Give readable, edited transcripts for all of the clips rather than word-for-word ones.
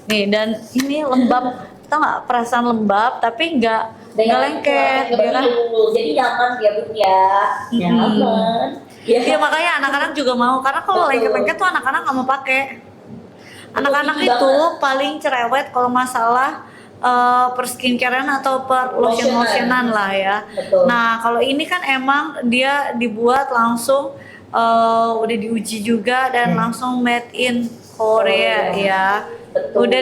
Nih, dan ini lembab, tau nggak, perasaan lembab tapi nggak lengket, ya kan? Jadi nyaman ya Bun ya, nyaman. Iya makanya anak-anak juga mau, karena kalau lengket-lengket tuh anak-anak nggak mau pakai. Anak-anak itu paling cerewet kalau masalah per skincarean atau per lotion-lotionan lah ya. Betul. Nah kalau ini kan emang dia dibuat langsung udah diuji juga dan langsung made in Korea ya. Betul. Udah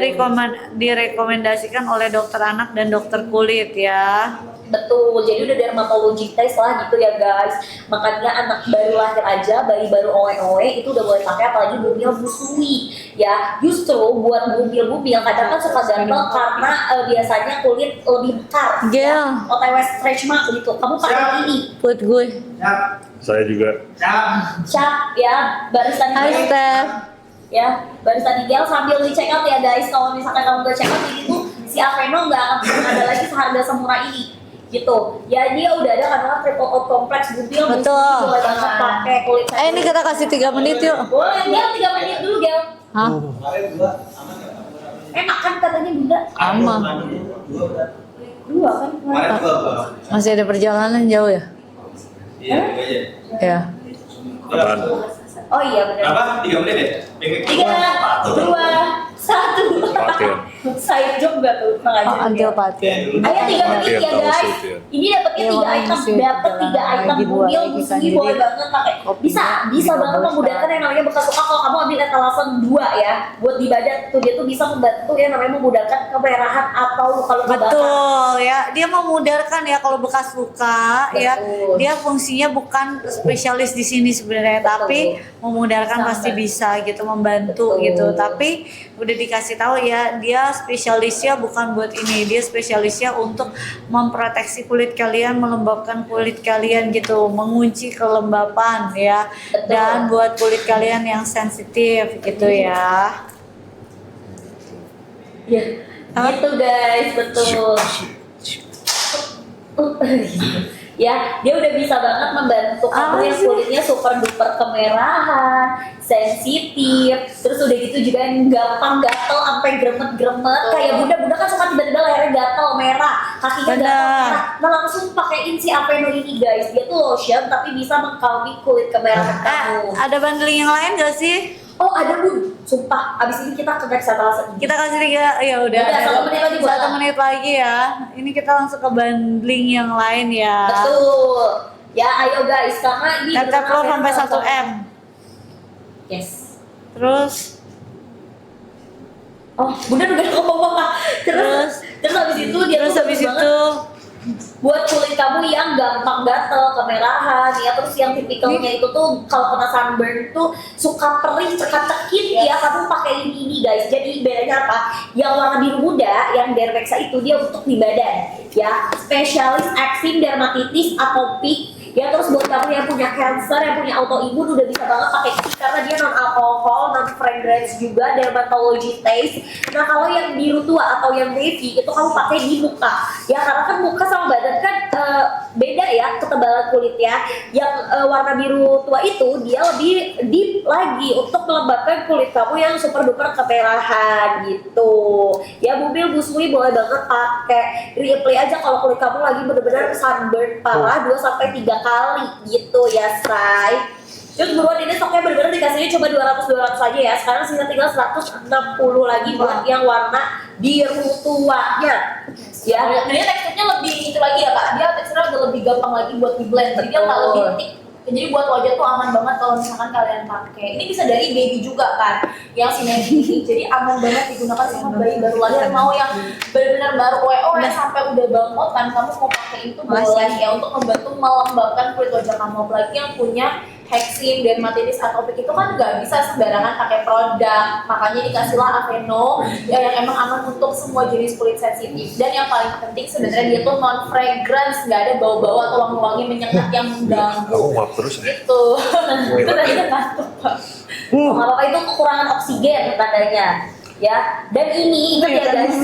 direkomendasikan oleh dokter anak dan dokter kulit ya. Betul, jadi udah dermatologi test lah gitu ya guys. Makanya anak baru lahir aja, bayi baru oe-oe itu udah boleh pakai, apalagi bumil busui ya. Justru buat bumil kadang kan suka gampang karena biasanya kulit lebih mekar ya. OTW stretch mark gitu. Kamu pakai ini Buat gue. Saya juga. Cap ya, barisan Hai Steph. Ya, barisan ideal sambil di check out ya guys. Kalau misalkan kamu gak check out ini tuh si Aveno nggak akan pernah ada lagi seharga semurah ini gitu ya. Dia udah ada karena triple coat kompleks bumil. Betul. Boleh banget pakai kulit. Ini kita kasih 3 menit yuk. Boleh, Gel, 3 menit dulu Gel. Hah? Makan katanya Bunda. Aman. 2 kan? Masih ada perjalanan jauh ya? Iya, Ya. Apaan? Oh iya benar. Apa? 3 menit ya? 3, 2, 1. Paten. Side job gak tuh mengajar? Antil paten. Ayo 3 menit ya Tahu guys. sih, ya. Ini dapatnya Iya, 3 makanya item, sih, dapat 3 lagi item dua bumil, lagi kan, busui jadi boleh banget pakai. Bisa banget memudahkan yang namanya bekas luka. Kalau kamu ambil etalase 2 ya, buat di badan tuh dia tuh bisa membantu yang namanya memudahkan kemerahan atau luka-luka bakar. Betul ya, dia memudarkan ya kalau bekas luka. Betul. Ya. Dia fungsinya bukan spesialis di sini sebenarnya, tapi memudarkan pasti bisa gitu, membantu gitu. Tapi udah dikasih tahu ya, dia spesialisnya bukan buat ini, dia spesialisnya untuk memproteksi kulit kalian, melembabkan kulit kalian gitu, mengunci kelembapan ya. Betul. Dan buat kulit kalian yang sensitif gitu ya. Ya, gitu guys, betul. Ya, dia udah bisa banget membantu kamu yang kulitnya super duper kemerahan, sensitif, terus udah gitu juga yang gampang gatel sampai gremet-gremet. Kayak bunda kan suka tiba-tiba lehernya gatel merah, kakinya gatel merah. Nah langsung pakaiin si Aveno ini guys, dia tuh lotion tapi bisa mengkalmi kulit kemerahan kamu. Ada bundling yang lain gak sih? Oh ada Bun, sumpah. Abis ini kita ke etalase. Kita kasih 3, ya udah. 1 menit lagi. 1 menit lagi ya. Ini kita langsung ke bundling yang lain ya. Betul. Ya ayo guys, karena ini Tetap lo sampai 1 M. Yes. Terus Bunda udah ngomong apa? Terus habis itu dia terus tuh habis bagus itu banget buat kulit kamu yang gampang gatel, kemerahan ya, terus yang tipikalnya itu tuh kalau kena sunburn tuh suka perih, cekat-cekit ya, kamu pakai ini guys. Jadi bedanya apa? Yang warna biru muda, yang Dermexa itu dia untuk di badan ya, spesialis eczema, dermatitis, atopik ya. Terus buat kamu yang punya cancer, yang punya autoimun udah bisa banget pakai ini karena dia non alkohol, non fragrance juga, dermatology taste. Nah kalau yang biru tua atau yang navy itu kamu pakai di muka ya, karena kan muka sama badan kan beda ya ketebalan kulitnya. Yang warna biru tua itu dia lebih deep lagi untuk melembabkan kulit kamu yang super duper kemerahan gitu ya. Bumil busui boleh banget pakai, reapply aja kalau kulit kamu lagi bener-bener sunburn parah 2-3 kali gitu ya say. Terus buruan ini stoknya bener-bener dikasihnya cuma 200 aja ya. Sekarang sisa tinggal 160 lagi buat yang warna biru tuanya ya. Jadi teksturnya lebih itu lagi ya kak, dia teksturnya udah lebih gampang lagi buat di blend, jadi dia nggak lebih thick. Jadi buat wajah tuh aman banget kalau misalkan kalian pakai. Ini bisa dari baby juga kan, yang sinergi ini. Jadi aman banget digunakan sama bayi baru lahir, mau yang benar-benar baru oe sampai udah bangkotan, kamu mau pakai itu boleh ya, untuk membantu melembabkan kulit wajah kamu. Apalagi yang punya eczema, dermatitis, atopik itu kan nggak bisa sembarangan pakai produk. Makanya dikasihlah Aveno ya, yang emang aman untuk semua jenis kulit sensitif. Dan yang paling penting sebenarnya dia tuh non fragrance, nggak ada bau-bau atau wangi-wangi menyengat yang mengganggu. Aku nguap terus ya. Gitu. Itu tadi kan ngantuk pak. Nggak apa-apa, itu kekurangan oksigen tandanya ya. Dan ini ingat ya guys,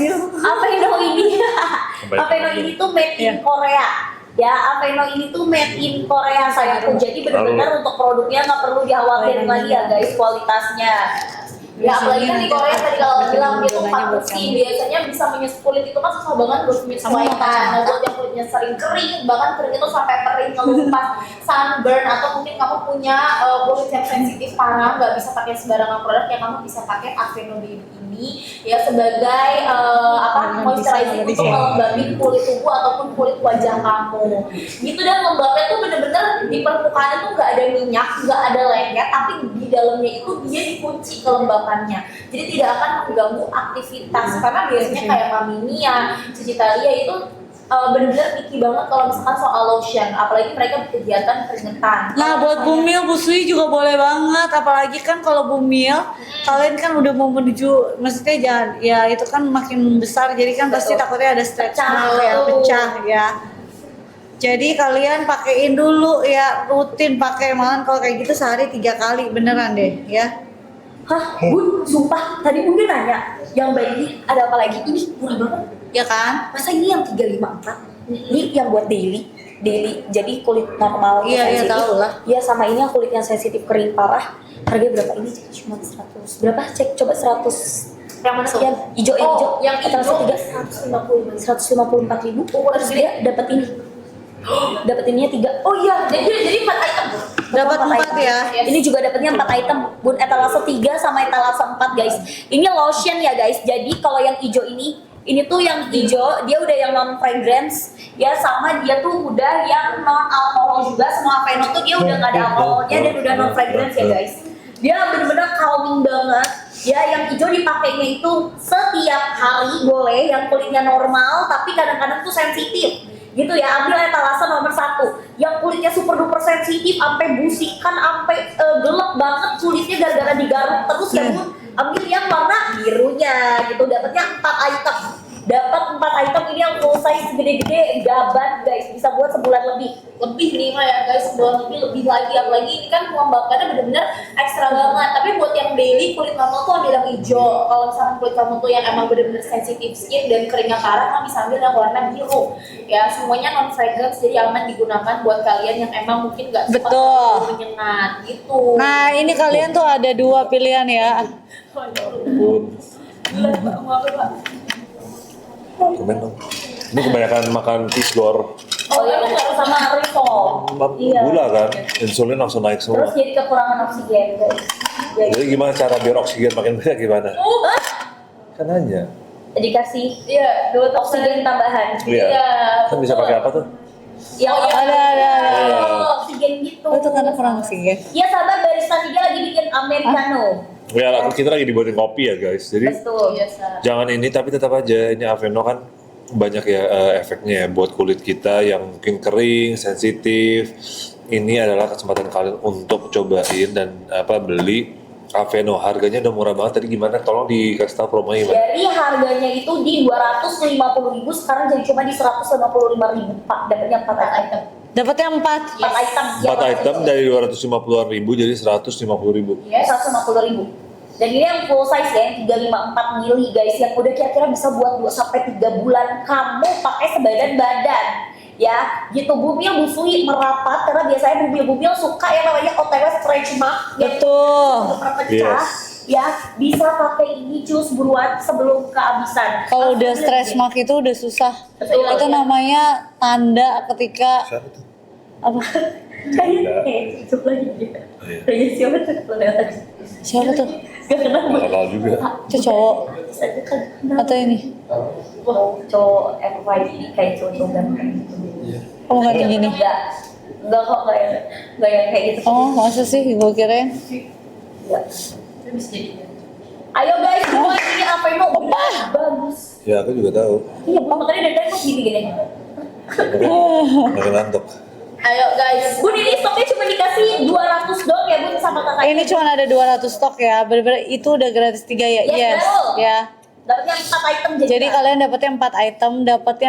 Aveno ini tuh made in Korea ya. Aveno ini tuh made in Korea sayangku. Jadi benar-benar untuk produknya nggak perlu dikhawatirin lagi ya guys kualitasnya Ya apalagi kan di Korea tadi kalau bilang gitu Gunanya 4 buat besi kamu. biasanya bisa menyusut kulit itu kan susah banget buat menyesuaikan. Nah buat yang kulitnya sering kering, bahkan kering itu sampai kering ngelupas, sunburn atau mungkin kamu punya kulit yang sensitif parah, nggak bisa pakai sembarangan produk, ya kamu bisa pakai Aveno Baby ini ya sebagai moisturizing untuk melembabin kulit tubuh ataupun kulit wajah kamu. Gitu, dan lembabnya tuh bener-bener di permukaannya tuh nggak ada minyak, nggak ada lengket, tapi di dalamnya itu dia dikunci kelembapannya. Jadi tidak akan mengganggu aktivitas karena biasanya kayak Mami Nia, Cici Talia itu bener-bener picky banget kalau misalkan soal lotion, apalagi mereka berkegiatan keringetan. Nah, buat Bumil, Bu Sui juga boleh banget. Apalagi kan kalau Bumil, kalian kan udah mau menuju, maksudnya jangan, ya itu kan makin besar, jadi kan pasti Betul. takutnya ada stretch Pecah, mark ya, betul. pecah ya. Jadi kalian pakein dulu ya, rutin pakai, malah kalau kayak gitu sehari 3 kali beneran deh ya. Hah, Bun, sumpah tadi Bun dia nanya yang bayi ada apa lagi? Ini murah banget. Ya kan? Masa ini yang 354? Ini yang buat daily. Jadi kulit normal atau Iya, iya, sensitif. tahu lah. Iya, sama ini yang kulit yang sensitif kering parah. Harganya berapa ini? Cuma 100. Berapa? Cek coba 100. Yang mana tuh? Yang hijau, yang hijau. Yang hijau 154.000. Terus dia dapat ini. Dapat ininya 3. Oh iya, Jadi 4 item. Dapat 4 ya. Ini juga dapatnya 4 item. Bun etalase 3 sama etalase 4, guys. Ini lotion ya, guys. Jadi kalau yang hijau ini tuh yang hijau, dia udah yang non fragrance ya, sama dia tuh udah yang non alkohol juga. Semua Aveno tuh dia udah nggak ada alkoholnya dan udah non fragrance ya, guys. Dia bener-bener calming banget. Ya, yang hijau dipakainya itu setiap hari boleh, yang kulitnya normal tapi kadang-kadang tuh sensitif. Gitu ya, ambil etalase nomor 1 yang kulitnya super duper sensitif, sampai busikan, sampai gelap banget kulitnya gara-gara digaruk terus ya Bun. Ambil yang warna birunya gitu, dapatnya 4 item. Dapat 4 item ini yang full size gede-gede, gaban guys, bisa buat sebulan lebih. Lebih nih mah ya guys, sebulan lebih lagi, apalagi ini kan pelembapannya bener-bener ekstra banget. Tapi buat yang daily kulit normal tuh ambil yang hijau. Kalau misalkan kulit kamu tuh yang emang bener-bener sensitif skin dan keringnya parah, kan bisa ambil yang warna biru. Ya semuanya non fragrance, jadi aman digunakan buat kalian yang emang mungkin nggak suka Betul. terlalu menyengat gitu. Nah, ini kalian tuh ada 2 pilihan ya. Bun, Mau apa Pak? komen dong. Ini kebanyakan makan pisgor, Oh ya, sama Rifol. Iya. gula kan, insulin langsung naik semua. Terus jadi kekurangan oksigen guys. Jadi gimana cara biar oksigen makin banyak gimana? Kan nanya. Dikasih Iya, oksigen tambahan. Iya. Kan bisa pakai apa tuh? Yang Ada. oksigen gitu. Oh, itu karena kurang oksigen. Ya sahabat, barista 3 lagi bikin americano. Ya, kita lagi dibuatin kopi ya guys. Jadi Betul. biasa. jangan ini, tapi tetap aja ini Aveno kan banyak ya efeknya ya buat kulit kita yang mungkin kering, sensitif. Ini adalah kesempatan kalian untuk cobain dan beli Aveno. Harganya udah murah banget. Tadi gimana? Tolong dikasih tahu promonya gimana? Dari harganya itu di 250.000, sekarang jadi cuma di 155.000 Pak. Dapatnya 4 item. Dapatnya 4. 4 item. 4 item dari 250-an ribu jadi 150.000. Ya, 150.000. Dan ini yang full size ya, yang 354 mili guys, yang udah kira-kira bisa buat 2-3 bulan kamu pakai sebadan badan. Ya, gitu. Bumil busui merapat karena biasanya bumil suka yang namanya OTW stretch mark. Betul. Pecah. Yes. Ya, bisa pakai ini cus buruan sebelum kehabisan. Kalau udah Langsung stress aja. mark itu udah susah. Betul, Itu ya. namanya tanda ketika Siapa tuh? apa? Kayaknya itu lagi dia. Iya. Kayaknya siapa tuh kalau lewat tadi? Siapa tuh? Gak kenal. Nggak kenal juga. Itu cowok Saya kan kenal. atau ini? Cowok FYP kayak cowok ganteng. Oh, nggak ada gini. Enggak kok, enggak yang kayak gitu. Oh, masa sih? Gue kirain. Enggak. Itu bisa jadi. Ayo guys, semua ini Aveno bagus. Ya aku juga tahu. Iya, makanya dari tadi kok gini-gini. Makin ngantuk. Ayo guys. Bun, ini stoknya cuma dikasih 200 doang ya Bun sama kakaknya. Ini cuma ada 200 stok ya. Bener-bener itu udah gratis 3 ya? Yes, betul. Ya. Dapatnya 4 item Jadi kalian dapetnya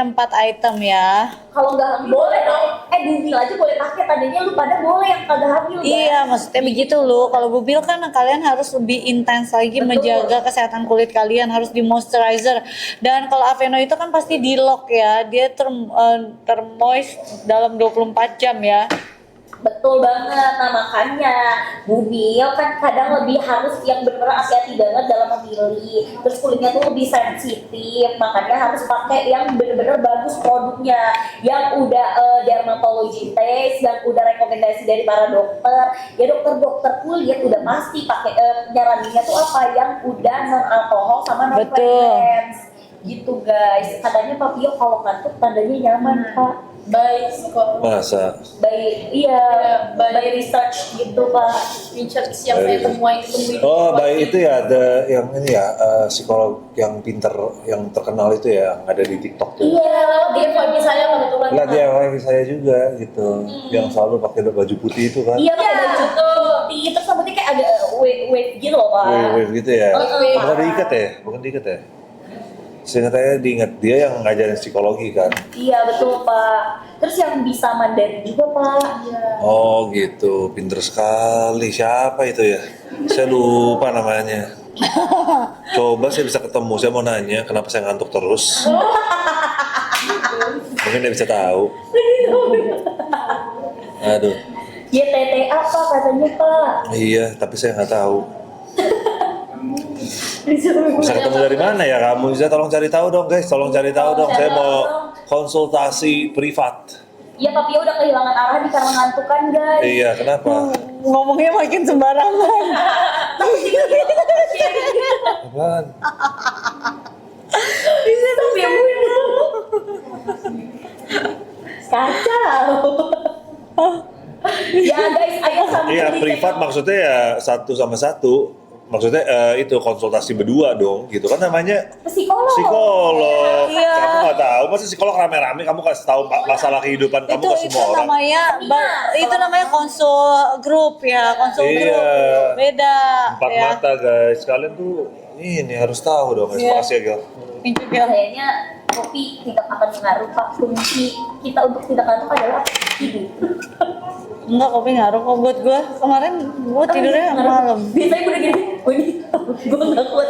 4 item ya. kalau nggak hamil boleh dong. Bumil aja boleh pakai, tadinya lu pada boleh yang kagak hamil. Iya, maksudnya begitu loh. Kalau Bubil kan kalian harus lebih intens lagi Betul. menjaga kesehatan kulit kalian, harus di moisturizer. Dan kalau Aveno itu kan pasti di lock ya, dia termoist dalam 24 jam ya. Betul banget, nah makanya Bumil kan kadang lebih harus yang benar-benar hati-hati banget dalam memilih. Terus kulitnya tuh lebih sensitif, makanya harus pakai yang benar-benar bagus produknya, yang udah dermatologi test, yang udah rekomendasi dari para dokter. Ya dokter-dokter kulit udah pasti pakai nyaraninnya tuh apa yang udah non alkohol sama non fragrance. Gitu guys, katanya Papio kalau ngantuk tandanya nyaman Pak. Baik kok. Masa? Iya, by research gitu Pak. Research yang saya temuin Oh, baik itu ya ada yang ini ya psikolog yang pinter yang terkenal itu ya yang ada di TikTok tuh. Iya, dia FYP saya kebetulan. Enggak dia wifi saya juga gitu. Yang selalu pakai baju putih itu kan. iya pakai baju putih, terus rambutnya kayak agak wave gitu loh Pak. Wave gitu ya. Wave. Bukan diikat ya? Bukan diikat ya? Seingat saya diingat dia yang ngajarin psikologi kan. Iya betul Pak. Terus yang bisa Mandarin juga Pak. Oh gitu, pinter sekali. Siapa itu ya? Saya lupa namanya. Coba saya bisa ketemu, saya mau nanya kenapa saya ngantuk terus. Mungkin dia bisa tahu. Aduh, YTT apa katanya Pak? iya, tapi saya nggak tahu. Bisa ketemu dari mana ya kamu? Bisa tolong cari tahu dong guys, tolong cari tahu dong. Saya mau konsultasi privat. Iya Papio udah kehilangan arah nih karena ngantuk kan guys. Iya, kenapa? Ngomongnya makin sembarangan. Apaan? Bisa Papio kacau. Ya guys, ayo sambil Iya, dicek. privat maksudnya ya 1-1. Maksudnya itu konsultasi berdua dong, gitu kan namanya Psikolog. psikolog. Iya. Kamu nggak tahu, masa psikolog rame-rame kamu kasih tahu masalah kehidupan kamu ke itu semua orang. itu namanya konsul grup ya, konsul Iya. grup. Beda. Empat ya. mata guys, kalian tuh ini harus tahu dong. Iya. Makasih ya Gil. Thank you, Gil. Kayaknya kopi tidak akan mengaruh Pak. Kunci kita untuk tidak ngantuk adalah tidur. Enggak, kopi ngaruh kok buat gue. Kemarin gue tidurnya malam. Biasanya gue udah gini, gue nggak kuat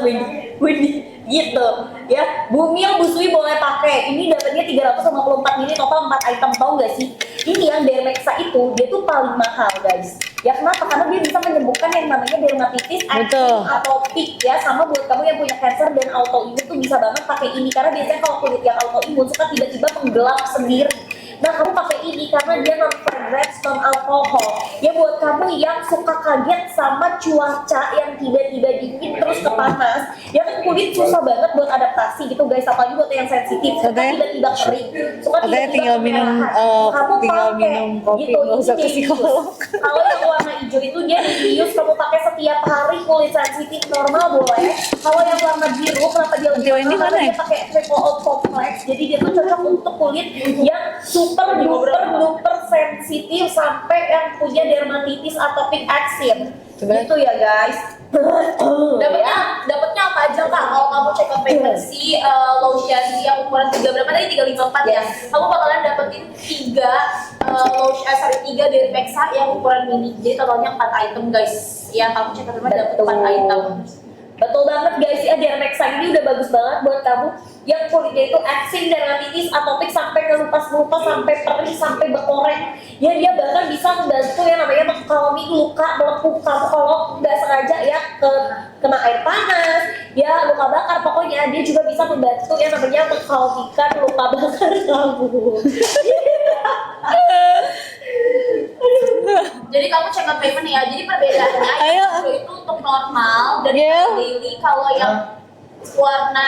Wendy, gitu. Ya, Bumil Busui boleh pakai. Ini dapatnya 354 mili total 4 item, tau gak sih? Ini yang Dermexa itu dia tuh paling mahal guys. Ya kenapa? Karena dia bisa menyembuhkan yang namanya dermatitis, Betul. atopik ya. Sama buat kamu yang punya cancer dan autoimun tuh bisa banget pakai ini karena biasanya kalau kulit yang autoimun suka tiba-tiba menggelap sendiri. Nah kamu pakai ini karena dia non fragrance, non alkohol. Ya buat kamu yang suka kaget sama cuaca yang tiba-tiba dingin terus ke panas, ya kan kulit susah banget buat adaptasi gitu guys. Apalagi buat yang sensitif, suka Katanya- tiba-tiba kering, suka katanya tiba-tiba tinggal minum, kemerahan. Kamu tinggal pakai minum kopi, nggak ini usah ke Delius. psikolog. Kalau yang warna hijau itu dia Delius, kamu pakai setiap hari, kulit sensitif normal boleh. Kalau yang warna biru, kenapa dia lebih Nanti Wendy mahal? mana Karena ya? dia pakai triple oat complex, jadi dia tuh cocok untuk kulit yang super duper sensitif sampai yang punya dermatitis atopik eksim. Gitu ya guys. Dapatnya apa aja Kak? Kalau kamu cek ke pregnancy lotion yang ukuran 3 berapa tadi? 354 ya. Yes. Kamu bakalan dapetin 3 dari Mexa yang ukuran mini. Jadi totalnya 4 item guys. Ya kamu cek ke rumah dapet 4 item. Betul banget guys, ya Dermexa ini udah bagus banget buat kamu yang kulitnya itu eksim, dermatitis, atopik sampai kelupas-kelupas, sampai perih, sampai berkoreng. Ya dia bahkan bisa membantu yang namanya mengkalami luka melepuh kamu kalau nggak sengaja ya kena air panas, ya luka bakar. Pokoknya dia juga bisa membantu yang namanya mengkalamikan luka bakar kamu. Jadi kamu cek ke payment ya. Jadi perbedaannya Ayo. itu untuk normal dan Iya. daily. Kalau yang warna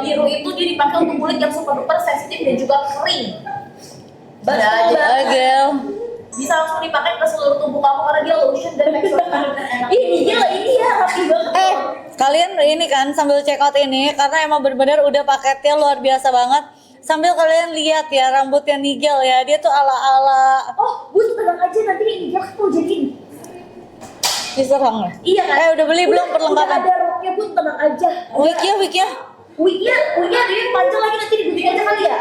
biru itu dia dipakai untuk kulit yang super duper sensitif dan juga kering. Betul Nah, jadi banget. Gil. bisa langsung dipakai ke seluruh tubuh kamu karena dia lotion dan teksturnya benar-benar enak. Ini gila, ini ya rapi banget. Kalian ini kan sambil check out ini karena emang benar-benar udah paketnya luar biasa banget. Sambil kalian lihat ya rambutnya Nigel ya, dia tuh ala-ala Oh, Bu tenang aja, nanti ini dia mau jadiin. diserang ya. Iya kan? Udah beli belum Udah perlengkapan? ada roknya Bu, tenang aja. Wig-nya. Wignya dia panjang lagi, nanti digunting aja kali ya.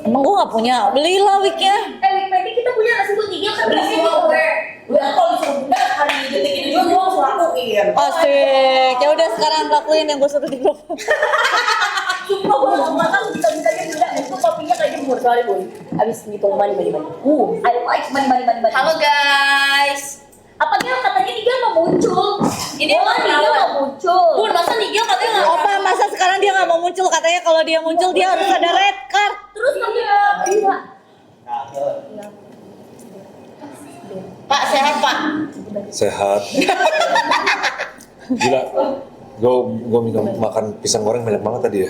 Emang gua nggak punya, belilah wig-nya. Wig pendek kita punya nggak sih Bu? Tinggal kan Beli berisi semua Bu. gue. Gue kalau disuruh bunda hari detik ini juga gue langsung lakuin. Asik. Ya udah sekarang lakuin yang gue suruh di grup. Sumpah gue langsung makan bisa-bisanya gila. Itu kopinya kayak jemur soalnya Bun. Abis ngitung money. I like money. Halo guys. Apa dia katanya Nigel mau muncul? Ini Oh, emang Nigel kenapa? mau muncul. Bun, masa Nigel katanya nggak? Opa, masa sekarang dia nggak mau muncul? Katanya kalau dia muncul dia harus ada red card. Terus nanti iya. Pak sehat Pak. Sehat. Gila. Gue minum makan pisang goreng banyak banget tadi ya.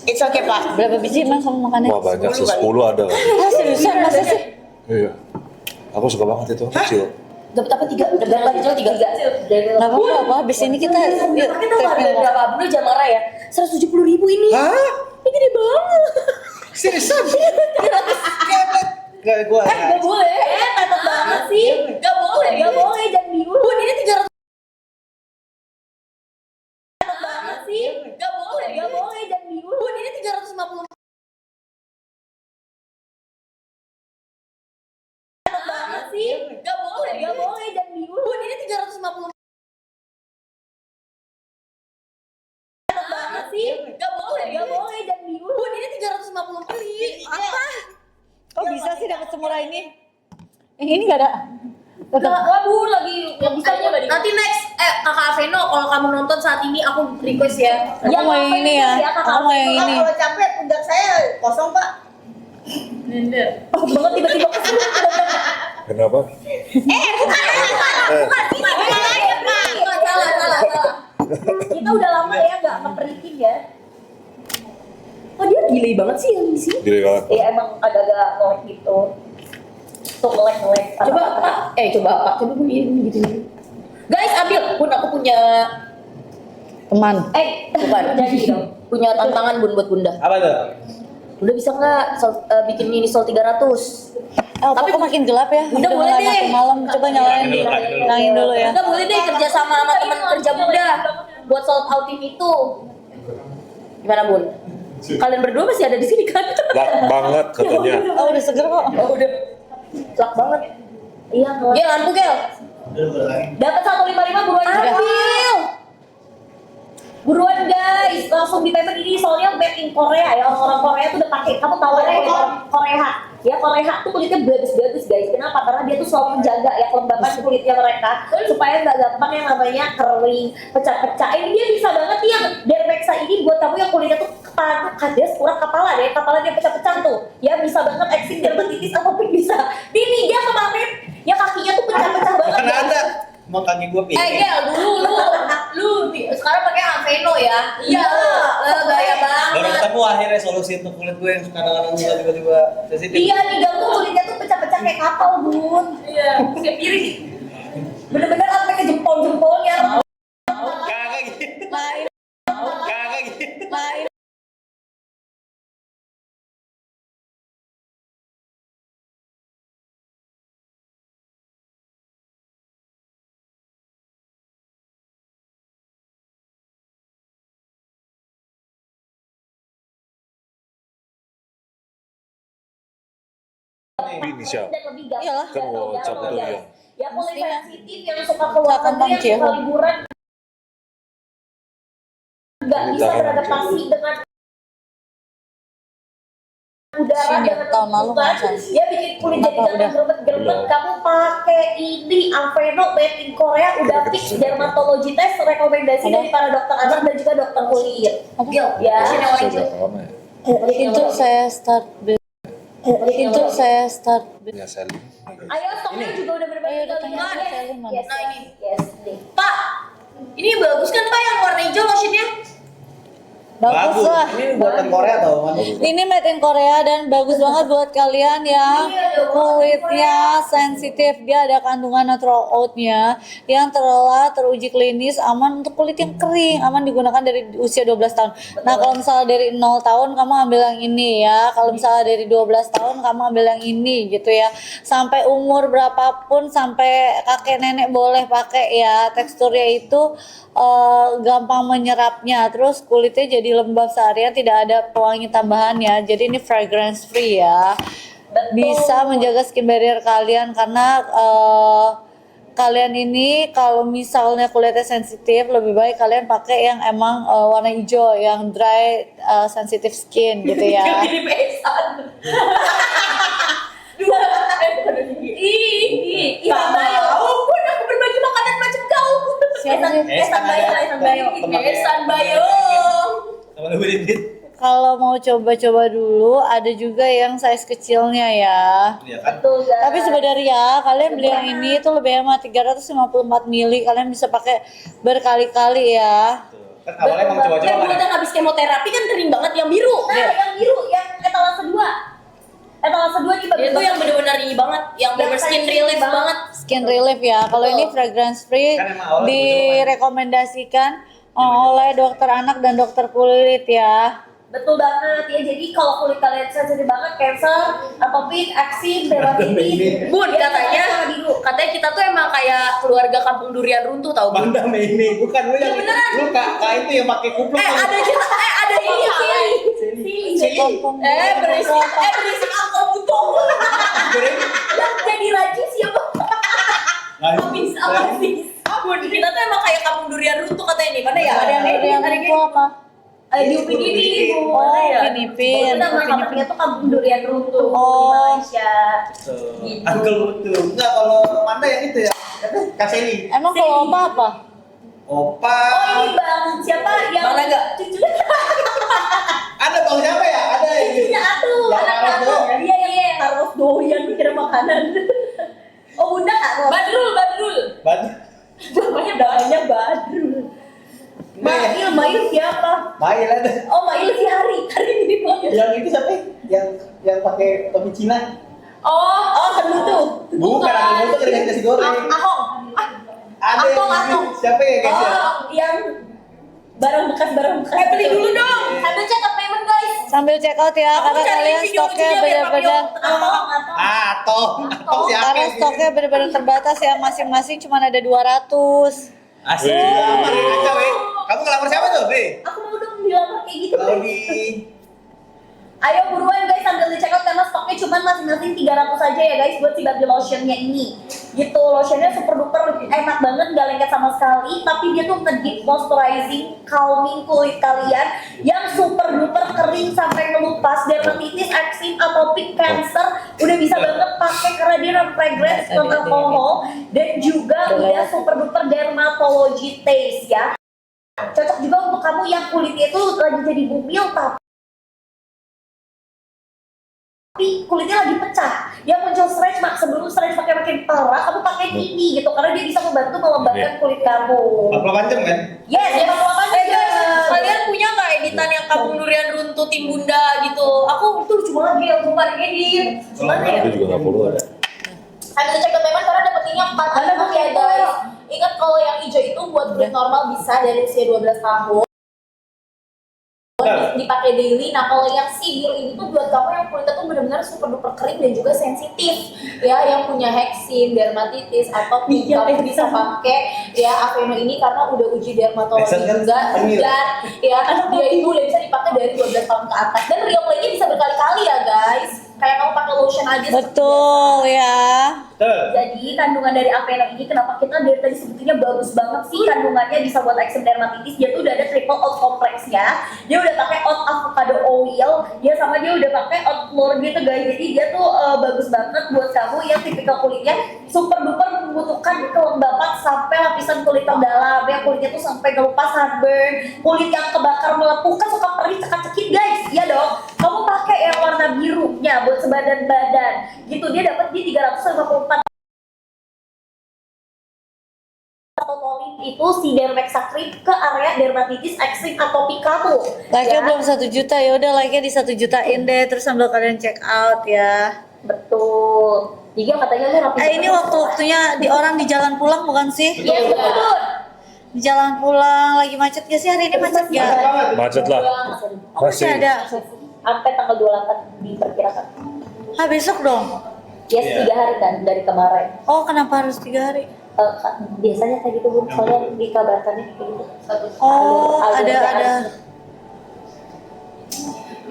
It's okay Pak. Berapa biji emang kamu makannya? Wah banyak sih, 10 ada kan. Ah, seriusan masa sih? Iya. Aku suka banget itu, kecil. Dapat apa 3? Dapat hijau 3. Nggak apa-apa, habis ini kita yuk, Kita tahu trip ada berapa? Bener jangan marah ya. 170.000 ini. Hah? Ini gede banget. Seriusan? Gak gue. Gak boleh. Tetap banget sih. Gak boleh. Jangan bingung. Bun, ini 300 banget sih. Gak boleh. Jangan bingung. Bun, ini 350 banget sih. Gak boleh. Jangan bingung. Bun, ini 350 banget sih. Gak boleh. Jangan bingung. Bun, ini 350 beli. Apa? Kok bisa sih dapat semurah ini? Ini nggak ada. Lah Bu, lagi yang bisa aja nggak di. Nanti next Kakak Aveno kalau kamu nonton saat ini aku request ya. Aku mau yang ini ya. Aku mau yang ini. Kalau capek pundak saya kosong Pak. Oh, banget tiba-tiba kesini. Kenapa? Salah. Kita udah lama ya nggak ngeperikin ya. Oh dia delay banget sih yang di sini. Gila banget. Ya emang agak-agak ngelek gitu. Tuh ngelek. Coba Pak. Coba bunyi gitu. Guys, ambil. Bun, aku punya Teman. bukan jadi dong. Punya tantangan Bun buat Bunda. Apa tuh? Bunda bisa nggak bikin mini sol 300? Tapi kok makin gelap ya? Udah boleh mulai deh. makin malam. Coba nyalain di. Nyalain dulu ya. Bunda boleh deh kerja sama teman kerja Bunda buat sold outing itu. Gimana Bun? Kalian berdua masih ada di sini kan? Lak banget katanya. Oh, udah seger kok. Oh udah. Celak banget. Iya, Gel, lampu Gel. Dapat 155 buruan ambil. Buruan guys, langsung ditempel ini soalnya made in Korea ya. Orang Korea tuh udah pakai. Kamu tahu kan Korea? Ya Korea tuh kulitnya bagus-bagus guys. Kenapa? Karena dia tuh selalu menjaga ya kelembapan kulitnya mereka supaya nggak gampang yang namanya kering, pecah-pecah. Ini dia bisa banget ya. Dermexa ini buat kamu yang kulitnya tuh kades kurang kepala deh, kepala dia pecah-pecah tuh. Ya bisa banget eksim dermatitis apapun bisa. Ini dia kemarin ya kakinya tuh pecah-pecah banget. Kan ada. Emang kaki gue pilih. Gel, dulu lu sekarang pakai Aveno ya. Iya. Gaya Baru banget. ketemu akhirnya solusi untuk kulit gue yang kadang-kadang juga tiba-tiba sensitif. Iya nih gak tuh kulitnya tuh pecah-pecah kayak kapal Bun. Iya, kayak piring. Bener-bener sampai ke jempol-jempolnya. Kagak gitu. Lain. Kagak gitu. Lain. Inisial. Dan lebih gampang. Iyalah. Kan mau cap itu ya. Ya kulit sensitif yang suka keluar Cakep negeri, yang Bang suka liburan nggak bisa Cakep. beradaptasi dengan udara Sini, dengan tahun lalu lingkungan. masa. Ya bikin kulit jadi Kenapa udah? gerbet-gerbet. Belum. Kamu pakai ini Aveno made in Korea udah fix dermatologi test rekomendasi Ada? dari para dokter anak dan juga dokter kulit. Gil, Ya. Sini warna Saya hijau. berapa lama ya? Itu saya start. Itu saya start. Punya Sally. Ayo stoknya juga udah bener-bener Ayo, tinggal tanya lihat. Sally mana? Yes, Nah, ini. yes, nih. Pak, ini bagus kan Pak yang warna hijau lotionnya? Bagus lah. Ini buatan Korea tau kan? Ini made in Korea dan bagus banget buat kalian yang kulitnya sensitif. Dia ada kandungan natural oat-nya yang telah teruji klinis aman untuk kulit yang kering, aman digunakan dari usia 12 tahun. Nah, kalau misalnya dari 0 tahun kamu ambil yang ini ya. Kalau misalnya dari 12 tahun kamu ambil yang ini gitu ya. Sampai umur berapapun, sampai kakek nenek boleh pakai ya. Teksturnya itu gampang menyerapnya, terus kulitnya jadi lembab seharian, tidak ada pewangi tambahan ya. Jadi ini fragrance free ya. Bisa menjaga skin barrier kalian karena kalian ini kalau misalnya kulitnya sensitif lebih baik kalian pakai yang emang warna hijau yang dry sensitive skin gitu ya. Mirip Esan. Dua. Ih, Esan Bayo. Pun aku berbagi makanan macam kau. Siapa sih? Esan Bayo, Esan Bayo. Esan Bayo. Sama lu Bidit. Kalau mau coba-coba dulu, ada juga yang size kecilnya ya. Iya kan? Betul, guys. Tapi sebenarnya kalian beli yang ini itu lebih hemat, 354 mili, kalian bisa pakai berkali-kali ya. Tuh. Kan awalnya emang coba-coba Yang kan. buat yang habis kemoterapi kan kering banget, yang biru. Nah, yang biru, yang etalase 2. Etalase 2 ini bagus. Itu yang bener-bener ini banget, yang bener skin relief banget. Skin relief ya. Kalau ini fragrance free Kan emang awalnya direkomendasikan oleh dokter anak dan dokter kulit ya. Betul banget ya. Jadi kalau kulit kalian sensitif banget, cancer, atopik, eksim, dermatitis. Bun, dia katanya warna biru. kita tuh emang kayak keluarga kampung durian runtuh tau Bun. Banda ini bukan lu yang beneran. lu kak itu yang pakai kupluk. Ada juga, ada ini Sili. berisik angkau butuh. Yang jadi rajin siapa? Habis apa sih? Bun, kita tuh emang kayak kampung durian runtuh katanya nih. Mana ya? Ada yang Yang ada itu apa? Di Upin Ipin. Oh, Upin Ipin. Itu nama kampungnya tuh kampung durian runtuh Oh. di Malaysia. Tuh. Uncle Butuh. Enggak kalau Manda yang itu ya. Kaseli. Emang kalau opa apa? Opa. Oh ini bang siapa yang Bang Naga. cucunya Ada bang siapa ya? Ada yang cucunya Atu, Yang anak Carlos Atu. doang kan? Iya Carlos doyan kira makanan. Oh bunda Carlos. Badrul. Batu. Namanya Badrul. Mail siapa? Mail ada. Oh Mail si Hari mirip banget. Yang itu siapa? Yang pakai topi Cina. Oh Senutu. Bukan aku mau tuh dengan nasi goreng. Ahong. Ada yang Atong. siapa ya guys? Oh yang barang bekas. Beli dulu dong. Sambil check out payment guys. Sambil check out ya, karena kalian stoknya benar-benar Atong. Atong siapa? karena stoknya benar-benar terbatas ya, masing-masing cuma ada 200. Asik. Wih. Lamar ya ngaco, weh. Kamu ngelamar siapa tuh, Be? Aku mau dong dilamar kayak gitu. Claudi. Ayo buruan guys sambil di check out karena stoknya cuma masing-masing 300 aja ya guys buat si body lotionnya ini. Gitu, lotionnya super duper enak banget, gak lengket sama sekali, tapi dia tuh nge-deep moisturizing, calming kulit kalian yang super duper kering sampai ngelupas, dermatitis, eksim, atopik, cancer, udah bisa banget pakai karena dia non fragrance, non alkohol, dan juga udah super duper dermatology taste ya. Cocok juga untuk kamu yang kulitnya itu lagi jadi bumil tapi kulitnya lagi pecah, yang muncul stretch sebelum stretch makin parah, kamu pakai ini gitu karena dia bisa membantu melembabkan kulit kamu. 48 jam kan? Yes, ya Guys, kalian punya nggak editan yang kampung durian runtuh tim bunda gitu? Aku itu cuma lagi yang cuma edit. Gimana ya? Aku juga nggak perlu ada. ambil cek ke teman karena dapetinnya 4 Ada ya guys. Ingat kalau yang hijau itu buat kulit normal bisa dari usia 12 tahun. Dipakai daily. Nah kalau yang si biru ini tuh buat kamu yang kulitnya tuh benar-benar super duper kering dan juga sensitif ya, yang punya eksim, dermatitis atau kamu bisa pakai ya Aveno ini karena udah uji dermatologi Eksim kan juga penil. dan ya dia itu udah bisa dipakai dari 12 tahun ke atas dan real play-nya bisa berkali-kali ya guys, kayak kamu pakai lotion aja Betul ya. Betul. Jadi kandungan dari Aveno ini kenapa kita dari tadi sebetulnya bagus banget sih kandungannya, bisa buat eksim dermatitis, dia tuh udah ada triple oat kompleksnya, dia udah pakai oat avocado oil, dia sama dia udah pakai oat flour gitu guys, jadi dia tuh bagus banget buat kamu yang tipikal kulitnya super duper membutuhkan kelembapan sampai lapisan kulit terdalam, ya kulitnya tuh sampai ngelupas sunburn, kulit yang kebakar melepuh kan suka perih cekak-cekit guys, ya dong, kamu pakai yang warna birunya buat sebadan-badan, gitu dia dapat di 354 itu si Dermexacrin ke area dermatitis, eksim, atopik kamu. Like-nya ya. belum 1 juta, ya udah like-nya di 1 jutain deh, terus sambil kalian check out ya. Betul. Jadi katanya lu rapi. Ini waktu-waktunya orang di jalan pulang bukan sih? Iya betul. Di jalan pulang lagi macet gak sih hari ini, macet Macet gak? banget. Macet lah. Oh masih ada. Sampai tanggal 28 diperkirakan. Besok dong. Yes, Iya. 3 hari kan dari kemarin. Oh kenapa harus 3 hari? Biasanya kayak gitu Bu, soalnya dikabarkannya kayak gitu. Oh ada.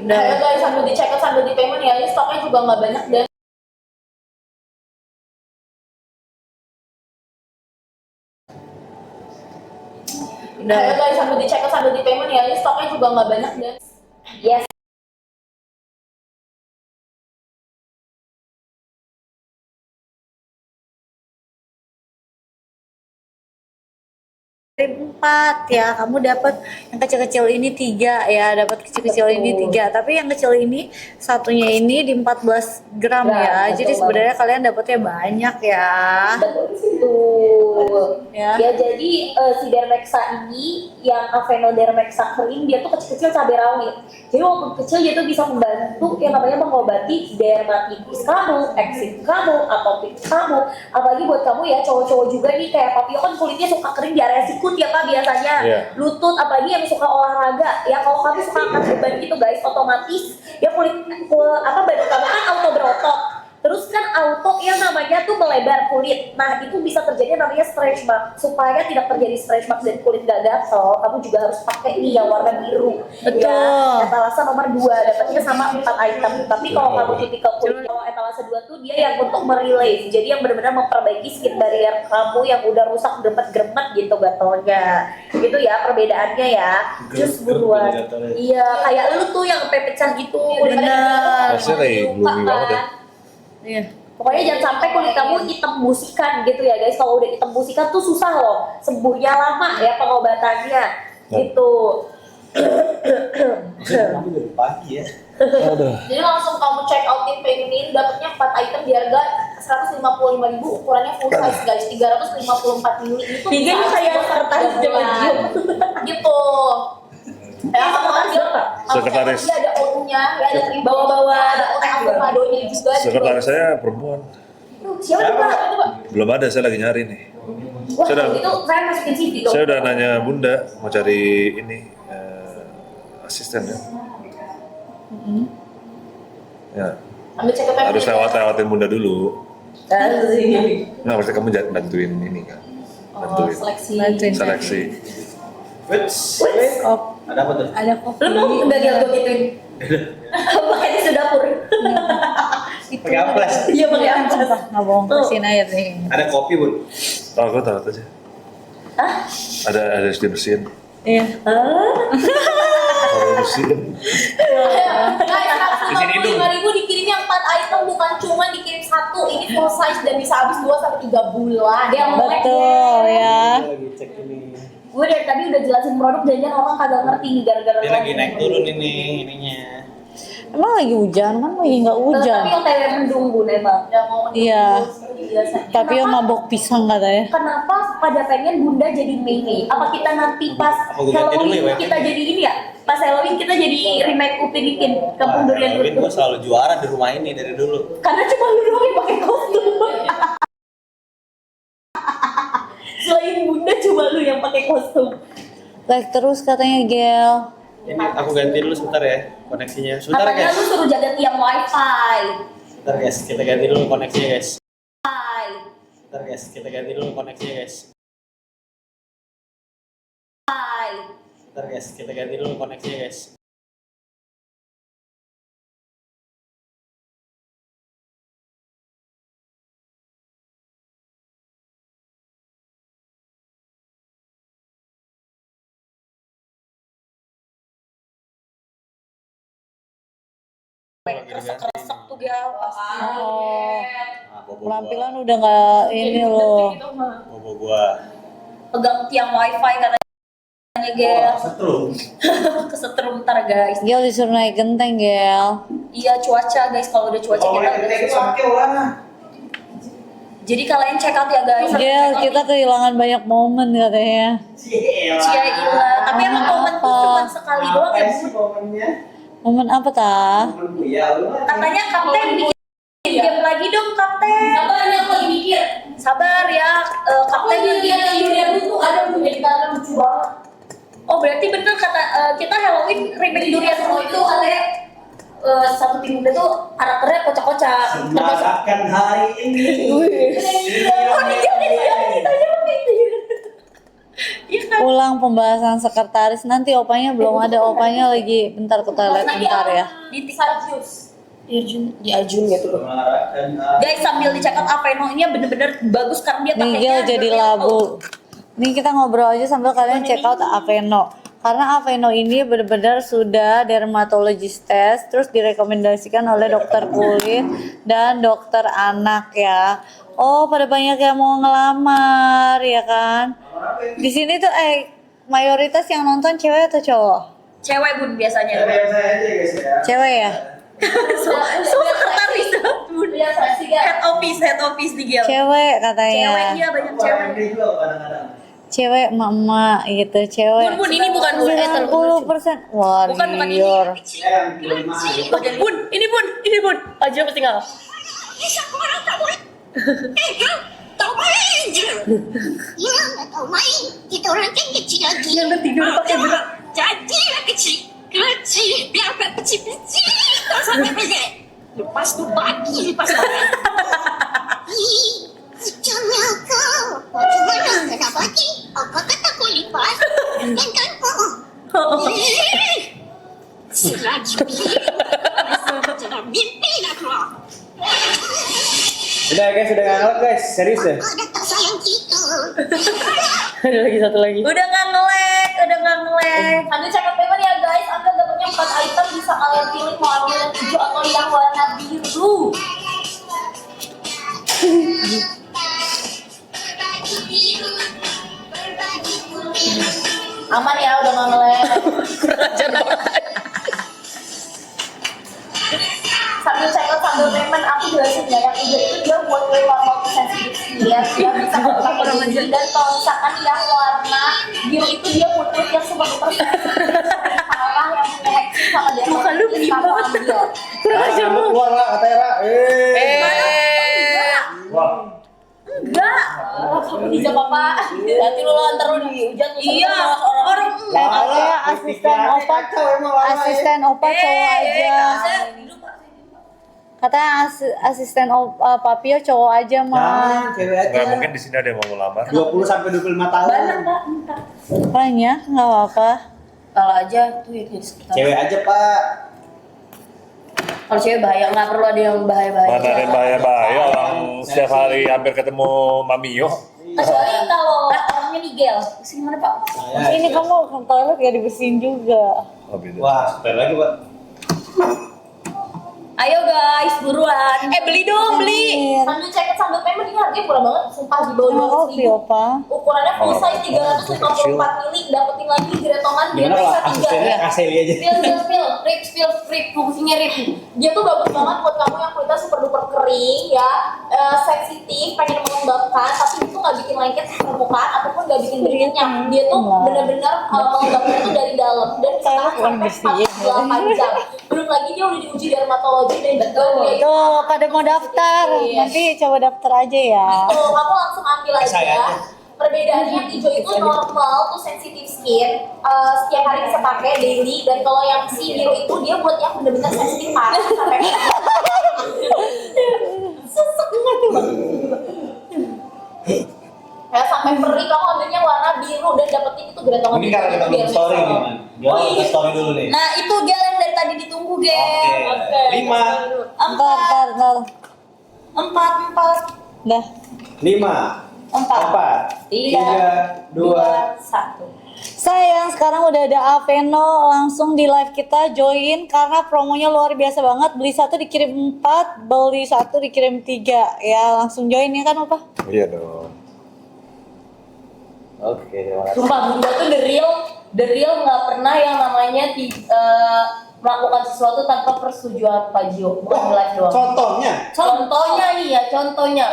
Udah guys, sambil di check out sambil di payment ya, ini stoknya juga nggak banyak dan Udah. guys, sambil di check out sambil di payment ya, ini stoknya juga nggak banyak dan Yes. Dari 4 ya, kamu dapat yang kecil-kecil ini 3 ya, dapat kecil-kecil ini 3, tapi yang kecil ini satunya ini di 14 gram ya, Betul jadi sebenarnya kalian dapatnya banyak ya. Betul. Ya. Ya jadi si Dermexa ini yang Aveno Dermexa kering dia tuh kecil-kecil cabai rawit. Jadi waktu kecil dia tuh bisa membantu yang namanya mengobati dermatitis kamu, eksim kamu, atopik kamu. Apalagi buat kamu ya cowok-cowok juga nih kayak Papio kan kulitnya suka kering di area sikut ya Kak biasanya. Iya. Lutut apalagi yang suka olahraga. Ya kalau kamu suka angkat beban gitu guys, otomatis ya badan kamu kan auto berotot. Terus kan auto yang namanya tuh melebar kulit. Nah itu bisa terjadi namanya stretch mark. Supaya tidak terjadi stretch mark dan kulit gak gatel, kamu juga harus pakai nih yang warna biru. Betul. Ya, etalase nomor 2 dapatnya sama 4 item. Tapi kalau kamu tipikal kulit kalau etalase 2 tuh dia yang untuk merelay. Jadi yang benar-benar memperbaiki skin barrier kamu yang udah rusak gremet-gremet gitu gatelnya. Gitu ya perbedaannya ya. Just buruan. Iya, kayak lu tuh yang pecah gitu. Bener. Rasanya kayak gloomy banget ya. Iya. Pokoknya jangan sampai kulit kamu hitam busikan gitu ya guys. Kalau udah hitam busikan tuh susah loh. Sembuhnya lama ya pengobatannya. Gitu. Tapi dari pagi ya. Aduh. Jadi langsung kamu check out tim Feminin, dapatnya 4 item di harga 155.000, ukurannya full size guys, 354 ml. Itu Tiga bisa kayak buat sekretaris 3 bulan. zaman Gitu. Ya, Sekretaris. Dia ada O-nya, ya ada terima Bawa-bawa ada otak avokadonya juga. Sekretaris saya perempuan. Siapa tuh Pak? Belum ada, saya lagi nyari nih. Wah, Saya kalau gitu saya masukin CV dong. Saya udah nanya Bunda mau cari ini asisten ya. Ya, Ambil cek ke harus lewatin Bunda dulu. Asik. Nah, pasti kamu bantuin ini kan. Bantuin seleksi. Bantuin. seleksi. Wits. Oh, Ada apa tuh? ada kopi. Lu mau enggak dia gue gituin? Pakai tisu dapur. Itu Pakai amplas. Iya pakai amplas. Sumpah, nggak bohong, bersihin air nih. Ada kopi, Bun. Oh, aku tahu aja. Hah? Ada harus dibersihin. Iya. Harus bersihin. Guys, 155.000 dikirimnya 4 item, bukan cuma dikirim 1. Ini full size dan bisa habis 2-3 bulan. Dia mau Betul ya. Lagi cek ini. Gue dari tadi udah jelasin produk jangan orang kagak ngerti nih gara-gara Dia lo. lagi naik turun ini ininya. Emang lagi hujan kan? Lagi nggak hujan. Tapi yang TW mendung Bun emang. Ya mau Iya. biasa. Tapi yang mabok pisang katanya. Kenapa pada pengen Bunda jadi Mei? Apa kita nanti pas Apa gue ganti dulu ya, Halloween Wei? kita jadi ini ya? Pas Halloween kita jadi remake Upin Ipin Kampung Durian Win Dulu. gue selalu juara di rumah ini dari dulu. Karena cuma lu doang yang pakai kostum. Selain Bunda cuma lu yang pakai kostum. Like terus katanya Gel. Ini aku ganti dulu sebentar ya koneksinya. Sebentar ya, Katanya guys. lu suruh jaga tiang wifi. Sebentar guys, kita ganti dulu koneksinya guys. Hai. Sebentar guys, kita ganti dulu koneksinya guys. Hai. Sebentar guys, kita ganti dulu koneksinya guys. Kresek tuh Gel pasti. Oh, Nah, bobo penampilan udah nggak ini loh. bobo gua. Pegang tiang wifi katanya Gel. Setrum. Kesetrum ntar guys. Gel disuruh naik genteng Gel. Iya cuaca guys, kalau udah cuaca kita udah susah. Jadi kalian check out ya guys. Gel, kita kehilangan banyak momen katanya. Cia Ila. Tapi emang momen tuh Apa? cuma sekali doang ya Bu. momennya? Momen apa ta? Iya, lu. Katanya kapten bikin game lagi dong kapten. Apa yang lagi mikir? Sabar ya, kapten Kapten dia yang durian itu ada menjadi karena lucu banget. Oh berarti bener kata kita Halloween remake durian itu katanya satu tim itu karakternya kocak-kocak. Termasuk Semarakkan hari ini. oh dia ditanya begitu. Iya kan? Ulang pembahasan sekretaris, nanti opanya belum ada, opanya lagi bentar ke toilet bentar ya. Di Sarjus. di Arjun gitu loh. Semarakkan hari. Guys sambil dicek out Aveno-nya bener-bener bagus karena dia Nih pakainya Gel jadi durian. labu. Nih kita ngobrol aja sambil kalian check out Aveno. Karena Aveno ini benar-benar sudah dermatologist test, terus direkomendasikan oleh dokter kulit dan dokter anak ya. Oh, pada banyak yang mau ngelamar ya kan? Di sini tuh mayoritas yang nonton cewek atau cowok? Cewek Bun biasanya. Biasa aja guys ya. Cewek ya? Sekretaris Bun. Head office di Gel. Cewek katanya. Ceweknya banyak cewek. Ini juga kadang-kadang. Cewek emak-emak gitu, cewek. Bun, ini bukan Bun. 90%. Bukan ini. Warrior. Yang kelima aja. Ini Bun. Aja pasti ngalah. Tahu main je. Ya, nggak tahu main. Kita orang kan kecil lagi. Yang udah tidur pakai berak. Jadilah kecil. Kecil. Biar apa kecil-kecil. Tak sampai pergi. Lepas tu pagi. Lepas pagi. Ih, kecilnya kau. Bagaimana kena pagi? Apa kata kau lipas? Kan kau. Selagi jangan mimpi nak keluar. Udah guys, udah nggak guys, serius deh. Kau dah tak sayang kita. Ada lagi satu lagi. Udah nggak ngelek. Sambil cakap payment ya guys, Anda dapatnya 4 item bisa kalian pilih mau ambil yang hijau atau yang warna biru. Aman ya, udah nggak ngelek. Kurang ajar banget. Sambil check out sambil payment aku jelasin ya, yang hijau itu dia buat kulit normal sensitif skin dia bisa pakai gigi, dan kalau misalkan yang warna biru itu dia buat kulit yang super duper sensitif parah yang punya hexing sama dia. Muka lu Jadi gini kamu banget. ambil. Kurang ajar Kamu banget. keluar lah, katanya Ra. Wah. Enggak. Kamu bisa papa. Nanti lu antar lu di hujan. Iya, orang Katanya asisten opa cowok aja. Katanya asisten Papio cowok aja mah. Jangan, cewek aja. Nggak mungkin di sini ada yang mau ngelamar. 20 sampai 25 tahun. Apanya? Nggak apa-apa. Kalau aja tuh ya jadi sekitar. Cewek aja, Pak. Kalau cewek bahaya, nggak perlu ada yang bahaya-bahaya. Mana ada yang bahaya-bahaya orang setiap hari hampir ketemu Mamio. kecuali kalau Orangnya nih Gel. Sini mana Pak? Ini kamu ke toilet gak dibersihin juga. Oh, beda. Wah, spare lagi, Pak. Ayo guys, buruan. Beli dong, beli. sambil cek sambil payment ini harganya murah banget, sumpah di bawah Terima 200 kasih ribu. Opa. Ukurannya full Oh, size 354 mili, dapetin lagi gretongan dia Gimana bisa kalau 3 asistennya ya. Kaseli aja? Rip, fungsinya rip. Dia tuh bagus banget buat kamu yang kulitnya super duper kering ya, sensitif, pengen mengembangkan, tapi itu nggak bikin lengket di permukaan ataupun nggak bikin berminyak. Dia tuh benar-benar mengembangkan itu dari dalam dan bisa tahan sampai 48 jam. Belum lagi dia udah diuji dermatologi dan juga dia itu Tuh, pada mau daftar. Iya. Nanti coba daftar aja ya. tuh kamu langsung ambil aja. Saya aja. Perbedaannya yang hijau itu normal tuh sensitive skin, setiap hari bisa pakai daily, dan kalau yang si biru itu dia buat yang benar-benar sensitif parah sampai sesek ya sampai perih. Kamu ambilnya warna biru dan dapetin itu gretongan Ini karena kita belum story nih, Man. Jangan kita story dulu nih. Nah itu Gel yang dari tadi ditunggu Gel. Oke. 5, Ntar. Empat. Dah. 5, 4, 3, 2, 1. Sayang, sekarang udah ada Aveno langsung di live kita join karena promonya luar biasa banget. Beli 1 dikirim 4, beli 1 dikirim 3. Ya, langsung join ya kan, Opa? Iya dong. Oke, terima kasih. Sumpah Bunda tuh the real nggak pernah yang namanya melakukan sesuatu tanpa persetujuan Pak Gio, bukan di live doang. Contohnya nih ya, contohnya.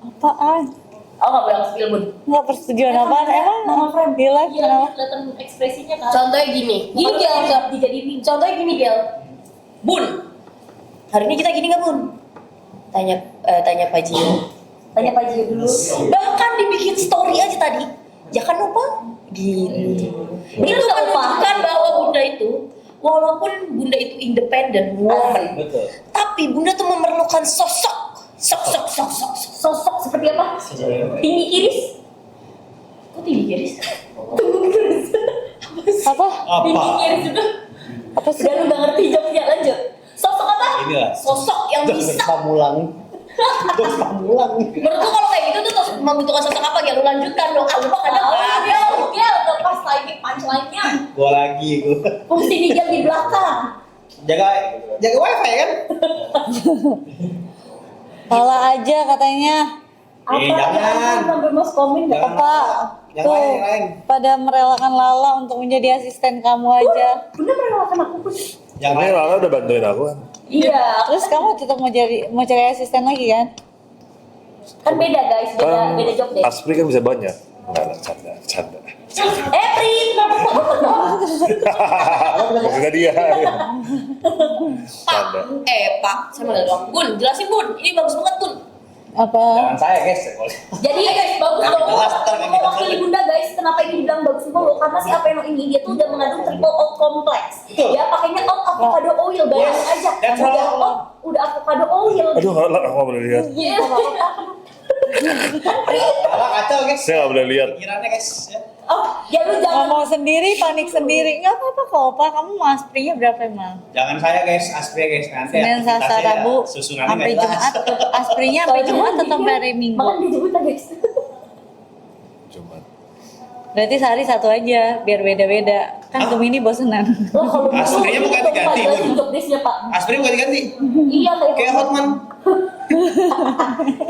Apaan? Oh nggak boleh spill Bun. Nggak persetujuan apaan? Emang nama friend di live Iya, kenapa? kelihatan ekspresinya kan. Contohnya gini Gel. Contohnya gini Gel. Bun, hari ini kita gini nggak Bun? Tanya Pak Gio. Tanya Pak Gio dulu. Bahkan dibikin story aja tadi. Ya kan Opa? Gitu. Itu menunjukkan bahwa Bunda itu, walaupun Bunda itu independen woman, Betul. tapi Bunda tuh memerlukan sosok seperti apa? Tinggi iris. Kok tinggi iris? Apa? Tinggi Apa? iris itu. Apa sih? Udah lu gak ngerti jawabnya, lanjut. Sosok apa? Inilah. Sosok yang bisa. Pamulang. Pamulang. Menurut lu kalau kayak gitu tuh membutuhkan sosok apa? Ya lu lanjutkan dong. Apa kadang Gel udah pas lagi punchline-nya. Gua lagi gua. Fungsi Nigel di belakang. Jaga wifi kan? Salah aja katanya. Apa jangan. sampai mas komen nggak? Jangan. Apa? Yang Tuh, lain. pada merelakan Lala untuk menjadi asisten kamu aja. Bunda merelakan aku pun. Yang Ini lain. Lala udah bantuin aku kan. Iya. Terus kamu tetap mau cari asisten lagi kan? Kan beda guys, Kan beda job deh. Aspri kan bisa banyak. Enggak lah, canda. Prin, Maksudnya dia. Canda. Pak, sama nggak dong? Bun, jelasin Bun, ini bagus banget Bun. Apa? Jangan saya guys. Jadi guys, bagus Nah, dong. jelas, ntar kayak gitu. Mewakili Bunda guys, kenapa ini dibilang bagus dulu? Karena si Aveno ini dia tuh udah mengandung triple oat complex. Betul. Ya pakainya oat avocado oil, bayangin Yes, aja. that's Udah all. oat, udah avocado oil. Aduh, nggak boleh lihat. Iya. Lala kacau guys. Saya nggak boleh lihat. Pikirannya guys. Ya. Oh, ya lu jangan. Ngomong sendiri, panik sendiri. Nggak apa-apa kok, Pak. Kamu mau Asprinya berapa emang? Jangan saya guys, Aspri guys nanti. Senin, Selasa, aktivitasnya Rabu, susunannya sampai nggak jelas. Jumat. Asprinya sampai Jumat atau sampai hari Minggu? Makan di Jumat guys. Cuman. Berarti sehari satu aja, biar beda-beda. Kan Gemini bosenan. Oh, kalau Astrinya gitu, bukan itu diganti, Pak, Bun. job desk-nya, Pak. Aspri bukan diganti. Iya kayak Kayak Hotman.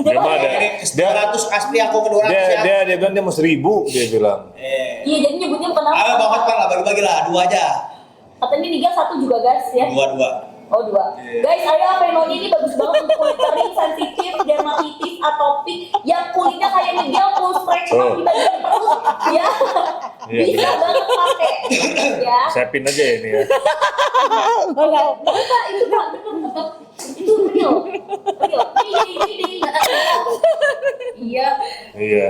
Dia mah ada. Dari Dia 200 Aspri aku ke 200 ya. dia bilang dia mau 1000 dia bilang. Iya, jadi nyebutnya bukan apa. Ayo Bang Hotman lah, bagi-bagi lah, 2 aja. Katanya Nigel satu juga guys ya. 2. Oh 2. Iya. Guys, ayo Aveno ini bagus banget untuk kulit kering, sensitif, dermatitis, atopik, yang kulitnya kayak Nigel full stretch Oh. di bagian perut, ya. Iya, Bisa iya. banget pakai, ya. Saya pin aja ya ini ya. Enggak, itu Pak, bener. Itu real. Ini. Iya. Iya.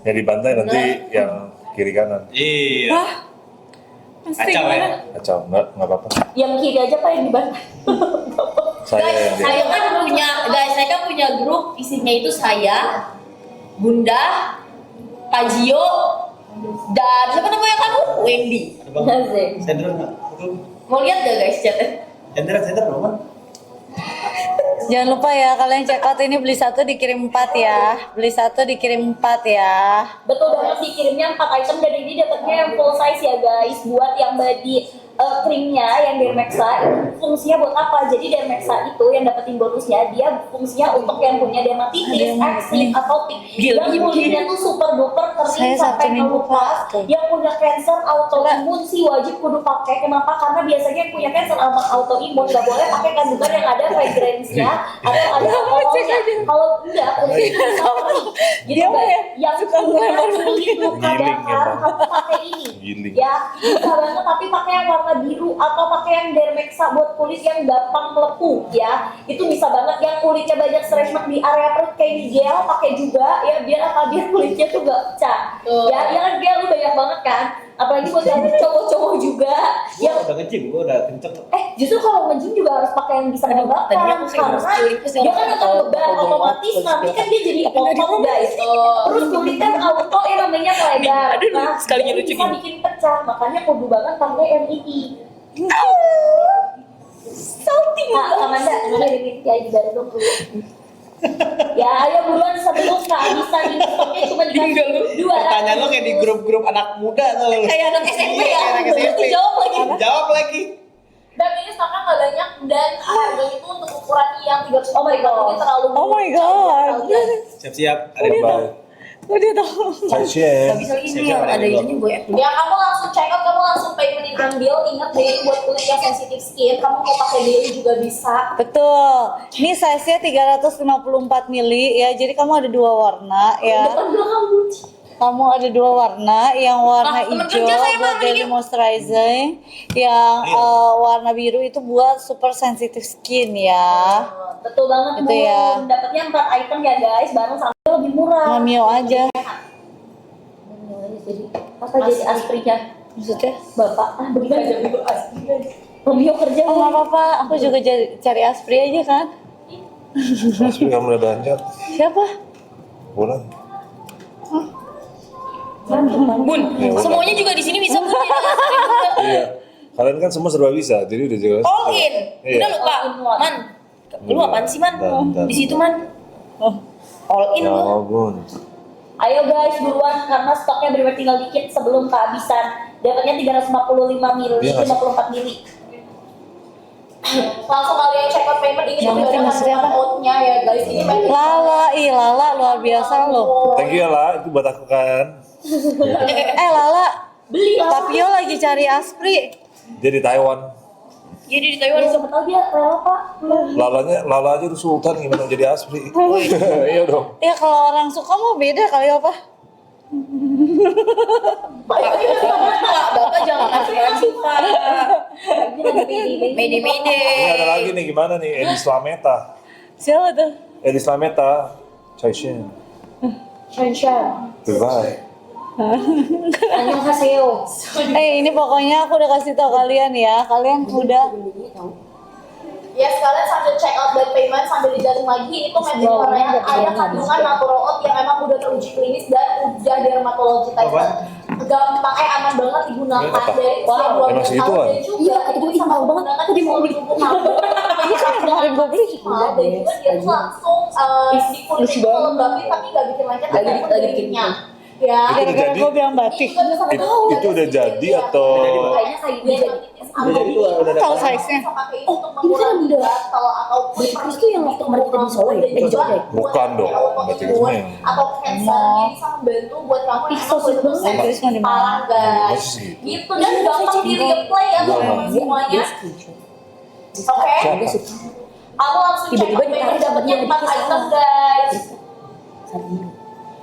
Yang dibantai nanti yang kiri kanan. Iya. Kacau ya. Kacau, enggak apa-apa. Yang kiri aja Pak yang dibantai. Saya Guys, yang saya dia. kan punya grup isinya itu saya, Bunda, Pak Gio, dan siapa namanya kamu? Wendy. Ada Bang. Asik. Sender enggak? Mau lihat gak guys chatnya? Sender belum kan? Jangan lupa ya, kalian check out ini beli satu dikirim 4 ya. Beli satu dikirim 4 ya. Betul banget, dikirimnya 4 item dan ini dapatnya yang full size ya guys. Buat yang body krimnya yang Dermexa itu fungsinya buat apa? Jadi Dermexa itu yang dapetin bonusnya, dia fungsinya untuk yang punya dermatitis, eksim, atopik, yang kulitnya tuh super duper kering Saya sampai Sabtu Minggu, ngelupas, Pak. yang punya cancer autoimun sih wajib kudu pakai. Kenapa? Karena biasanya yang punya cancer autoimun nggak boleh pakai kandungan yang ada fragrance-nya atau ada alkoholnya. Kalau enggak kulitnya bisa kering. Jadi Dia mah guys, yang punya kulit luka Giling bakar emang. kamu pakai ini. Giling. Ya, bisa banget tapi pakai yang warna biru atau pakai yang Dermexa buat kulit yang gampang melepuh ya. Itu bisa banget yang kulitnya banyak stretch mark di area perut kayak di gel pakai juga ya biar apa biar kulitnya tuh gak pecah. Ya, yang kan gel lu banyak banget kan. Apalagi buat yang cowok-cowok juga. Yang Udah nge-gym, gua udah kenceng. justru kalau nge-gym juga harus pakai yang bisa menebakkan tadinya aku kayak karena gitu, itu sih dia kan orang akan tahu beban kalau otomatis bawa nanti kan dia jadi otot guys. Terus kulit kan auto yang namanya lebar. Aduh, Nah, sekalinya jadi lucu bisa gini. bikin pecah. Makanya kudu banget pakai MIT. Salting. Amanda ini kayak di baru dulu. Ya, ayo buruan sebelum kehabisan ini stoknya cuma dikasih 200. Pertanyaan lo kayak di grup-grup anak muda tuh. Kayak anak SMP Iya, ya. kayak anak SMP. Jawab lagi. Jawab lagi. Dan ini stoknya nggak banyak dan harganya itu untuk ukuran yang 300. Oh my God. Ini terlalu Oh my God. Siap-siap. Ada Dia yang tahu. baru. Oh, dia tahu. Saya share. bisa ini Siap-siap yang ada ada yang itunya gue ya kamu langsung check out, kamu langsung pengen ambil. Ingat deh buat kulit yang sensitif skin, kamu mau pakai daily juga bisa. Betul. Ini size-nya 354 mili ya. Jadi kamu ada 2 warna ya. Depan belakang buci. Kamu ada 2 warna, yang warna temen hijau kerja saya buat mah daily ini. moisturizing, yang warna biru itu buat super sensitive skin ya. Betul banget Itu Bu. ya. Dapatnya 4 item ya guys, bareng sama lebih murah. Ngamio aja. Jadi apa jadi asprinya? Maksudnya? Bapak, begitu aja itu aspri. Romeo kerja. Oh nggak apa-apa, aku juga cari Aspri aja kan. Aspri kamu udah belanja? Siapa? Bulan. Bun, Ya, udah. semuanya juga di sini bisa Bun. Iya. Kalian kan semua serba bisa, jadi udah jelas. All in. Iya. Udah lupa. Man. Lu apaan sih Man? Dan. Di situ Man. All in Ya lu. ampun. Ayo guys, buruan karena stoknya bener tinggal dikit sebelum kehabisan. Dapatnya 355 mili, Iya nggak sih? 54 mili. Langsung kalian check out payment ini Yang juga penting ada maksudnya kandungan apa? oatnya ya guys. Ini memang Lala, Lala luar biasa loh. Thank you ya lah, itu buat aku kan. Lala, Beli lah. Papio lagi cari Aspri. Dia di Taiwan. jadi di Ya, Taiwan siapa tahu dia rela Pak. Lala aja udah sultan gimana jadi Aspri. Iya dong. Ya kalau orang suka mau beda kali apa? Bapak jangan asuransi Pak. Ini lagi Mede-mede. Ini ada lagi nih gimana nih, Edi Slameta. Siapa tuh? Edi Slameta. Chaishin. Shanshan. Goodbye. Annyeonghaseyo. Ini pokoknya aku udah kasih tau kalian ya. Kalian udah Ya sekalian sambil check out dan payment sambil dijaring lagi itu memang Korea ada kandungan natural oat yang memang udah teruji klinis dan udah dermatologi tested. Gampang aman banget digunakan Apa? dari usia Emang 12 segitu, tahun Wan? dan juga Iya, itu itu sama mahal banget. menggunakan Tadi mau beli. Ini kan yang kemarin gue beli. mahal dan juga dia tuh langsung di kulit itu lembabin tapi gak bikin lengket Lagi ada bikin kulitnya. Ya, Itu udah Gara-gara jadi? gue bilang batik. Itu udah jadi atau Kayaknya kayak dia jadi. Udah jadi tuh udah Tahu dapat. size-nya? Oh, ini kan udah. Batik itu yang waktu kemarin kita di Solo ya? Di Jogja ya? Bukan dong, batik itu mah yang- atau cancernya bisa membantu buat kamu yang emang kulit lu Terus mau di mana? parah guys. Masih segitu. Gitu dan gampang di replay ya teman-teman semuanya. Oke. Aku langsung cek Tiba-tiba payment ditarik dapatnya sama 4 dia, item guys.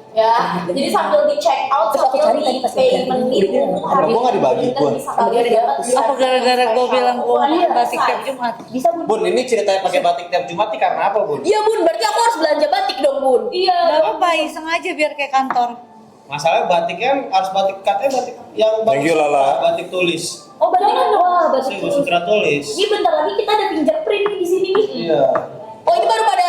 Ya, jadi sambil di check out Terus aku sambil cari tadi di pas payment lagi nih ada. buku Ada gua nggak dibagi, gua. Apa gara-gara gue bilang gue mau batik tiap Jumat? Bisa Bun? Bun, ini ceritanya pakai batik tiap Jumat nih karena apa, Bun? Iya Bun, berarti aku harus belanja batik dong Bun. Iya. Gak apa-apa, iseng aja biar kayak kantor. Masalahnya batik kan harus batik katanya batik yang Thank you, Lala. batik tulis. Oh, batik. Wah, batik. Saya sutra tulis. Ini bentar lagi kita ada fingerprint nih di sini nih. Iya. Oh ini baru pada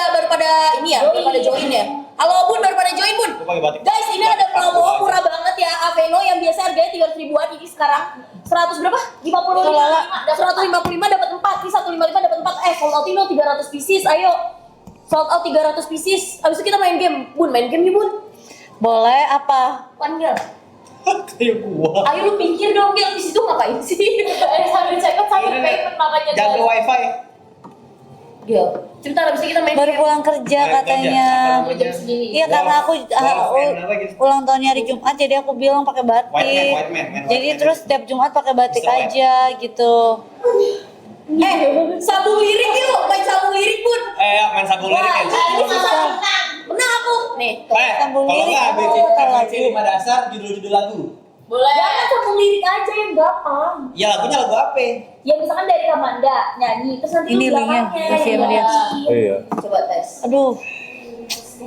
ini ya, baru pada join ya. Halo Bun, baru pada join Bun. Gua pakai batik. Guys, ini ada promo murah banget ya Aveno yang biasa harganya 300 ribuan ini sekarang 100 berapa? 55. Lala. 155 dapat 4, ini 155 dapat 4. Sold out ini 300 pieces. Ayo. Sold out 300 pieces. Abis itu kita main game. Bun, main game nih Bun. Boleh apa? Panggil. Kayak gua. Ayo lu pikir dong, Gil, di situ ngapain sih? Sambil check out sambil payment makanya. Jaga wifi. Gil. Sebentar abis itu kita main Baru game. pulang kerja Baru katanya. kerja. Jam segini. Iya karena aku gitu. ulang tahunnya hari Jumat jadi aku bilang pakai batik. White man. Jadi White man. terus setiap Jumat pakai batik Mr. White. aja gitu. Sambung lirik yuk, main sambung lirik Bun. Main sambung lirik ya. Ini menang. Menang aku. Nih. Sambung Kalau lirik, nggak aku tahu ABC lagu. 5 dasar judul-judul lagu. Boleh. Jangan sambung lirik aja yang gampang. Ya lagunya lagu apa? Ya misalkan dari Kamanda nyanyi, terus nanti Ini lu linknya, belakangnya kasih sama dia. Iya. Coba tes. Aduh.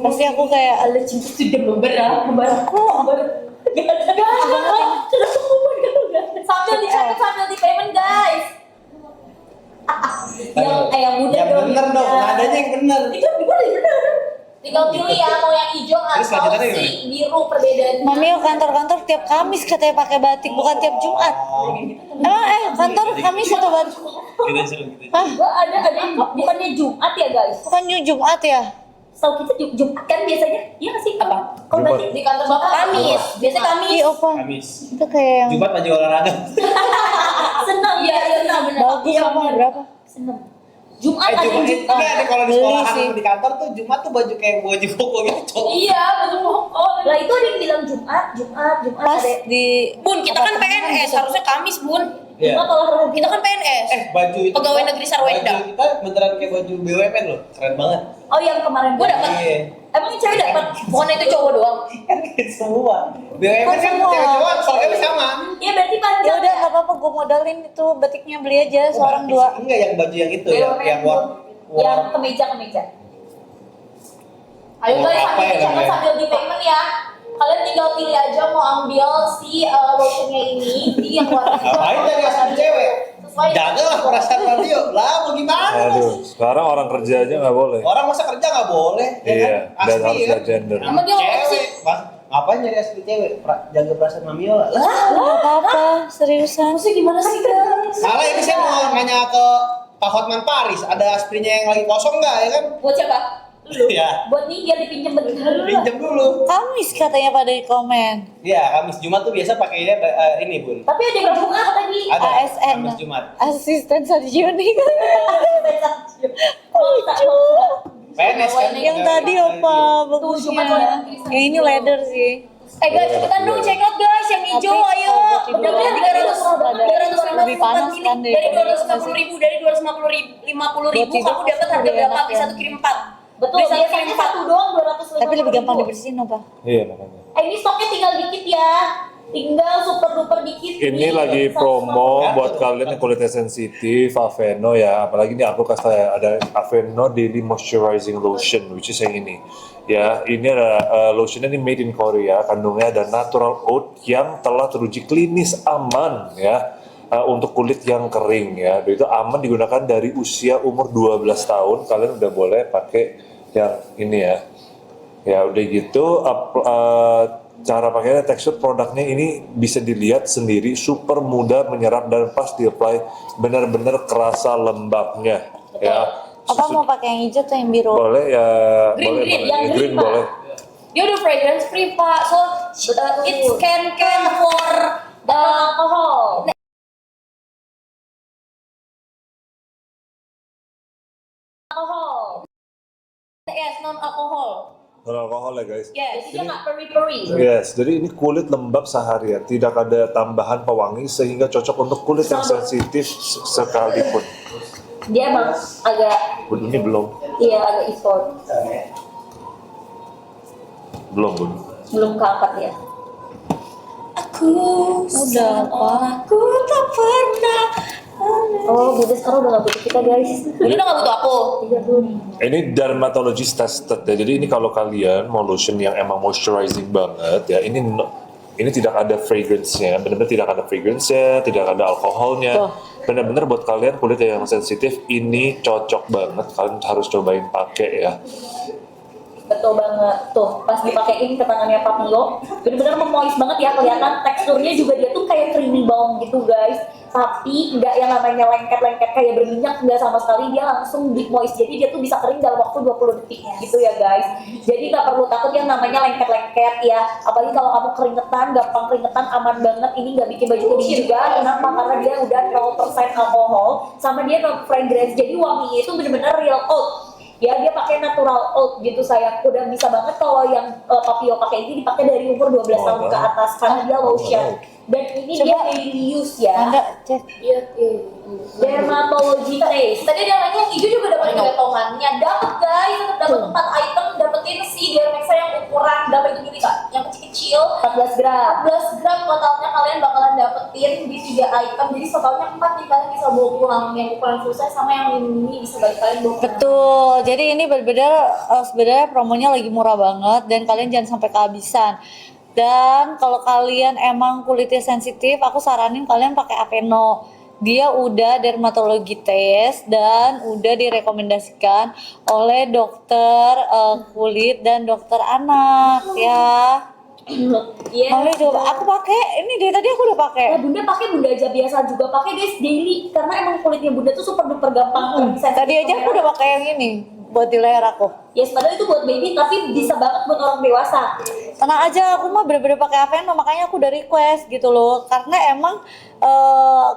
Pasti aku kayak Ada cinta sudah membara. Sambil dicatat sambil di payment guys. Yang muda Yang dong. bener dong, nadanya yang bener. Itu bener. Tinggal pilih ya mau yang hijau Terus atau lanjutannya si biru perbedaannya. Mami kantor-kantor tiap Kamis katanya pakai batik bukan tiap Jumat. Emang kantor Kamis atau batik? Kita seru gitu. Hah? Gua ada yang bukannya Jumat ya guys. Bukan Jumat ya? Tahu kita Jumat kan biasanya? Iya nggak sih? Apa? Kalau Jumat. batik Di kantor Bapak Kamis. Biasanya Kamis. Iya Opa. Kamis. Itu kayak yang Jumat baju olahraga. senang. Iya, benar benar. bagus apa berapa? Senang. Jumat aja Jumat Jumat. enggak ada kalau di Beli sekolahan sih. atau di kantor tuh Jumat tuh baju kayak baju koko gitu, cowok. Iya, betul pokok. Lah itu ada yang bilang Jumat. Pas Ada. di Bun, kita kan PNS, harusnya Kamis, Bun. Iya. Jumat olahraga. Kita kan PNS. Baju itu Pegawai negeri Sarwenda. Baju kita beneran kayak baju BUMN loh. Keren banget. Oh yang kemarin Gua dapat. Iya. Emang cewek dapat? Bukannya itu cowok doang. Kan semua. BUMN kan semua. cewek cowok soalnya sama. Iya berarti ya panjang. udah nggak apa-apa gue modalin itu batiknya beli aja seorang dua. Enggak yang baju yang itu yang Yang kemeja. Ayo Mau guys, apa sambil ya, dicatat namanya? sambil di payment ya. Kalian tinggal pilih aja mau ambil si lotionnya ini, di yang warna hijau. Ngapain dari asal cewek? Sesuai. Jagalah perasaan radio. Lah mau gimana? Aduh, sekarang orang kerja aja nggak boleh. Orang masa kerja nggak boleh, ya Iya, kan? dan Asli harus ya. lihat gender. Emang dia ngomong Cewek, Mas. Ngapain nyari asli cewek? Jaga perasaan Mamio. Lah, Nggak apa-apa seriusan. Maksudnya gimana sih guys? malah ini saya mau nanya ke Pak Hotman Paris, ada asprinya yang lagi kosong nggak ya kan? Buat siapa? Lu, Iya. buat nih dia dipinjem bentar dulu. Pinjam dulu. Kamis katanya pada di komen. Iya, Kamis Jumat tuh biasa pakainya ini Bun. Tapi ada yang bunga apa tadi? Ada ASN. Kamis Jumat. Asisten sarjana. Lucu. PNS kan. Yang tadi apa Tuh, cuma kalau yang bagusnya? tulisan Yang ini itu. leather sih. Guys, cepetan dong check out guys yang hijau Tapi ayo. kalau Udah beli lebih panas kan deh. dari 250.000 dari 250.000 Buat kamu dapat harga lebih berapa? enak Beli ya. 1 kirim 4. Betul, Beli satu biasanya kirim 4. satu doang 250. Tapi lebih gampang dibersihin apa? Iya makanya. Ini stoknya tinggal dikit ya. Tinggal super duper dikit. Ini nih. lagi 150. promo buat kalian yang kulitnya sensitif, Aveno ya. Apalagi ini aku kasih ya, ada Aveno Daily Moisturizing Lotion, which is yang ini. Ya, ini ada lotionnya ini made in Korea. Kandungnya ada natural oat yang telah teruji klinis aman ya. Untuk kulit yang kering ya. Dan itu aman digunakan dari usia umur 12 tahun. Kalian udah boleh pakai yang ini ya. Ya udah gitu cara pakainya, tekstur produknya ini bisa dilihat sendiri, super mudah menyerap dan pas di apply benar-benar kerasa lembabnya ya. Apa mau pakai yang hijau atau yang biru? Boleh ya, Green, boleh, green, boleh. yang Ya, green, green Pak. boleh. Dia udah fragrance free Pak. So it's can for Alkohol. Alkohol. yes non alkohol. Non-alkohol ya guys. Yes. Jadi dia nggak peri-peri. Yes, jadi ini kulit lembab seharian, tidak ada tambahan pewangi sehingga cocok untuk kulit yang sensitif sekalipun. Dia emang agak, Bun, ini belum, iya agak effort. belum bun. Belum keangkat ya. Aku Udah apa? aku tak pernah. Oh, Bunda sekarang udah gak butuh kita guys. Udah nggak butuh aku. Iya Bun. Ini dermatologist tested ya. Jadi ini kalau kalian mau lotion yang emang moisturizing banget ya, ini tidak ada fragrance-nya, benar-benar tidak ada fragrance-nya, tidak ada alkoholnya. Benar-benar buat kalian kulit yang sensitif ini cocok banget. Kalian harus cobain pakai ya. Betul banget. Tuh, pas dipakein ke tangannya Papio, bener-bener memoist banget ya, kelihatan teksturnya juga dia tuh kayak creamy balm gitu guys. Tapi nggak yang namanya lengket-lengket kayak berminyak, nggak sama sekali, dia langsung deep moist. Jadi dia tuh bisa kering dalam waktu 20 detik gitu ya guys. Jadi nggak perlu takut yang namanya lengket-lengket ya. Apalagi kalau kamu keringetan, gampang keringetan, aman banget. Ini nggak bikin baju kering juga. Kenapa? Karena dia udah 0% alkohol, sama dia non fragrance. Jadi wanginya itu bener-bener real oat. Ya dia pakai natural oat gitu sayang. Udah bisa banget kalau yang Papio pakai ini dipakai dari umur 12 tahun ke atas karena dia lotion. Dan ini Coba. dia daily use ya. Anda cek. Iya. Dermatology taste. Tadi dia nanya yang hijau juga dapat potongannya. Dapat guys, tetap dapat 4 item, dapetin si Dermaxa yang ukuran berapa itu gini kak? Yang kecil-kecil. 14 gram. 14 gram totalnya kalian bakalan dapetin di 3 item. Jadi totalnya 4 nih kalian bisa bawa pulang. Yang ukuran full size sama yang mini bisa balik kalian bawa pulang. Betul. Jadi ini benar-benar sebenarnya promonya lagi murah banget dan kalian jangan sampai kehabisan. Dan kalau kalian emang kulitnya sensitif, aku saranin kalian pakai Aveno. Dia udah dermatologi test dan udah direkomendasikan oleh dokter kulit dan dokter anak ya. Iya. Makanya coba aku pakai, ini dari tadi aku udah pakai. Ya Bunda pakai, Bunda aja biasa juga pakai guys daily karena emang kulitnya Bunda tuh super duper gampang sensitif. Tadi aja aku udah pakai yang ini buat di leher aku. Yes, padahal itu buat baby tapi bisa banget buat orang dewasa. Tenang aja, aku mah bener-bener pakai Aveno, makanya aku udah request gitu loh. Karena emang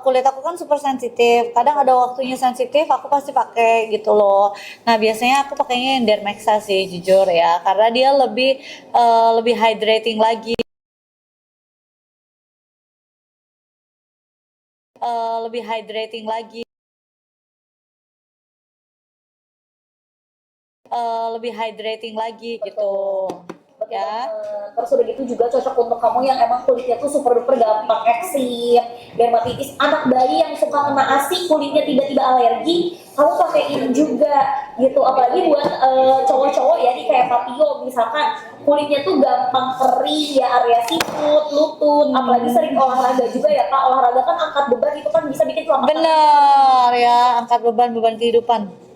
kulit aku kan super sensitif. Kadang ada waktunya sensitif, aku pasti pakai gitu loh. Nah biasanya aku pakainya yang Dermaxa sih, jujur ya, karena dia lebih hydrating lagi. Lebih hydrating lagi. Lebih hydrating lagi gitu. Betul Ya. banget. Terus udah gitu juga cocok untuk kamu yang emang kulitnya tuh super duper gampang eksim, dermatitis, anak bayi yang suka kena ASI, kulitnya tiba-tiba alergi, kamu pakein juga gitu. Apalagi buat cowok-cowok ya, nih kayak Papio misalkan kulitnya tuh gampang kering ya, area siput, lutut, apalagi sering olahraga juga ya Pak. Olahraga kan angkat beban itu kan bisa bikin kelamatan. Bener ya, angkat beban kehidupan.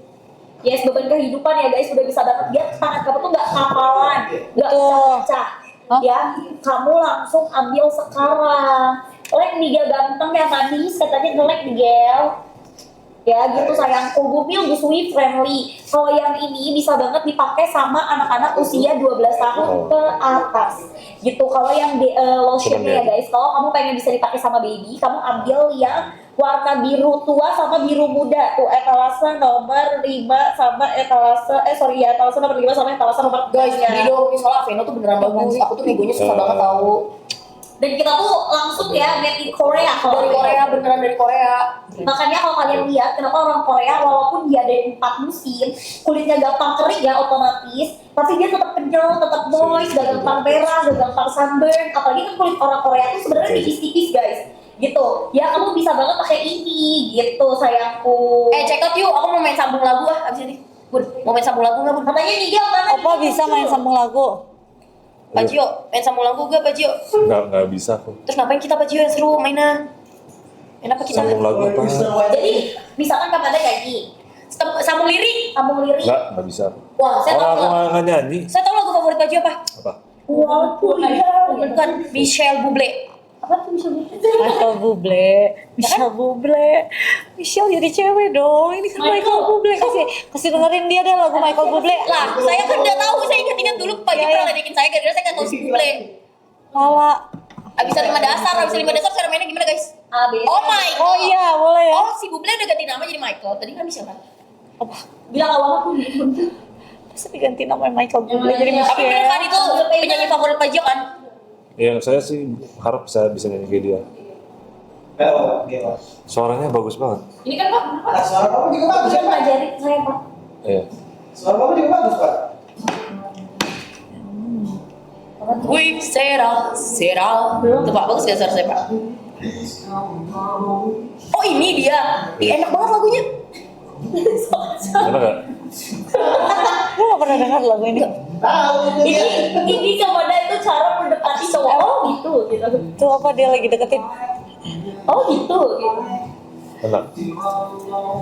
Yes, beban kehidupan ya guys, udah bisa banget. Biar tangan kamu tuh nggak kapalan, nggak pecah-pecah. Hah? Ya, kamu langsung ambil sekarang. Like nih Gel, ganteng ya manis, katanya nge-like nih Gel. Ya gitu sayangku, Gupil Gusui friendly. Kalau yang ini bisa banget dipakai sama anak-anak usia 12 tahun ke atas. Gitu. Kalau yang lotionnya ya guys, kalau kamu pengen bisa dipakai sama baby, kamu ambil yang warna biru tua sama biru muda. Tuh etalase nomor 5 sama etalase etalase nomor 5 sama etalase nomor 3. Guys, beli dong. Ini soalnya Aveno tuh beneran bagus. Aku tuh negonya susah banget tahu. Dan kita tuh langsung ya made in Korea kalau Dari Korea, beneran dari Korea. Makanya kalau kalian lihat kenapa orang Korea walaupun dia ada 4 musim, kulitnya gampang kering ya otomatis, tapi dia tetap kenyal, tetap moist, gak gampang merah, gak gampang sunburn. Apalagi kan kulit orang Korea tuh sebenarnya tipis-tipis guys. Gitu. Ya kamu bisa banget pakai ini gitu sayangku. Check out yuk, aku mau main sambung lagu abis ini. Bun, mau main sambung lagu nggak Bun? Katanya Nigel mana? Apa bisa main sambung lagu? Pak Gio, main sambung lagu gak Pak Gio? Nggak bisa aku. Terus ngapain kita Pak Gio yang seru mainan? Kenapa kita? Sambung lagu apa? Jadi misalkan kamu ada nyanyi, Sambung lirik. sambung lirik. Nggak bisa aku. Wah, saya Orang tahu. aku nggak nyanyi. Saya tahu lagu favorit Pak Gio apa? Apa? Walaupun Bukan Michelle Bublé. apa tuh bisa Michael Bublé, Michelle Bublé, Michelle jadi cewek dong. Ini kan Michael Bublé, kasih dengerin dia deh lagu Michael Bublé. Lah, saya kan nggak tahu. Saya ingat-ingat dulu Pak Gio Iya, pernah iya. ledekin saya gara-gara saya nggak tahu si Bublé. Lala. Abis 5 dasar, cara mainnya gimana guys? A B. Oh my god. Oh iya, boleh ya. Oh, si Bublé udah ganti nama jadi Michael. Tadi kan Michelle kan? Bilang awal aku Terus diganti namanya Michael Bublé jadi Tapi bener kan Michelle. itu penyanyi favorit Pak Gio kan? Ya saya sih harap bisa nyanyi kayak dia. Suaranya bagus banget. Ini kan Pak. Nah, suara kamu juga bagus Dia ya, Pak? ngajarin saya Pak. Iya. Suara kamu juga bagus, Pak. Wih, Sera. Itu Pak, bagus gak suara saya Pak? Oh ini dia. Ih, enak banget lagunya. Enak nggak? Gue gak pernah dengar lagu ini. Tahu dia. Ini kepada itu cara mendekati cowok. Oh gitu. Tuh apa dia lagi deketin? Oh gitu. Enak.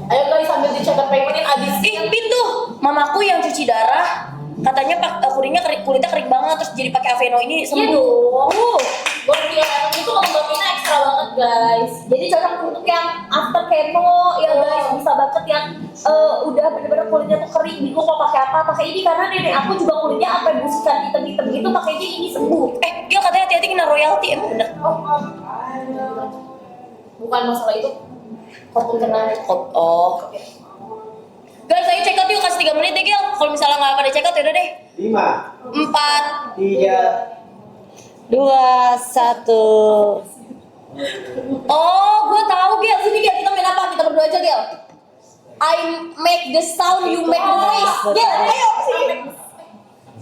Ayo guys sambil dicatat pengenin abis. Pin tuh, mamaku yang cuci darah katanya kulitnya kering banget terus jadi pakai Aveno ini Iya sembuh. dong. Buat yang itu lembabnya ekstra banget guys. Jadi cocok untuk yang after chemo ya guys, bisa banget yang udah bener-bener kulitnya tuh kering, bingung mau pakai apa, pakai ini karena nenek aku juga kulitnya apa busikan hitam-hitam gitu, pakainya ini sembuh. Gil katanya hati-hati kena royalti emang bener. Bukan masalah itu, kok kena Oh. Guys, ayo check out yuk, kasih 3 menit deh Gil. Kalau misalnya nggak pada check out yaudah deh. 5, 4. 3, 2, 1. Oh, gue tahu Gil. Sini Gil, kita main apa? Kita berdua aja Gil. I make the sound, you make the face. Gil, ayo sini.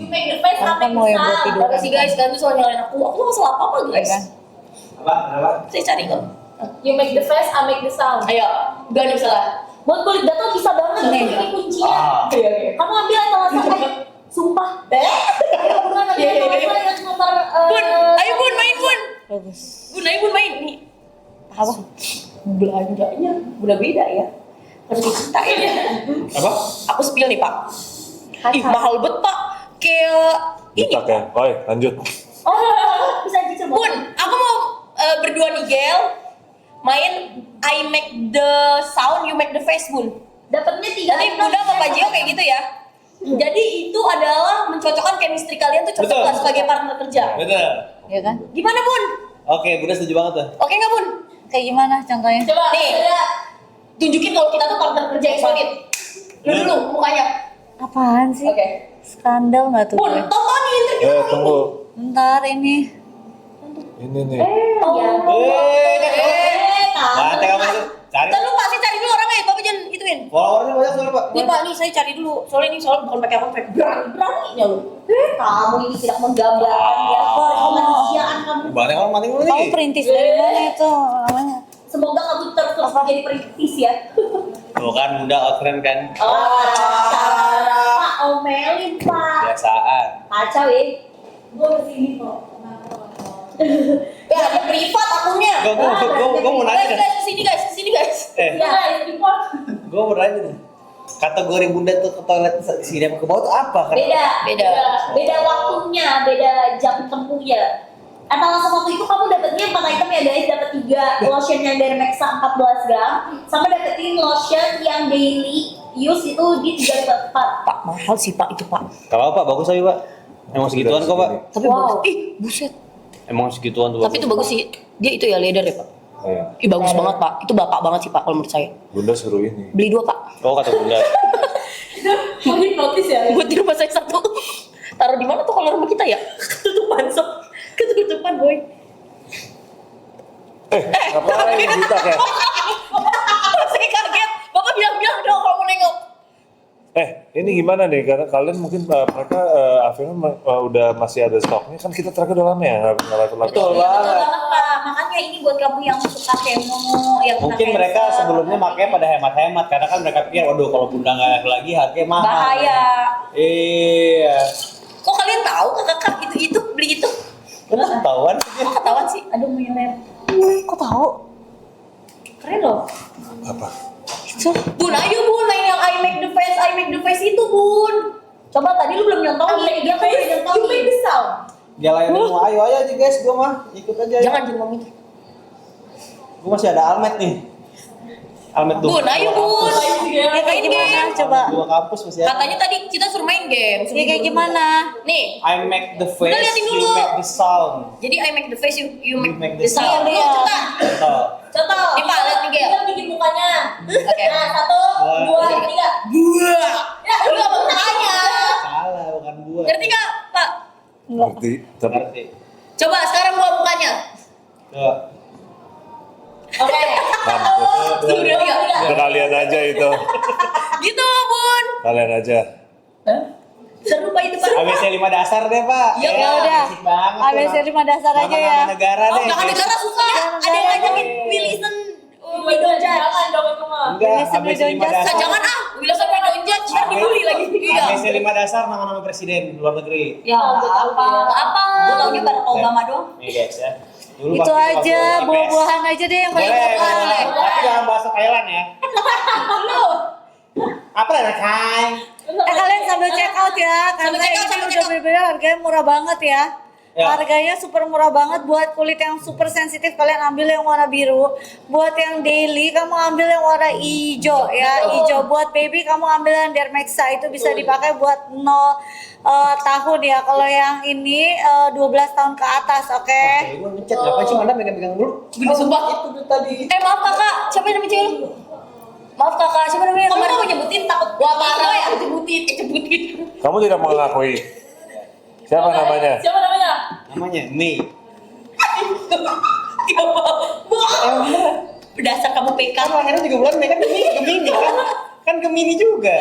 You make the face, Apa I make mau the yang buat sound. tidur? Terima kasih guys, kalian tuh selalu nyalain aku. Aku tuh masalah apa guys? Kan? apa? Saya cari kok. You make the face, I make the sound. Ayo, gak ada misalnya. Buat kulit gatal bisa banget, ini kuncinya. Kamu ambil etalase, sumpah. Ayo buruan ambil etalase yang nomor. Bun, ayo Bun, main Bun. Bagus. Bun, ayo Bun main. Nih, Apa? belanjanya udah beda ya. Harus diceritain ya. Apa? Aku spill nih Pak. Ih, mahal banget Pak. Kayak ini. Jutak ya. Oi, lanjut. Oh, bisa dicoba. Bun, aku mau berdua nih Gel. Main I make the sound, you make the face Bun. Dapatnya 3 Nanti Bunda sama Pak Gio kayak gitu ya. Jadi itu adalah mencocokkan chemistry kalian tuh cocok Betul. lah sebagai partner kerja. Betul. Ya kan? Gimana Bun? Oke, Bunda setuju banget tuh. Oke nggak Bun? Kayak gimana contohnya? Coba. Nih, tunjukin kalau kita tuh partner kerja yang solid. Lu dulu mukanya. Apaan sih? Oke. Skandal nggak tuh Bun, gue? tontonin interview. Tunggu. Bentar ini. Ini nih. Mantap kamu itu. Cari. Jangan lupa sih cari dulu orangnya, Bapak jangan ituin. Followernya banyak soalnya, Pak. Nih Pak, nih saya cari dulu. Soalnya ini soal bukan pakai akun fake. Beraninya lu. Kamu ini tidak menggambarkan ya kemanusiaan kamu. Banyak orang mati Kamu nih. perintis dari mana itu namanya? Semoga kamu terus menjadi perintis ya. Tuh kan Bunda outfriend kan. Pak, omelin Pak. Biasaan. Kacau ya. Gue kesini kok. Ya, ada privat akunnya. Gue mau nanya deh. Guys, kesini guys. Ya, report. Gue mau nanya deh. Kategori Bunda tuh ke toilet sini apa ke bawah tuh apa? Beda. Beda. Beda waktunya, beda jam tempuhnya. Etalase satu itu kamu dapetnya 4 item ya guys, dapat 3 lotion yang dari Maxa 14 gram, sama dapetin lotion yang daily use itu di 3 4. Pak, mahal sih Pak itu Pak. Kalau Pak bagus aja Pak. Emang segituan kok Pak. Tapi bagus. Ih, buset. Emang segituan tuh. Tapi itu bagus sih. Dia itu ya leather ya Pak. Oh, ya. Ih, bagus banget Pak. Itu bapak banget sih Pak kalau menurut saya. Bunda suruh ini. Beli 2 Pak. Oh kata Bunda. Mungkin notice ya. Buat di rumah saya 1. Taruh di mana tuh kalau rumah kita ya? Ketutupan sob. Ketutupan boy. Ngapain kita kayak? Saya kaget. Bapak bilang-bilang dong kalau mau nengok. Ini gimana nih? Karena kalian mungkin mereka Avena udah masih ada stoknya kan kita terakhir udah lama ya nggak laku. Betul Betul banget. banget Pak, makanya ini buat kamu yang suka kemo, yang Mungkin suka mereka cancer. sebelumnya makanya pada hemat-hemat karena kan mereka pikir waduh kalau Bunda nggak lagi harganya mahal. bahaya. Iya. Kok kalian tahu kakak itu beli itu? Udah ketahuan. Kok ketahuan sih? Aduh meler. Kok tahu? Keren loh. Apa? Bun, ayo Bun, main yang I make the face itu Bun. Coba tadi lu belum nyontohin, dia kan udah nyontohin. You make the sound. Dia layanin mau ayo aja guys, gua mah ikut aja. Jangan ngomong itu. Gua masih ada almet nih. Almet tuh. Bun, ayo Bun. Ya kayak gimana? Coba. 2 kampus masih ada. Katanya tadi kita suruh main game. Ya kayak gimana? Nih, I make the face, Udah, liatin you dulu. make the sound. jadi I make the face, you make make the the sound. sound. Yuk, cepetan. Contoh. Contoh. Nih, Pak, lihat nih, Gel. Kita bikin mukanya. Oke. Nah, 1, 2, 3. Buah. Ya, lu gak mau tanya. Salah, bukan gua. Ngerti gak, Pak? Ngerti. Tapi Ngerti. Coba sekarang buat mukanya. Tuh. Oke. mampus. Tuh, udah lihat. Itu kalian aja itu. Gitu, Bun. Kalian aja. Seru Pak itu Pak. ABC 5 dasar deh, Pak. Iya, Ya udah. Asik banget. tuh. ABC 5 dasar aja ya. Nama-nama negara Oh, deh. jangan negara susah. Ada yang ngajakin Wilson. Jangan dong itu mah. Enggak, Wilson ABC 5 Widonja. dasar. Jangan Wilson don't judge. Ntar dibully lagi. Iya. ABC 5 dasar nama-nama presiden luar negeri. Ya, apa? Apa? Gue taunya Barack Obama doang. Nih guys ya. Dulu Itu waktu aja, IPS. buah-buahan aja deh yang Boleh, banyak. boleh. Tapi jangan bahasa Thailand ya. Apa ya, Kai? Kalian sambil check out ya, karena check out, ini sambil udah check out. bener-bener harganya murah banget ya. Ya. Harganya super murah banget buat kulit yang super sensitif, kalian ambil yang warna biru. Buat yang daily kamu ambil yang warna hijau ya, hijau. Buat baby kamu ambil yang Dermexa, itu bisa dipakai buat 0 tahun ya. Kalau yang ini 12 tahun ke atas, oke? Gue ngechat, ngapain sih Anda megang-megang dulu? Gini sumpah. Itu tuh tadi. Maaf kakak, siapa yang namanya cewek lu? Maaf kakak, siapa namanya? Kamu mau nyebutin takut. Wah parah ya? cebutin. Kamu tidak mengakui. Siapa namanya? Siapa namanya? Namanya Mei. Dasar kamu PK. Kan lahirnya juga bulan Mei kan Gemini kan? Kan Gemini juga.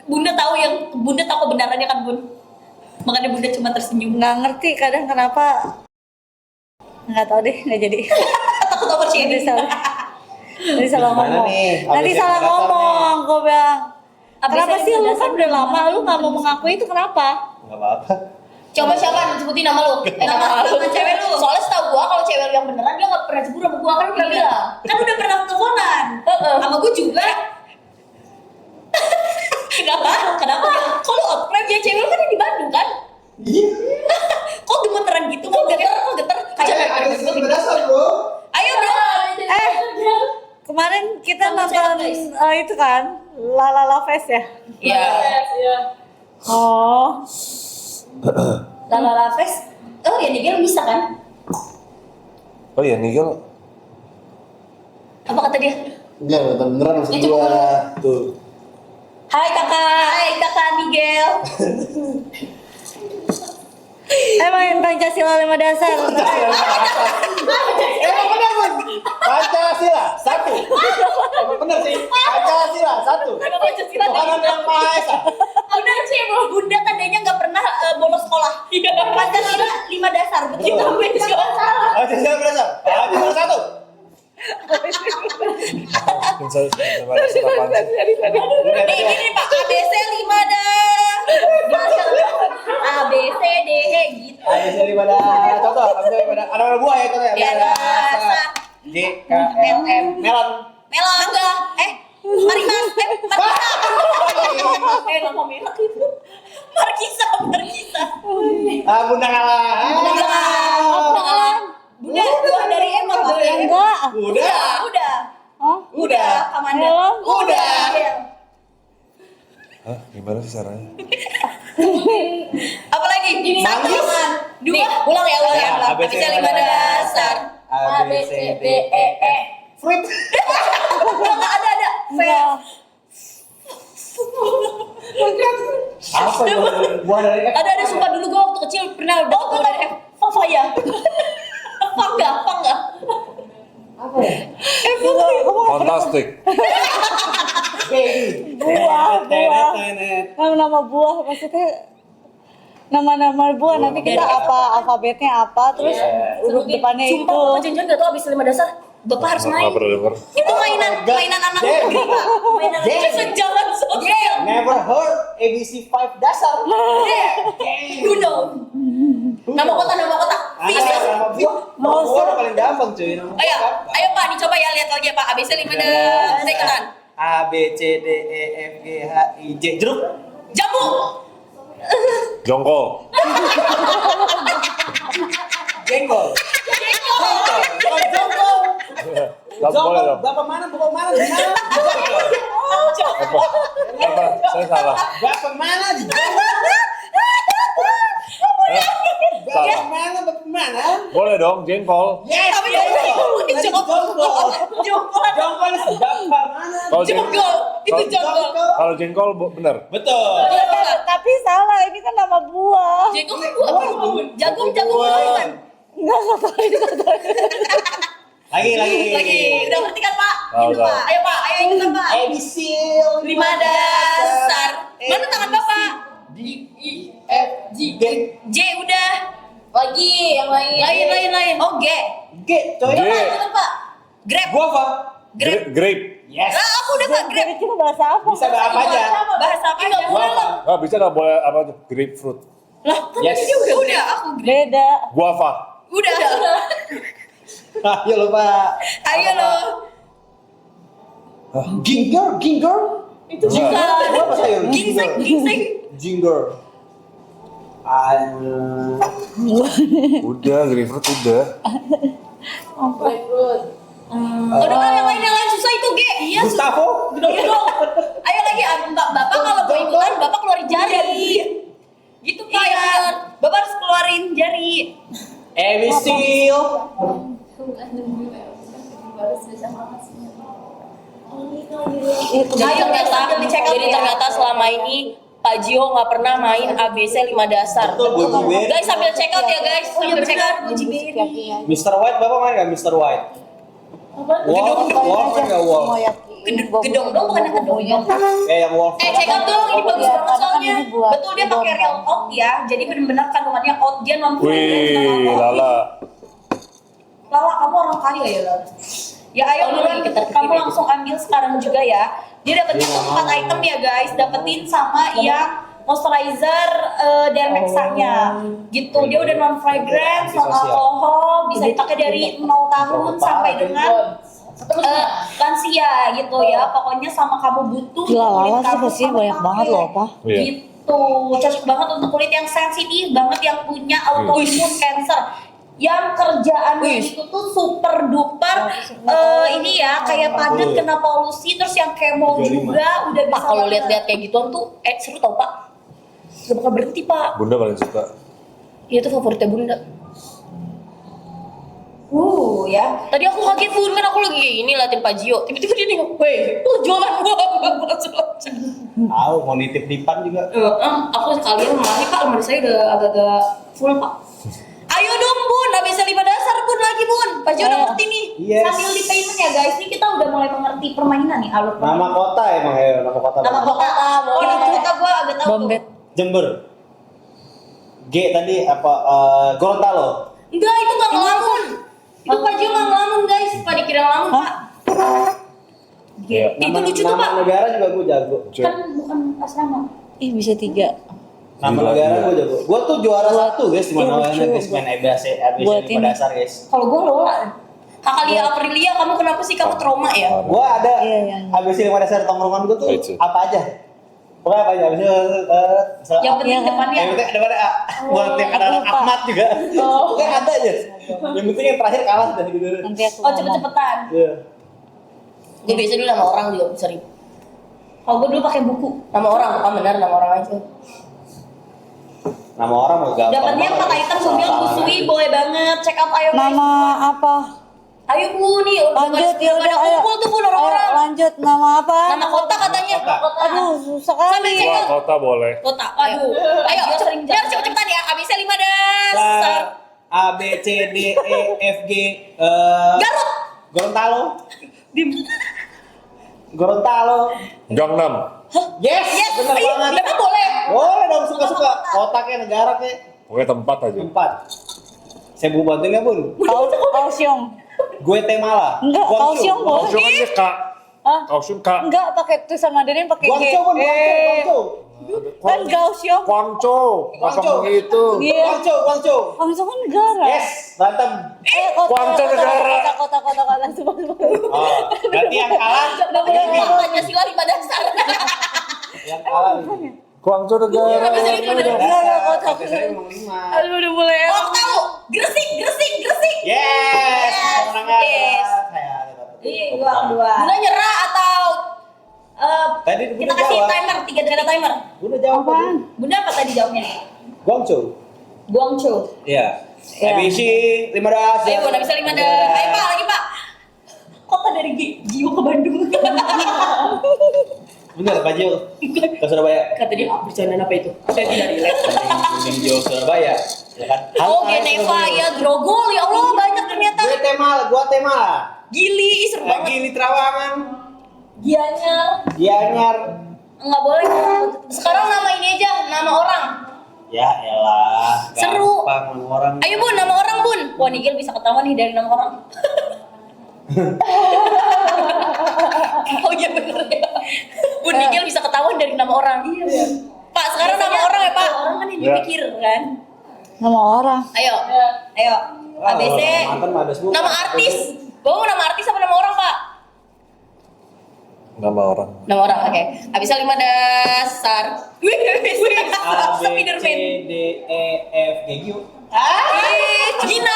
Bunda tahu kebenarannya kan Bun. Makanya Bunda cuma tersenyum. Nggak ngerti kadang kenapa. Nggak tahu deh, nggak jadi. Takut oversharing. Nanti salah Gimana ngomong. nih? Nanti ABC salah dasar ngomong, gue bilang. Kenapa ABC sih lu dasar kan udah lama, lu nggak mau mengakui itu kenapa? Enggak apa-apa. Coba siapa sebutin nama lu? Nama cewek lu. Soalnya setahu gua kalau cewek lu yang beneran dia nggak pernah cemburu sama gua kan udah bilang. Kan udah pernah teleponan. Sama gua juga. Kenapa? Kenapa? Kok lu offline ya cewek lu kan di Bandung kan? Iya. Kok gemeteran gitu? Kok geter? Kayak ABC 5 dasar, Bro. ayo bro. Kemarin kita Sama nonton cewek, itu kan, La La La Fest ya? Iya. Iya. Oh, Lala Fest. Oh ya Nigel bisa kan? Oh iya, Nigel. Apa kata dia? Enggak, nonton beneran maksud Itu gua. Tuh. Hai kakak Nigel. emang yang Pancasila 5 dasar. Emang benar, Bun? Pancasila, 1. Emang benar sih. Pancasila, 1. Pancasila. Tuhan yang Maha Esa. Udah sih Bunda tandanya nggak pernah bolos sekolah. Pancasila 5 dasar. Betul. Kita salah. Pancasila berasal. Pancasila 1. Nih gini Pak, ABC 5 dah. A B C D E gitu. Ayo jadi pada contoh, bisa pada ada buah ya contoh ya. Ya, Ada J K L M melon. Melon enggak. Marimas. Markisa. Nama merek itu. Markisa. Ah, Bunda kalah. Bunda kalah. Udah. Hah? Udah, Kamanda. Helm? Udah. Hah? Gimana sih caranya? Apa lagi? Satu. Manggis. Nih, ulang ya. Ya, ABC 5 dasar. A, B, C, D, E, F. Fruit. Ulang ada. Enggak. Apa yang buah dari F? Ada sumpah dulu gue waktu kecil pernah udah buah dari F. Papaya. Apa enggak? Apa ya? Fantastic. Baby. Buah. Nama buah maksudnya nama-nama buah nanti kita apa alfabetnya apa terus huruf depannya itu. Sumpah, Bapak Jenjen gak tau abis 5 dasar. Bapak harus main. Nggak pernah denger. Itu mainan anak negeri, Pak. Mainan anak negeri. Jangan sosial. Never heard ABC 5 dasar. Uno. Nama kota. Fisik. Nama buah. Nama buah udah paling gampang cuy. Nama buah Ayo, gampang. ayo Pak, dicoba ya lihat lagi ya Pak. ABC 5 dasar. Ikutan. A, B, C, D, E, F, G, H, I, J. Jeruk. Jambu. Jongkol. Jengkol. Gak boleh dong. Bapak mana? Bapak mana? Di mana? Apa? Saya salah. Bapak mana? Di mana? Salah. Bapak mana? Bapak mana? Boleh dong, jengkol. Yes. Tapi Jengkol. itu jongkol. Jongkol. Bapak mana? Kalau Jongkol. Itu jongkol. Kalau jengkol bener. Betul. Tapi salah ini kan nama buah. Jagung kan buah. Jagung bukan. Enggak tahu itu. Lagi. Udah ngerti kan Pak? Tahu, Ini tahu. Pak. Ayo Pak, ayo ikutan Pak. ABC 5 dasar. Mana tangan Bapak? D, E, F, G, G. J udah. Lagi yang lain. Lain. Oh, G. G, coy. G. Ikutan Pak. Grab. Guava. Grape. Yes. Lah, aku udah Pak grab. Itu bahasa apa? Bisa gak apa aja? Bahasa apa enggak boleh Guava. lah. Nggak bisa nggak boleh apa tuh? Grapefruit. Lah, kan Yes. tadi udah aku grab. Beda. Guava. Udah. Ayo lo Pak. Ayo lo. Ginger. Itu juga. Apa sayur? Ginseng. Ginger. Udah, grapefruit udah. Udah kan yang lain susah itu, G. Iya. Gustavo. Gedong. Ayo lagi, Bapak kalau mau ikutan, Bapak keluarin jari. Gitu Pak, ya benar. Bapak harus keluarin jari. ABC. Jadi ternyata selama ini Pak Jio nggak pernah main ABC 5 dasar. Betul, Goji Berry. Guys, sambil check out ya guys. Sambil check out Goji Berry. Mr. White, Bapak main gak Mr. White? Wolf main gak Wolf? Gedong dong, bukan yang gedong. Yang Wolf. Check out dong, ini bagus banget soalnya. Betul dia pakai real oat ya. Jadi benar-benar kandungannya oat, dia mampu. Wih, Lala. Lala, kamu orang kaya ya Lala. Ya ayo buruan, kamu langsung ambil sekarang juga ya. Dia dapetin 4 item ya guys, dapetin sama yang moisturizer Dermexanya gitu. Dia udah non fragrance, non alkohol, bisa dipakai dari 0 tahun sampai dengan lansia gitu ya. Pokoknya sama kamu butuh Gila, kulit Lala sih kamu pastinya kamu banyak pakai. banget loh, Pak. Iya. Gitu, cocok banget untuk kulit yang sensitif banget, yang punya autoimmune cancer, yang kerjaannya itu tuh super duper ini ya, kayak padat kena polusi, terus yang kemo juga udah bisa. Pak, kalau lihat-lihat kayak gituan tuh seru tau Pak. Gak bakal berhenti Pak. Bunda paling suka. Iya tuh favoritnya Bunda. Ya. Tadi aku kaget Bun, kan aku lagi ini latihan Pak Jio. Tiba-tiba dia nengok, weh, lu jualan gua. Tahu mau nitip Dipan juga. Aku sekalian mari Pak, lemari saya udah agak-agak full Pak. Ayo dong Bun, udah bisa 5 dasar Bun lagi Bun. Pak Jio udah ngerti nih. Yes. Sambil di payment ya guys, ini kita udah mulai mengerti permainan nih alur. Nama kota emang ya, nama kota. Nama kota. Ini kota gua agak tahu. Bombet. Jember. G tadi apa? Gorontalo. Enggak, itu nggak ngelamun. Itu Pak Jio nggak ngelamun guys. Pak dikira ngelamun Pak. Itu lucu tuh Pak. Nama negara juga gue jago. Kan bukan asrama. Ih bisa 3. Nama Gila, negara gila. gue jago. Gue tuh juara 1 guys di mana lucu. guys main ABC Buat 5 ini. dasar guys. Kalau gua Lola. Hakalia Aprilia, kamu kenapa sih kamu trauma ya? Gue ada Iya. ABC 5 dasar tongkrongan gue tuh Itu. apa aja? Pokoknya apa aja, abis itu Yang penting Iya, kan? depannya. yang penting ada buat yang ada Aku lupa. Ahmad juga. Pokoknya ada aja. Yang penting yang terakhir kalah dah gitu. Nanti aku Oh cepet-cepetan. Iya. Gue biasa dulu nama orang juga sering. Kalau gue dulu pakai buku. Nama orang bukan benar nama orang aja. Nama orang mau gampang. Dapatnya 4 item gue bilang Busui boleh banget. Check out ayo guys. Nama apa? Ayo Bu nih. Lanjut ya udah, pada ayo. kumpul tuh Bu Ayo orang-orang. lanjut, nama apa? Nama kota katanya. Kota. Aduh, susah Sambil kali. check Wah, out. kota boleh. Kota. Aduh. Ayo Dia sering biar cepet-cepetan ya. Abisnya 5 das. A B C D E F G Garut. Gorontalo. Gorontalo. Gangnam. Yes, bener Ayo, banget. memang boleh. Boleh dong suka-suka. Kotaknya negara kayak Pokoknya tempat aja. 4. Saya mau bantuin nggak Bun? Kaohsiung. Gue Temala. Enggak, Kaohsiung boleh. Kaohsiung kan Kak. Hah? Kaohsiung Kak. Enggak pakai tulisan Mandarin pakai G. Guangzhou Bun, Guangzhou. Kan Kaohsiung. Guangzhou. Apa Guangzhou. begitu? Iya. Guangzhou. Kaohsiung kan negara. Yes, Batam. Kota negara. kota sebab. Oh, berarti yang kalah. Pancasila 5 dasar. Yang kalah. nih. Guangzhou negara. Enggak, kota. Oke, saya ngomong 5. Aduh, udah mulai. Oh tahu. Gresik. Yes, kemenangan. Yes. Saya dapat. Iya, Bunda nyerah atau Tadi kita Bunda kasih jawab. timer 3 negara timer. Bunda jawab apa? Bunda apa tadi jawabnya? Guangzhou. Guangzhou. Iya. Iya. ABC 5 das. Ayo Bunda bisa 5 das. Ayo Pak, lagi Pak. Kota dari Jiwo ke Bandung. Bener, Pak Jo. Ke Surabaya. Kata dia bercandaan apa itu? Saya tidak relate. Kuning Jo Surabaya. Ya kan? Oh, Geneva ya, Grogol ya Allah banyak ternyata. Gua Temala. Gili, seru banget. Gili Trawangan. Gianyar. Enggak boleh. Sekarang nama ini aja, nama orang. Ya elah. Seru. Gampang nama orang. Ayo Bun, nama orang Bun. Wah, Nigel bisa ketahuan nih dari nama orang. Oh iya bener ya. Bun Nigel bisa ketahuan dari nama orang. Iya. Pak, sekarang nama orang ya Pak. Orang kan yang Ya. dipikir kan. Nama orang. Ayo. ABC. Mantan mah ada semua. Nama artis. Bawa mau nama artis apa nama orang Pak? Nama orang. Nama orang, oke. Abisnya 5 dasar. Wih, A B C Spiderman. D E F G Q. Gina.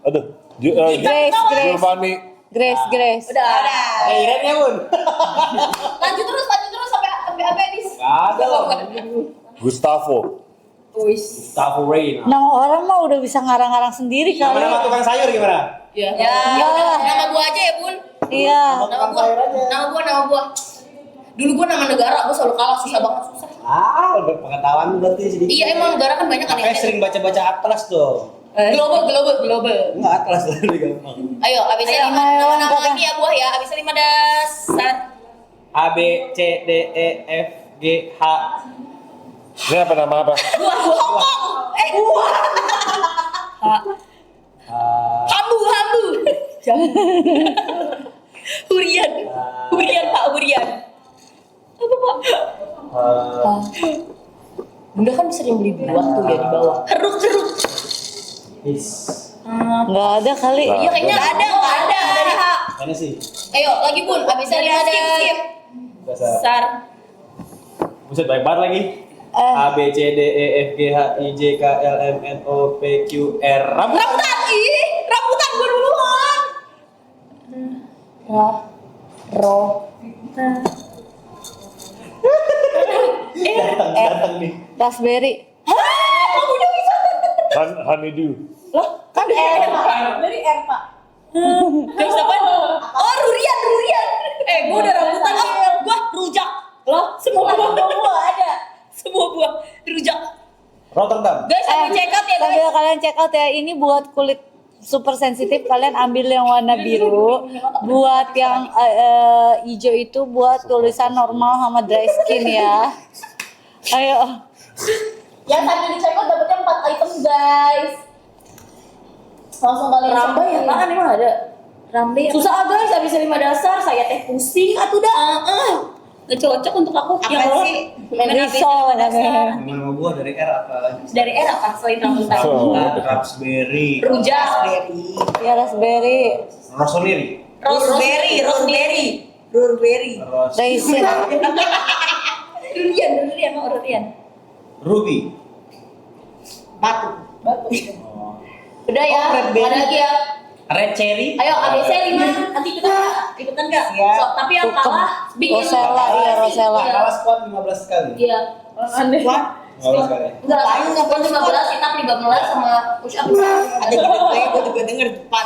Aduh. Grace. Giovanni. Grace. Udah. Irennya Bun. Lanjut terus sampai habis. Ada loh. Gustavo. Gustavo Rain. Nama orang mah udah bisa ngarang-ngarang sendiri kali. Nama tukang sayur gimana? Ya. Iyalah. Nama gua aja ya, Bun. Iya. Nama gua. Dulu gua nama negara, gua selalu kalah, susah banget, susah. Berpengetahuan berarti sedikit. Iya, emang negara kan banyak kan Makanya sering baca-baca atlas dong. Global. Enggak atlas lebih gampang. Ayo, abisnya 5 nama ini ya buah ya, abisnya 5 dasar. A B C D E F G H. Ini apa nama apa? Buah Hongkong. Buah. Hambu. Hurian Pak, Hurian. Apa Pak? Bunda kan sering beli buah tuh ya di bawah. Heruk. Enggak ada kali. Nah. Iya kayaknya nggak ada. Dari H. Mana sih? Ayo lagi Bun, abisnya 5 Dasar. dasar. Buset banyak banget lagi. A B C D E F G H I J K L M N O P Q R. Rambutan gua duluan. Datang nih. Raspberry. Kamu udah bisa. Honeydew. Kan R. Dari R Pak. Guys apa? Oh, Rurian. Gua udah rambutan. Gua rujak. Loh, semua buah ada. Semua buah rujak. Rotterdam. Guys, sambil check out ya guys. Sambil kalian check out ya, ini buat kulit super sensitif, kalian ambil yang warna biru. Buat yang hijau itu buat tulisan normal sama dry skin ya. Ayo. Yang tadi di check out dapetnya 4 item guys. Langsung kalian Ramba ya, cobain. tangan emang ada. Rambe. Susah guys, habis 5 dasar saya teh pusing atuh dah. Gak cocok untuk aku. Apa yang sih? Main Risol dasar. Nama gua dari R apa? Dari R apa selain rambutan? Raspberry. Rujak. Ya raspberry. Rosemary. Rosemary. Raisin. durian mau durian. Ruby. Batu. Udah ya, ada lagi ya. Red cherry. Ayo ABC 5, nanti kita ikutan nggak? Siap. So, tapi yang kalah bikin Rosella, iya Rosella. Iya. Kalah squad 15 kali. Iya. Aneh. 15 kali. Enggak, squad 15, kita 15 sama push up. Ada gitu kayak gue juga denger depan.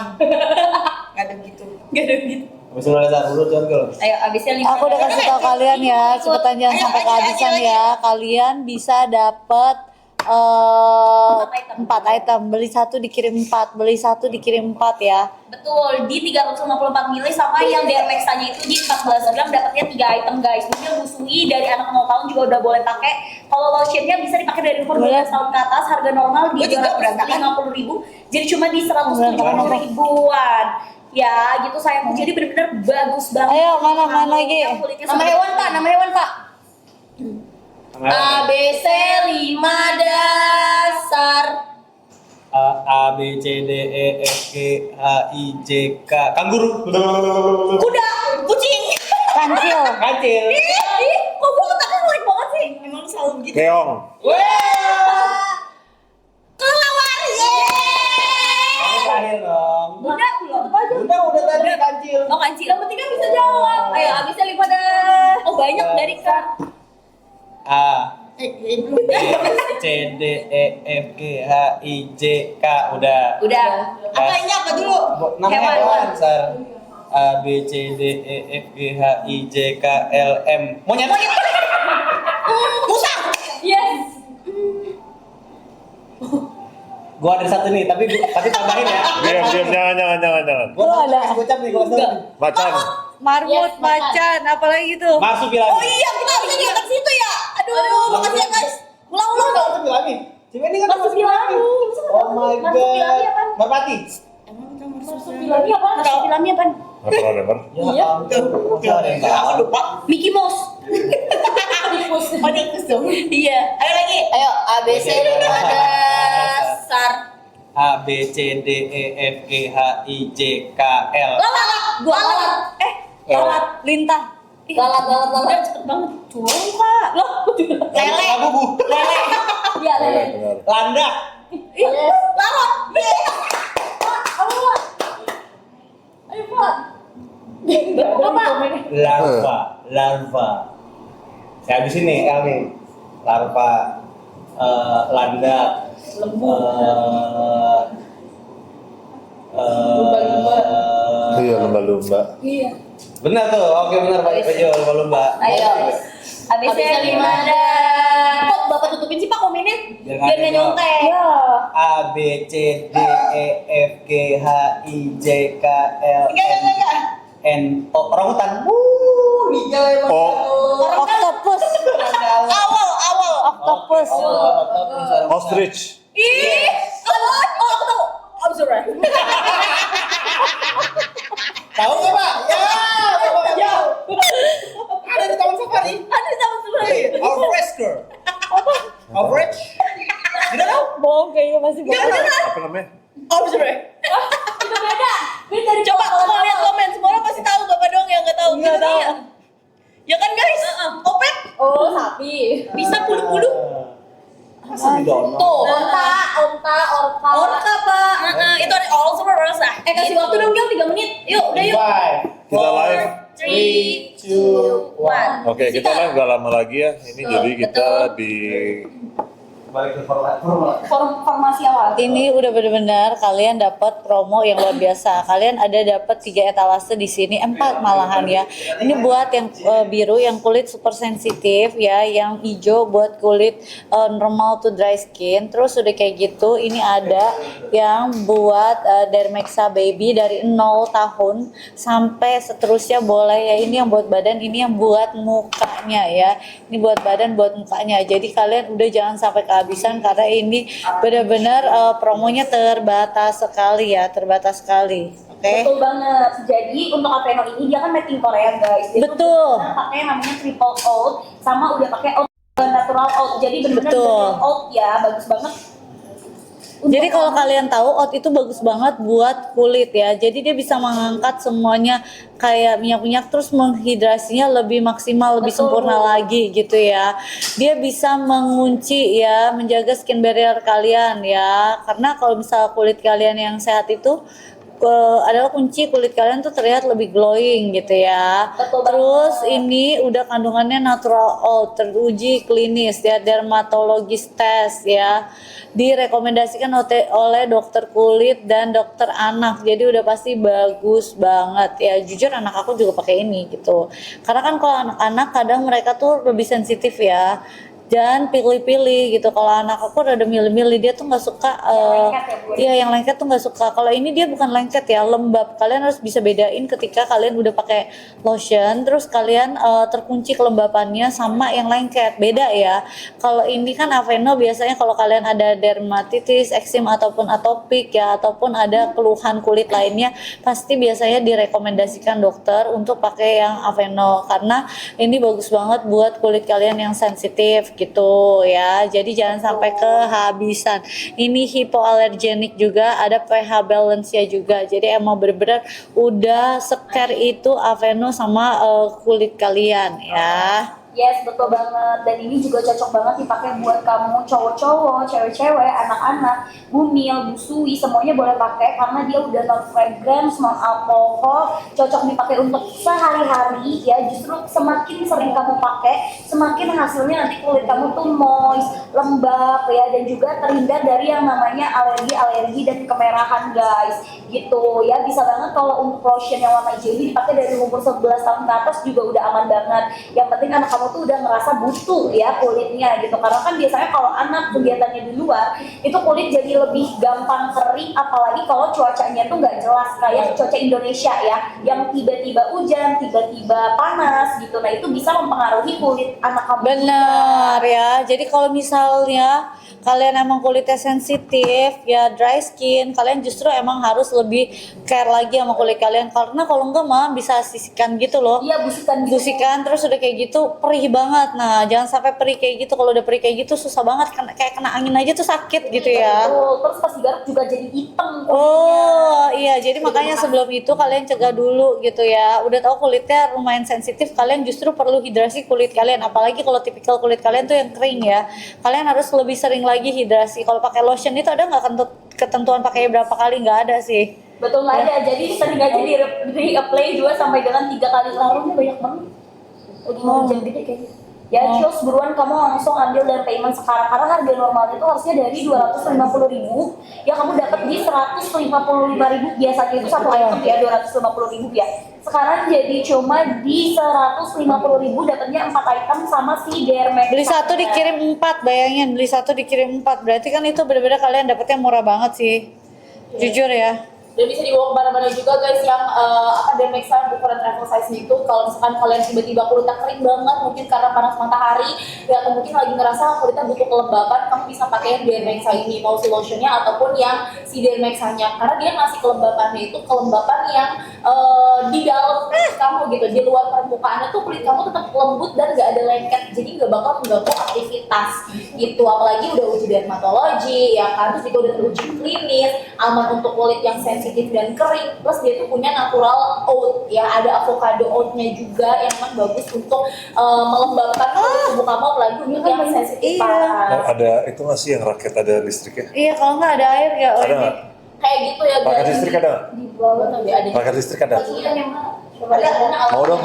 Gak ada gitu. Gak ada gitu. Masih ada satu dulu tuan kalau. Ayo ABC 5. Aku udah kasih tahu kalian ya, cepetan jangan sampai kehabisan ya. Kalian bisa dapat 4 item, beli 1 dikirim 4, beli 1 dikirim 4 ya. Betul, di 354 mili sama yang DMX-nya itu di 14 gram dapatnya 3 item guys. Ini busui dari anak 0 tahun juga udah boleh pakai. Kalau lotionnya bisa dipakai dari umur 12 tahun ke atas, harga normal di 250.000, jadi cuma di 170 ribuan. Ya, gitu sayangku. Jadi benar-benar bagus banget. Ayo, mana lagi? Nama hewan Pak. ABC 5 dasar. A B C D E F G H I J K. Kanguru. Kuda, kucing. Kancil. Kancil. Ih, kok gua otaknya jelek banget sih? Emang selalu gitu. Keong. Kelelawar. Kamu terakhir dong. Udah, tutup aja. Udah tadi kancil. Oh kancil. Yang penting kan bisa jawab. Ayo, ABC 5 dah. Oh banyak dari Kak. A B C D E F G H I J K. Udah. Udah. Apa ini apa dulu? Nama Hewan. hewan. Sar. A B C D E F G H I J K L M. Monyet. Musang. Yes. Gua ada satu nih, tapi tambahin ya. Diam, jangan. Gua ada gocap nih gua satu. Macan. Marmut, macan, apalagi tuh? Marsupilami. Oh iya, kita harusnya juga ke situ ya. Aduh, makasih ya guys. Ulang-ulang dong. Marsupilami. Cuma ini kan Marsupilami. Oh my Marsupilami god. apa? Merpati. Marsupilami apa? Marsupilami apa? Nggak pernah dengar. Iya. Masa ada yang tahu? Aku lupa. Mickey Mouse. Oh, tikus dong. Iya. Ayo lagi. Ayo ABC 5 dasar. A B C D E F G H I J K L. Lalat. Gua lalat. Lalat, lintah. Lalat. Cepet banget. Curang Kak. Loh, Lele. Labubu. lele. Iya lele. Benar. Landak. Lalat. Ayo Pak. Apa? Larva. Ya habis ini L nih. Larva. Landak. Lembu. Iya, lumba-lumba. Benar tuh. Oke benar Pak Pejo, lumba-lumba. Ayo. ABC 5 dah. Kok Bapak tutupin sih Pak komennya? Biar Biar nggak nyontek. Iya. A B C D E F G H I J K L N O. Orangutan. Hijau emang. Oh, Octopus. Awal. Octopus. ostrich. Ih, aku tahu. I'm sorry. Tahu nggak Pak? Ya. Ada di Taman Safari. Ada sama sebenarnya. Overrasker. Average. Tidak tahu. Bohong kayaknya masih bohong. Apa namanya? Oh, sorry. Itu beda. Beda dari Coba semua lihat komen, semua orang pasti tahu, Bapak doang yang nggak tahu. Nggak tahu. Ya kan guys? Opet Oh, sapi. bisa bulu-bulu. Tuh, onta. Orca Pak. Itu ada all super rasa. Kasih waktu dong, Gil, 3 menit. Yuk, udah yuk. 5, Kita live. 3, 2, 1. Oke, kita live gak lama lagi ya. Ini jadi kita di Balik ke format. Formasi awal. Ini udah benar-benar kalian dapat promo yang luar biasa. Kalian ada dapat 3 etalase di sini, 4 malahan ya. Ini buat yang biru yang kulit super sensitif ya, yang hijau buat kulit normal to dry skin. Terus udah kayak gitu, ini ada yang buat Dermexa baby dari 0 tahun sampai seterusnya boleh ya. Ini yang buat badan, ini yang buat mukanya ya. Ini buat badan, buat mukanya. Jadi kalian udah jangan sampai kehabisan karena ini benar-benar promonya terbatas sekali ya, terbatas sekali. Oke. Betul banget. Jadi untuk Aveno ini dia kan made in Korea guys. Jadi Betul. kita pakai yang namanya triple oat sama udah pakai oat natural oat. Jadi benar-benar Betul. natural oat ya, bagus banget. Jadi kalau kalian tahu oat itu bagus banget buat kulit ya. Jadi dia bisa mengangkat semuanya kayak minyak-minyak terus menghidrasinya lebih maksimal, lebih sempurna lagi gitu ya. Dia bisa mengunci ya, menjaga skin barrier kalian ya. Karena kalau misal kulit kalian yang sehat itu adalah kunci kulit kalian tuh terlihat lebih glowing gitu ya. Terus ini udah kandungannya natural oat, teruji klinis ya, dermatologis test ya, direkomendasikan oleh dokter kulit dan dokter anak. Jadi udah pasti bagus banget ya. Jujur anak aku juga pakai ini gitu. Karena kan kalau anak-anak kadang mereka tuh lebih sensitif ya. Jangan pilih-pilih gitu. Kalau anak aku rada milih-milih, dia tuh nggak suka iya yang lengket tuh nggak suka. Kalau ini dia bukan lengket ya, lembab. Kalian harus bisa bedain ketika kalian udah pakai lotion terus kalian terkunci kelembapannya sama yang lengket, beda ya. Kalau ini kan Aveno biasanya kalau kalian ada dermatitis, eksim ataupun atopik ya, ataupun ada keluhan kulit lainnya, pasti biasanya direkomendasikan dokter untuk pakai yang Aveno karena ini bagus banget buat kulit kalian yang sensitif gitu ya. Jadi jangan sampai kehabisan. Ini hipoalergenik juga, ada pH balance nya juga. Jadi emang bener-bener udah secare itu Aveno sama kulit kalian ya. Yes, betul banget. Dan ini juga cocok banget dipakai buat kamu cowok-cowok, cewek-cewek, anak-anak, bumil, busui, semuanya boleh pakai karena dia udah non fragrance, non alkohol, cocok dipakai untuk sehari-hari ya. Justru semakin sering kamu pakai, semakin hasilnya nanti kulit kamu tuh moist, lembab ya, dan juga terhindar dari yang namanya alergi dan kemerahan guys. Gitu ya, bisa banget kalau untuk lotion yang warna hijau ini dipakai dari umur 11 tahun ke atas juga udah aman banget. Yang penting anak kamu tuh udah ngerasa butuh ya kulitnya gitu, karena kan biasanya kalau anak kegiatannya di luar itu kulit jadi lebih gampang kering, apalagi kalau cuacanya tuh nggak jelas kayak cuaca Indonesia ya, yang tiba-tiba hujan, tiba-tiba panas gitu. Nah itu bisa mempengaruhi kulit anak kamu. Benar ya. Jadi kalau misalnya kalian emang kulitnya sensitif ya, dry skin, kalian justru emang harus lebih care lagi sama kulit kalian, karena kalau enggak mah bisa sisikan gitu loh. Iya, busikan terus udah kayak gitu perih banget. Nah jangan sampai perih kayak gitu. Kalau udah perih kayak gitu susah banget, kayak kena angin aja tuh sakit gitu ya. Terus pas digaruk juga jadi hitam kulitnya. Oh iya, jadi makanya sebelum itu kalian cegah dulu gitu ya. Udah tahu kulitnya lumayan sensitif, kalian justru perlu hidrasi kulit kalian. Apalagi kalau tipikal kulit kalian tuh yang kering ya, kalian harus lebih sering lagi hidrasi. Kalau pakai lotion itu ada nggak ketentuan pakai berapa kali? Nggak ada sih. Betul, nggak ada. Jadi sering aja di apply 2 sampai dengan 3 kali. Larutnya banyak banget. Hujan gede kayaknya. Ya, terus buruan kamu langsung ambil dan payment sekarang karena harga normalnya itu harusnya dari 250.000 ya, kamu dapat di 155.000. Biasanya itu satu item ya 250.000 ya. Sekarang jadi cuma di 150.000 dapatnya 4 item sama si Dermax. Beli satu dikirim 4, bayangin beli satu dikirim 4. Berarti kan itu benar-benar kalian dapatnya murah banget sih. Jujur ya. Dan bisa dibawa kemana-mana juga guys, yang Dermaxa ukuran travel size itu. Kalau misalkan kalian tiba-tiba kulitnya kering banget mungkin karena panas matahari ya, atau mungkin lagi ngerasa kulitnya butuh kelembapan, kamu bisa pakai yang Dermaxa ini, mau si lotionnya ataupun yang si Dermaxanya, karena dia ngasih kelembapannya itu kelembapan yang di dalam kulit kamu gitu, di luar permukaannya tuh kulit kamu tetap lembut dan gak ada lengket, jadi gak bakal mengganggu aktivitas gitu. Apalagi udah uji dermatologi ya kan, terus juga udah teruji klinis, aman untuk kulit yang sensitif dan kering, plus dia tuh punya natural oat ya, ada avocado oatnya juga yang memang bagus untuk melembabkan kulit tubuh kamu, apalagi untuk yang sensitif parah. Ada itu nggak sih yang raket ada listriknya? Iya, kalau nggak ada air ya. Ada nggak? Kayak gitu ya Raket guys. listrik ada nggak? Di bawah tuh ada. Raket listrik ada? Coba lihat Mau dong?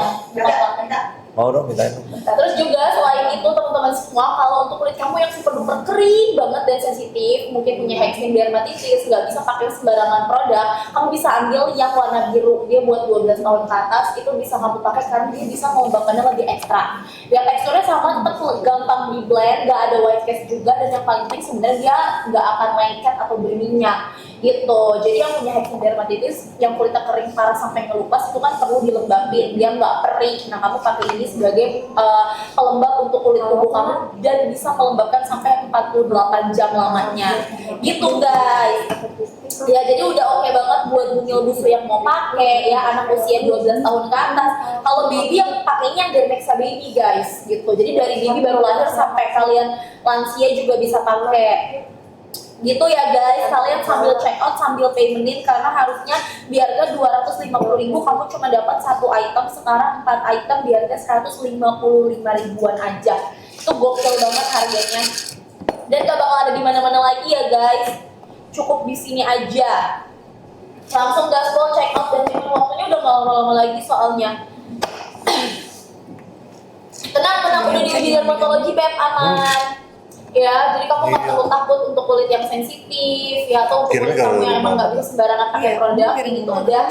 Mau dong, mintain dong. Terus juga selain itu teman-teman semua, kalau untuk kulit kamu yang super duper kering banget dan sensitif, mungkin punya eksim, dermatitis, nggak bisa pakai sembarangan produk, kamu bisa ambil yang warna biru, dia buat 12 tahun ke atas, itu bisa kamu pakai karena dia bisa melembabkannya lebih ekstra. Ya teksturnya sama, tetap gampang di blend, nggak ada white cast juga, dan yang paling penting sebenarnya dia nggak akan lengket atau berminyak gitu. Jadi yang punya eksim, dermatitis, yang kulitnya kering parah sampai ngelupas, itu kan perlu dilembabin, dia nggak perih. Nah kamu pakai ini sebagai pelembab untuk kulit tubuh kamu dan bisa melembabkan sampai 48 jam lamanya gitu guys ya. Jadi udah oke banget buat bumil busu yang mau pakai ya, anak usia 12 tahun ke atas. Kalau baby yang pakainya Dermaxa baby guys gitu, jadi dari baby baru lahir sampai kalian lansia juga bisa pakai Gitu ya guys, kalian sambil check out sambil paymentin karena harusnya di harga 250.000 kamu cuma dapat 1 item, sekarang 4 item di harga 155 ribuan aja. Itu gokil banget harganya. Dan gak bakal ada di mana-mana lagi ya guys. Cukup di sini aja. Langsung gaspol check out dan ini waktunya udah gak lama-lama lagi soalnya. Tenang udah diuji dermatologi Beb, aman. Ya, jadi kamu nggak perlu takut untuk kulit yang sensitif ya atau untuk kulit kamu yang emang nggak bisa sembarangan pakai produk ini tuh udah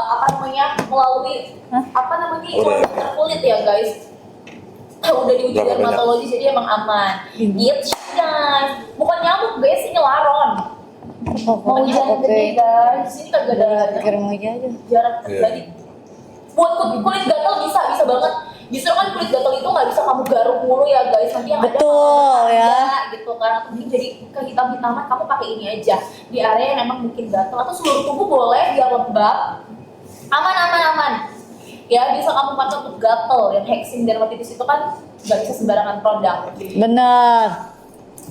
apa namanya melalui apa namanya dokter kulit ya guys. Udah diuji dermatologi jadi emang aman. Gitu guys, bukan nyamuk guys, ini laron. Mau hujan gede guys, di sini kagak ada jarak terjadi. Buat kulit gatal bisa banget. Justru kan kulit gatal itu nggak bisa kamu garuk mulu ya guys, nanti yang betul, ada gitu kan, atau jadi kehitam-hitaman kamu pakai ini aja di area yang emang mungkin gatal atau seluruh tubuh boleh biar lembab, aman. Ya bisa kamu pakai untuk gatal dan hexing dermatitis itu kan nggak bisa sembarangan produk. Benar.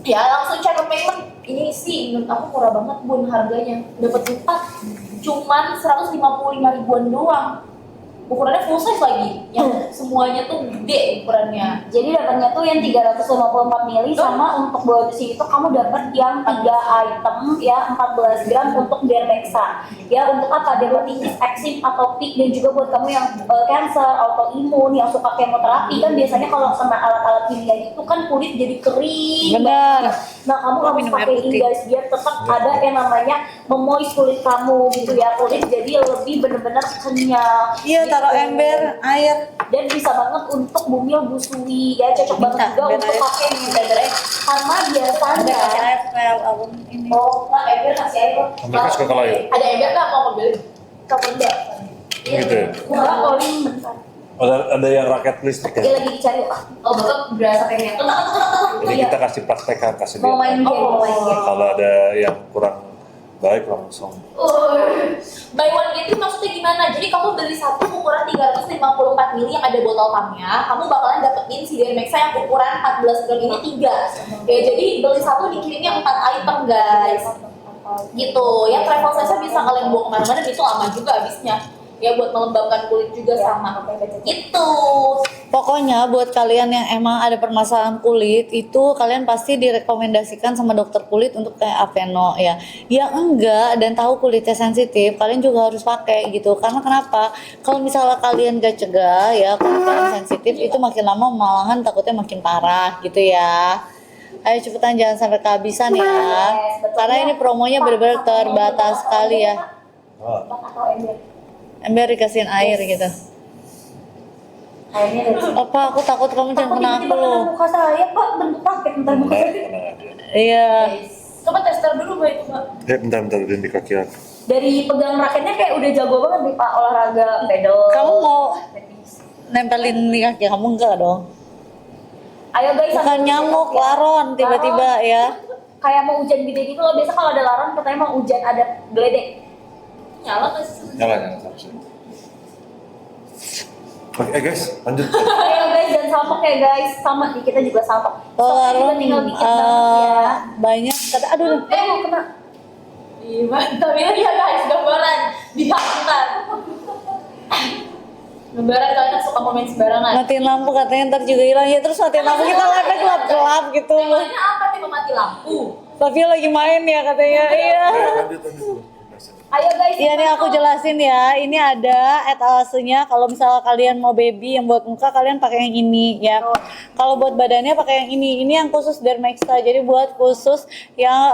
Ya langsung check payment. Ini sih menurut aku murah banget bun harganya, dapat 4 cuman 155 ribuan doang. Ukurannya full size lagi, yang semuanya tuh gede ukurannya. Jadi dapatnya tuh yang 354 ml sama untuk bawa di sini tuh kamu dapat yang 3 item ya 14 gram untuk Dermexa. Ya untuk apa? Dermatitis, eksim, atopik dan juga buat kamu yang cancer, autoimun, yang suka kemoterapi kan biasanya kalau kena alat-alat kimia itu kan kulit jadi kering. Benar. Nah kamu harus pakai ini guys biar tetap ada yang namanya memoist kulit kamu gitu ya, kulit jadi lebih bener-bener kenyal. Iya, taruh ember air Dan bisa banget untuk bumil busui ya, cocok banget juga untuk pakai di blender karena biasanya air kayak album ini. Oh, nggak ember kasih air kok. Mereka suka kalau ya? Ada ember nggak mau beli? Kamu enggak? Gitu ya? Murah calling bentar. Ada yang raket listrik dia ya? lagi dicari. Oh, betul berasa kayak gitu. Jadi kita kasih praktekan, kasih Mau main dia. game, mau main game. Kalau ada yang kurang baik langsung. Buy one get two maksudnya gimana? Jadi kamu beli satu ukuran 354 ml yang ada botol pumpnya, kamu bakalan dapetin si Dermexa yang ukuran 14 gram ini 3. Ya jadi beli satu dikirimnya 4 item guys. Gitu. Ya travel size bisa kalian bawa kemana-mana, itu lama juga habisnya. Ya buat melembabkan kulit juga sama. Gitu. Pokoknya buat kalian yang emang ada permasalahan kulit itu kalian pasti direkomendasikan sama dokter kulit untuk kayak Aveno ya. Yang enggak dan tahu kulitnya sensitif, kalian juga harus pakai gitu. Karena kenapa? Kalau misalnya kalian gak cegah ya kulit kalian sensitif itu makin lama malahan takutnya makin parah gitu ya. Ayo cepetan jangan sampai kehabisan ya. Karena ini promonya benar-benar terbatas sekali ya. Ember dikasihin air gitu. Airnya dari Apa aku takut kamu jangan kena aku loh. muka saya pak, bentuk paket bentar muka saya. Tenang aja. Iya. Coba tester dulu Mbak itu Mbak. Bentar udah di kaki aku. Dari pegang raketnya kayak udah jago banget nih pak olahraga pedal. Kamu mau nempelin di kaki kamu enggak dong? Ayo guys, Bukan sambil nyamuk, ya. laron tiba-tiba ya. Kayak mau hujan gede gitu loh. Biasa kalau ada laron katanya mau hujan ada geledek. Nyala nggak sih? Nyala terus. Oke guys, lanjut. Ayo guys, jangan salpok ya guys. Sama nih kita juga salpok. Kalau Stoknya juga laron tinggal dikit banget ya. banyak kata aduh Mau kena. Iya, mantap ya guys, gambaran dihantar. Gambaran kalian suka komen sembarangan. matiin lampu katanya ntar juga hilang ya terus matiin lampu kita live gelap-gelap gitu. Temanya apa tema mati lampu? Tapi lagi main ya katanya. Iya. Lanjut. Ayo guys. Iya nih aku jelasin ya. Ini ada etalasenya. Kalau misalnya kalian mau baby yang buat muka kalian pakai yang ini ya. Kalau buat badannya pakai yang ini. Ini yang khusus Dermexa. Jadi buat khusus yang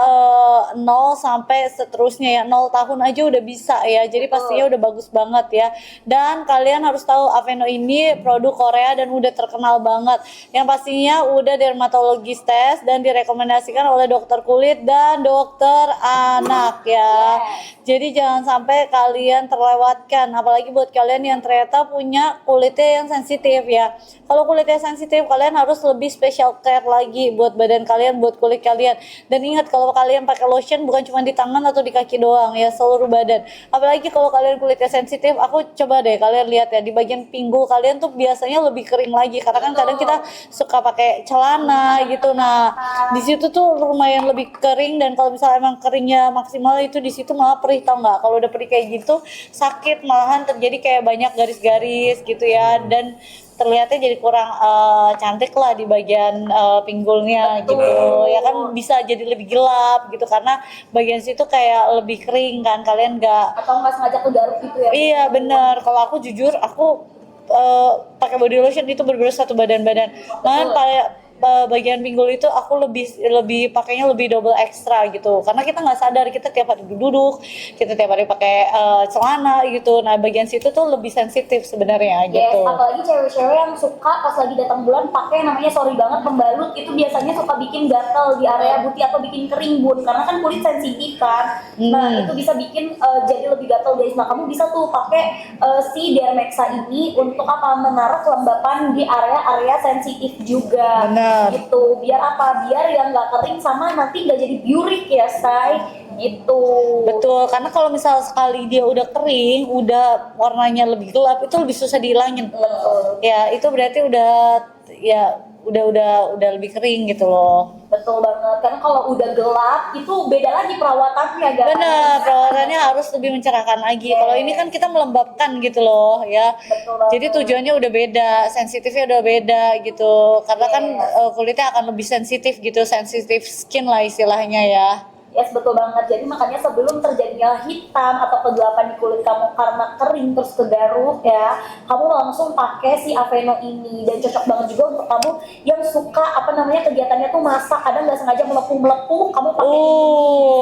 0 sampai seterusnya ya. 0 tahun aja udah bisa ya. Jadi pastinya udah bagus banget ya. Dan kalian harus tahu Aveno ini produk Korea dan udah terkenal banget. Yang pastinya udah dermatologis tes dan direkomendasikan oleh dokter kulit dan dokter anak ya. Jadi Jadi jangan sampai kalian terlewatkan, apalagi buat kalian yang ternyata punya kulitnya yang sensitif ya. Kalau kulitnya sensitif, kalian harus lebih special care lagi buat badan kalian, buat kulit kalian. Dan ingat kalau kalian pakai lotion bukan cuma di tangan atau di kaki doang ya, seluruh badan. Apalagi kalau kalian kulitnya sensitif, aku coba deh kalian lihat ya di bagian pinggul kalian tuh biasanya lebih kering lagi karena kan kadang kita suka pakai celana gitu. Nah, di situ tuh lumayan lebih kering dan kalau misalnya emang keringnya maksimal itu di situ malah perih, tau nggak? Kalau udah perih kayak gitu sakit, malahan terjadi kayak banyak garis-garis gitu ya, dan terlihatnya jadi kurang cantik lah di bagian pinggulnya gitu ya kan, bisa jadi lebih gelap gitu karena bagian situ kayak lebih kering kan, kalian nggak Atau nggak sengaja kegaruk gitu ya? iya bener. Kalau aku jujur aku pakai body lotion itu bener-bener satu badan-badan, malahan bagian pinggul itu aku lebih pakainya lebih double ekstra gitu karena kita nggak sadar, kita tiap hari duduk, kita tiap hari pakai celana gitu. Nah bagian situ tuh lebih sensitif sebenarnya Yes, gitu. apalagi cewek-cewek yang suka pas lagi datang bulan pakai namanya sorry banget pembalut, itu biasanya suka bikin gatal di area buti atau bikin kering bun karena kan kulit sensitif kan. Nah itu bisa bikin jadi lebih gatal guys. Nah kamu bisa tuh pakai si Dermexa ini untuk apa, menaruh kelembapan di area-area sensitif juga. Benar. Gitu, biar apa? Biar yang nggak kering sama nanti nggak jadi burik ya say. Gitu. Betul, karena kalau misal sekali dia udah kering, udah warnanya lebih gelap, itu lebih susah dihilangin. Ya itu berarti udah lebih kering gitu loh. Betul banget, karena kalau udah gelap itu beda lagi perawatannya guys. Benar, perawatannya harus lebih mencerahkan lagi. Kalau ini kan kita melembabkan gitu loh ya. Jadi tujuannya udah beda, sensitifnya udah beda gitu. Karena kan kulitnya akan lebih sensitif gitu, sensitif skin lah istilahnya ya. Yes, betul banget. Jadi makanya sebelum terjadinya hitam atau kegelapan di kulit kamu karena kering terus kegaruk ya, kamu langsung pakai si Aveno ini, dan cocok banget juga untuk kamu yang suka kegiatannya tuh masak, kadang nggak sengaja melepuh, kamu pakai ini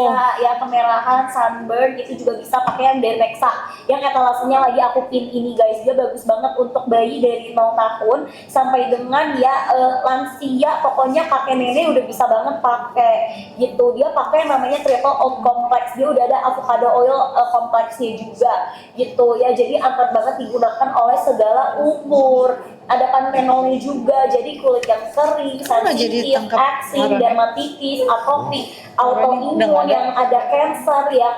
bisa ya, kemerahan, sunburn itu juga bisa pakai yang Dermexa. Yang etalasenya lagi aku pin ini guys, dia bagus banget untuk bayi dari 0 tahun sampai dengan ya lansia, pokoknya kakek nenek udah bisa banget pakai gitu. Dia pakai namanya triple oat complex, dia udah ada avocado oil kompleksnya juga gitu ya, jadi aman banget digunakan oleh segala umur. Ada panthenolnya juga, jadi kulit yang kering, sensitif, eksim, dermatitis, atopik, autoimun yang ada cancer ya,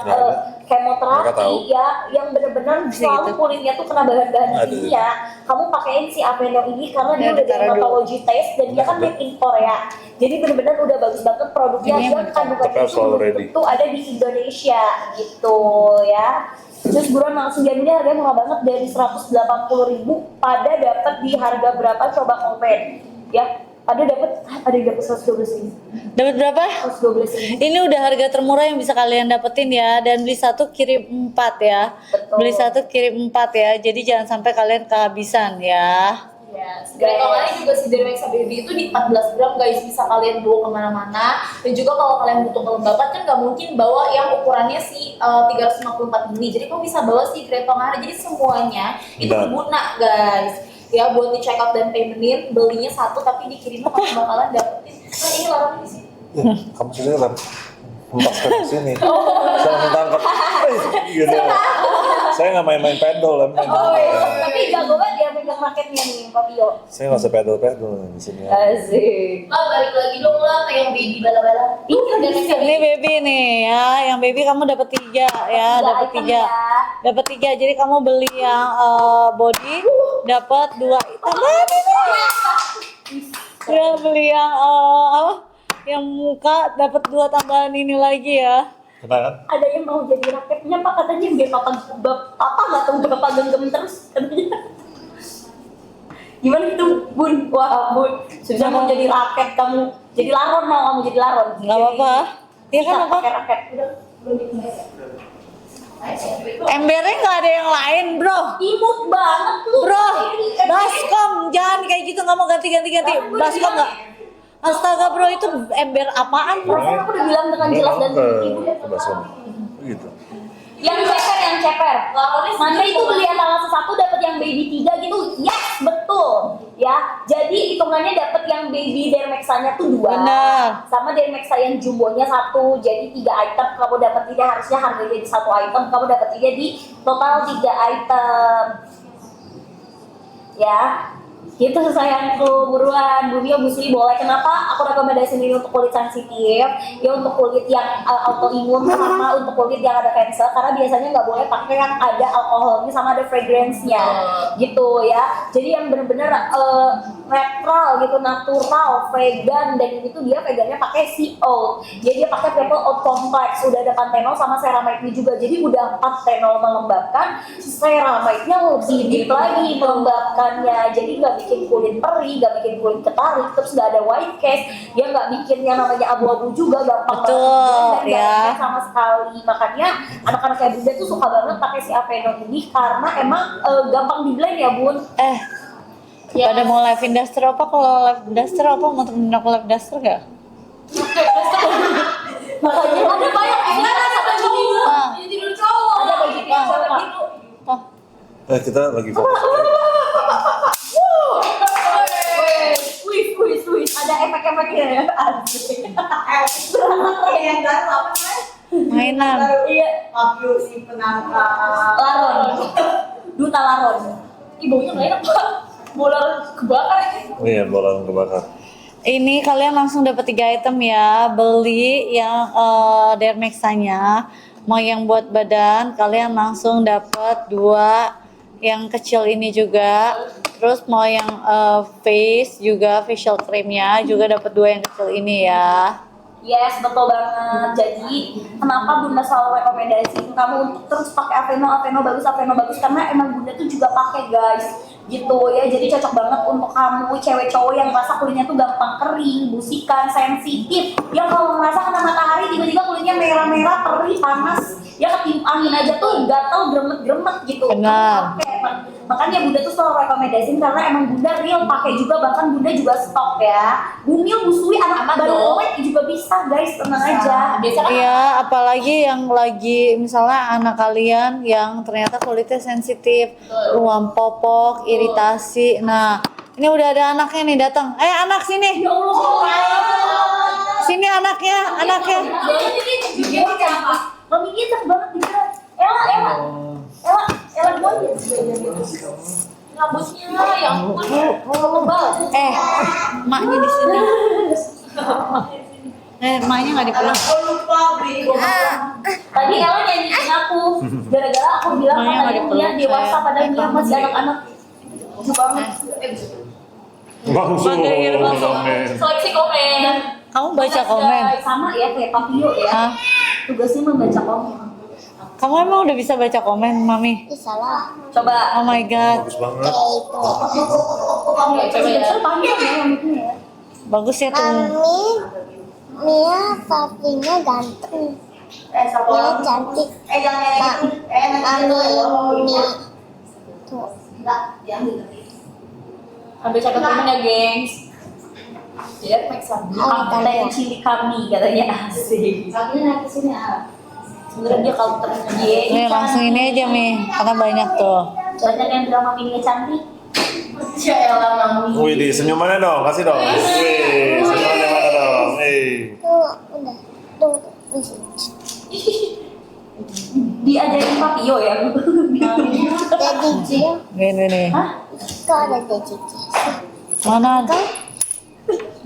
kemoterapi ya, yang benar-benar selalu kulitnya tuh kena bahan-bahan kimia. Kamu pakein si Aveno ini karena dia udah dermatology test dan dia kan made in Korea. Jadi benar-benar udah bagus banget produknya, dia kandungannya itu ada di Indonesia gitu ya. Terus buruan langsung jadinya harganya murah banget, dari 180.000 pada dapat di harga berapa coba komen ya. Ada yang dapat 112.000. Dapat berapa? 112.000. Ini udah harga termurah yang bisa kalian dapetin ya, dan beli satu kirim 4 ya. Betul. Beli satu kirim 4 ya. Jadi jangan sampai kalian kehabisan ya. Yes. Gretongannya juga si Dermexa Baby itu di 14 gram guys, bisa kalian bawa kemana-mana. Dan juga kalau kalian butuh kelembapan kan nggak mungkin bawa yang ukurannya si 354 mili. Jadi kamu bisa bawa si gretongannya. Jadi semuanya itu berguna guys. Ya buat di check out dan paymentin, belinya satu tapi dikirimnya kamu bakalan dapetin. Nah ini larangan di sini. Kamu sini lah. Empaskan ke sini. Saya langsung tangkap. Gitu. Saya nggak main-main pedal lah. Tapi jago banget ya pegang raketnya nih Papio. Saya nggak usah pedal di sini. Asik. Balik lagi dong lah ke yang baby bala-bala. Ini baby nih ya, yang baby kamu dapat 3 ya, dapat 3. Dapat 3. Jadi kamu beli yang body dapat 2 tambahan ini. Ya beli yang yang muka dapat 2 tambahan ini lagi ya. Kenapa? Ada yang mau jadi raketnya Pak, katanya biar papa nggak tahu berapa genggam terus katanya. Gimana itu Bun? Wah Bun, sudah mau jadi raket kamu, jadi laron, mau kamu jadi laron? Nggak apa-apa. Iya kan apa? Pakai raket. Udah. Embernya nggak ada yang lain bro. Imut banget lu. Bro, baskom jangan kayak gitu, nggak mau ganti. Baskom nggak? Astaga bro, itu ember apaan bro? Aku udah bilang dengan jelas dan Baskom. Gitu. Yang ceper. Mana itu beli antara satu dapat yang baby 3 gitu. Yes, betul. Ya, jadi hitungannya dapat yang baby Dermaxa-nya tuh 2. Benar. Sama Dermaxa yang jumbonya 1. Jadi 3 item kamu dapat tidak harusnya harganya di 1 item, kamu dapat tidak di total 3 item. Ya. Gitu sayangku, buruan Bu Mio, Bu Sri boleh. Kenapa aku rekomendasiin ini untuk kulit sensitif? Ya untuk kulit yang autoimun sama untuk kulit yang ada cancer, karena biasanya nggak boleh pakai yang ada alkoholnya sama ada fragrance-nya, gitu ya. Jadi yang bener-bener netral gitu, natural, vegan, dan ini tuh dia vegannya pakai sea oat. Jadi dia pakai triple oat complex, udah ada panthenol sama ceramide juga. Jadi udah 4 phenol melembabkan, ceramide-nya lebih deep lagi melembabkannya. Jadi nggak bikin kulit perih, nggak bikin kulit ketarik, terus nggak ada white cast, dia nggak bikin yang namanya abu-abu juga, gampang Betul, banget dan nggak ya. bikin sama sekali. Makanya anak-anak kayak Bunda tuh suka banget pakai si Aveeno ini karena emang gampang di blend ya Bun. Pada mau live induster apa? Kalau live induster apa? Mau temenin aku live induster gak? Makanya ada banyak Ada baju jadi tidur cowok. ada baju cewek gitu. Kita lagi fokus. Wih, ada efek-efeknya ya. Yang baru apa namanya? Mainan. Iya, Papio si penangkap. laron. Duta laron. Ih, baunya nggak enak Pak. Bola kebakar. Iya, bola kebakar. Ini kalian langsung dapat 3 item ya. Beli yang Dermaxa-nya, mau yang buat badan kalian langsung dapat 2 yang kecil ini juga. Terus mau yang face juga, facial creamnya juga dapat 2 yang kecil ini ya. Yes, betul banget. Jadi kenapa Bunda selalu rekomendasiin kamu untuk terus pakai Aveeno bagus karena emang Bunda tuh juga pakai guys, gitu ya. Jadi cocok banget untuk kamu cewek cowok yang merasa kulitnya tuh gampang kering, busikan, sensitif. Yang kalau merasa kena matahari tiba-tiba kulitnya merah-merah, perih, panas, ya ketiup angin aja tuh gatal, gremet-gremet gitu. Benar. Makanya Bunda tuh selalu rekomendasiin karena emang Bunda real pakai juga, bahkan Bunda juga stok ya. Bu Mio, Bu Sui, anak baru awet juga bisa guys, tenang aja. Biasanya Iya, apalagi yang lagi misalnya anak kalian yang ternyata kulitnya sensitif, ruam popok, iritasi. Nah, ini udah ada anaknya nih datang. Anak sini. ya Allah. Sini anaknya. Jadi maminya cakep banget nih. Ella gue Rambutnya yang tebal. Maknya di sini. Maknya nggak dipulang. Aku lupa beli. tadi Ella nyanyiin aku gara-gara aku bilang Maknya nggak katanya dia dipeluk, dewasa sayang. padahal dia masih anak-anak. Lucu banget. Langsung komen. Seleksi komen. Kamu baca komen. Sama ya kayak Papio ya. Ah, Tugasnya membaca komen. kamu emang udah bisa baca komen, Mami? Salah. Coba. Oh my god, Bagus banget. Coba ya. Panjang ya rambutnya ya. bagus ya tuh. Mia papinya ganteng. Mia cantik. Mami tuh. Ambil catat komen ya, gengs. Dia make sampai cili kami katanya asik. Sakinya naik ke sini sebenarnya dia kalau dia Nih langsung ini aja Mi, karena banyak tuh. banyak yang bilang maminya cantik. Ya elah mami. Wih, senyumannya dong, kasih dong. Wih, senyumannya mana dong? Tuh udah. Tuh. Diajarin Papio ya. Jadi Gio. Nih. Kok ada Jadi Gio? Mana?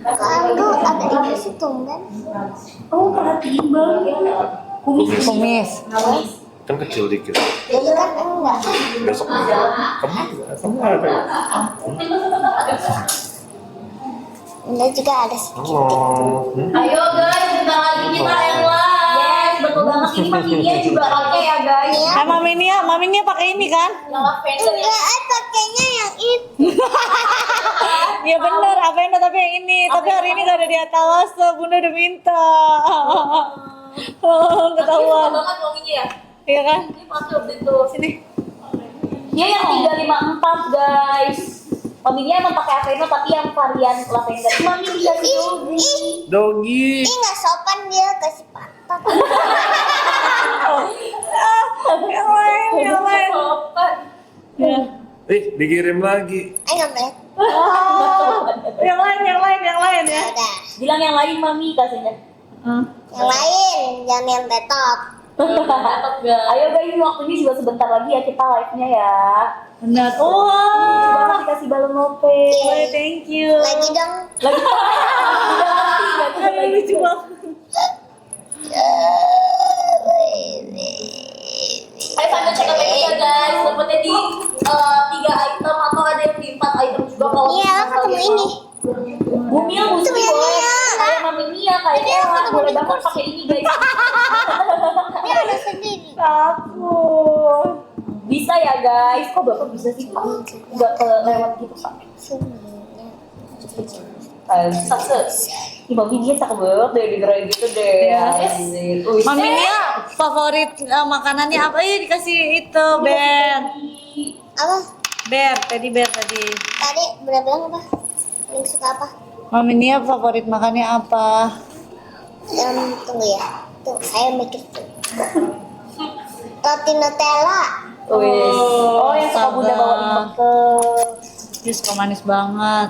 Kok ada ibu setunggal? Oh perhatiin banget. Kumis. Kan kecil dikit. Jadi kan enggak. Besok kamu ada. Bunda juga ada Oh. Ayo guys, bentar lagi kita yang live. Yes, betul banget. Ini maminya juga pakai ya guys. Maminya pakai ini kan? Yang lavender ya. Enggak, pakainya yang itu. Ya bener, Aveeno tapi yang ini. Tapi hari ini gak ada di etalase, Bunda udah minta. Ketahuan. Suka banget wanginya ya. Iya kan? Ini pasti waktu itu. Sini. Dia yang 354 guys. Maminya emang pakai Aveeno tapi yang varian lavender. Mami dikasih dogi. Dogi. Ih, nggak sopan dia kasih patah. Yang lain. Ya. Dikirim lagi. Ayo Mbak. Yang lain ya. Udah. Bilang yang lain mami kasihnya. Yang lain, jangan yang tetap. Ayo guys, waktunya juga sebentar lagi ya kita live-nya ya. Benar. Coba Wah. dikasih balon lope. Wah, thank you. Lagi dong. Lagi Aduh, lucu banget. Ayo sambil check out ya guys, dapetnya di 3 item atau ada yang di 4 item juga kalau Iya, misalkan ketemu kalian ini. Bumil musuh Itu yang boleh. Mia. Kayak mami Mia kayak Ella boleh banget pakai ini guys. Dia ada sendiri. Takut. Bisa ya guys. Kok bapak bisa sih pak? Nggak kelewat gitu pak. sukses. Ih, mami Mia cakep banget deh digerak gitu deh. Yes. Mami Nia favorit makanannya apa? Dikasih itu bear. Apa? Bear, tadi bear tadi. Tadi udah bilang apa? Yang suka apa? Mami Nia favorit makannya apa? Tunggu ya. Tuh, saya mikir tuh. Roti Nutella. Oh, yang suka bunda bawain bekal. Dia suka manis banget.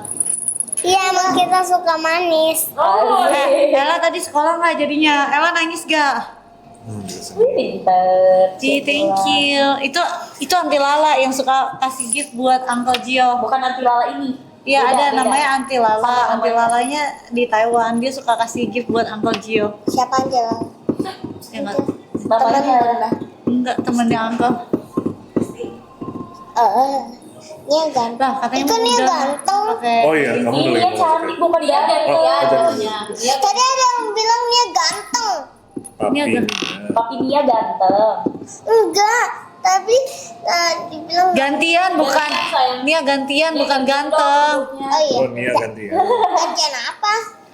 Iya, emang kita suka manis. Ella tadi sekolah nggak jadinya? Ella nangis gak? Pinter. Thank you. Itu Aunty Lala yang suka kasih gift buat Uncle Gio. Bukan nanti Lala ini. Iya, Beda, ada beda. namanya Aunty Lala. Sama Aunty namanya. Lalanya di Taiwan. Dia suka kasih gift buat Uncle Gio. Siapa aja lah? Ya enggak? Namanya Enggak, temennya Uncle. Nia ganteng. Lah, katanya Itu Nia udah ganteng. pakai Oh iya, kamu udah Iya lagi mau cantik bukan dia Iya, Tadi ada yang bilang Nia ganteng. Ini agak Papi Mia ganteng. Enggak, tapi dibilang gantian bukan. Nia gantian bukan ganteng. Oh iya. Oh, Nia ganti ya. Gantian apa?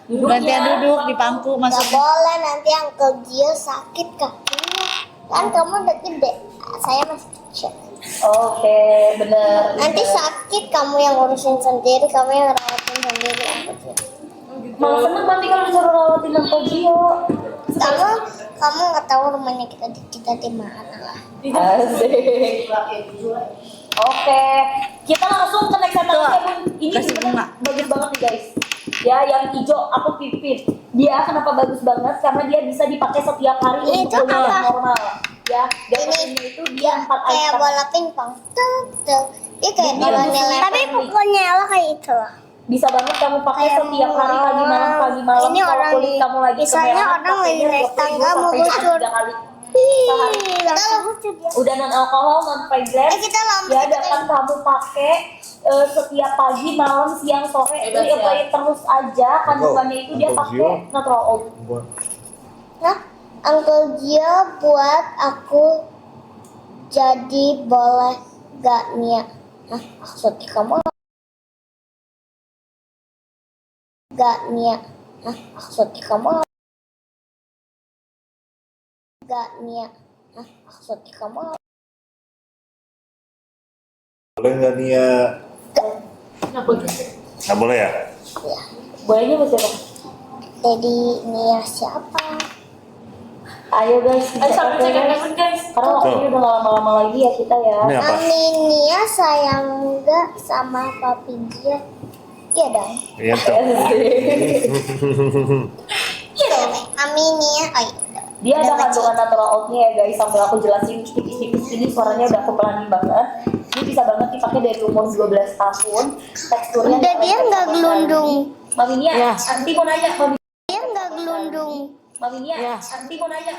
Gantian duduk di pangku Gak maksudnya. boleh, nanti Uncle Gio sakit kakinya. Kan kamu udah gede, saya masih kecil. Oke, bener. Nanti sakit, kamu yang urusin sendiri, kamu yang rawatin sendiri Uncle Gio. Malah seneng mami kalau disuruh rawatin Uncle Gio. Kamu nggak tahu rumahnya kita di mana lah. Asik. Oke, kita langsung ke next item Tuh, ya, Bun. Ini kasih bunga. sebenarnya bagus banget nih guys. Ya, yang hijau aku pipit. Dia kenapa bagus banget? Karena dia bisa dipakai setiap hari Itu untuk kuliah apa? normal. Ya, dan ini itu dia 4 Kayak item. bola pingpong. Tuh. Dia kayak Dia bola bagus nilai. banget. Tapi pokoknya Ella kayak itu lah. Bisa banget kamu pakai Kayak setiap hari pagi malam ini kalau orang kulit kamu lagi misalnya kemerahan, orang lagi pakainya naik 22 tangga mau sampai luncur. 3 kali. Kita lucu dia. Udah non alkohol, non fragrance. Kita lompat. Ya dapat kamu pakai setiap pagi, malam, siang, sore. Jadi apply terus aja kandungannya itu dia Uncle pakai Gio. natural oat. Nah, Uncle Gio buat aku jadi boleh gak Nia? Nah, maksudnya kamu gak Nia? Nah, maksudnya kamu gak Nia? Nah, maksudnya kamu Boleh nggak Nia? Nggak boleh ya? Bolehnya masih apa? jadi Nia siapa? Ayo guys, Ayo sambil cek cek out guys. Karena waktunya udah gak lama-lama lagi ya kita ya. Ini apa? Ami Nia sayang gak sama Papi Gio? Iya dong. Iya dong. Ami Nia, oh iya. Dia ada kandungan natural oatnya ya guys, sambil aku jelasin tipis-tipis ini suaranya udah aku pelanin banget. Ini bisa banget dipakai dari umur 12 tahun. Teksturnya Udah dia nggak gelundung. Mami Nia, Ya. nanti mau nanya Mami. Dia nggak gelundung. Mami Nia, Ya. nanti mau nanya.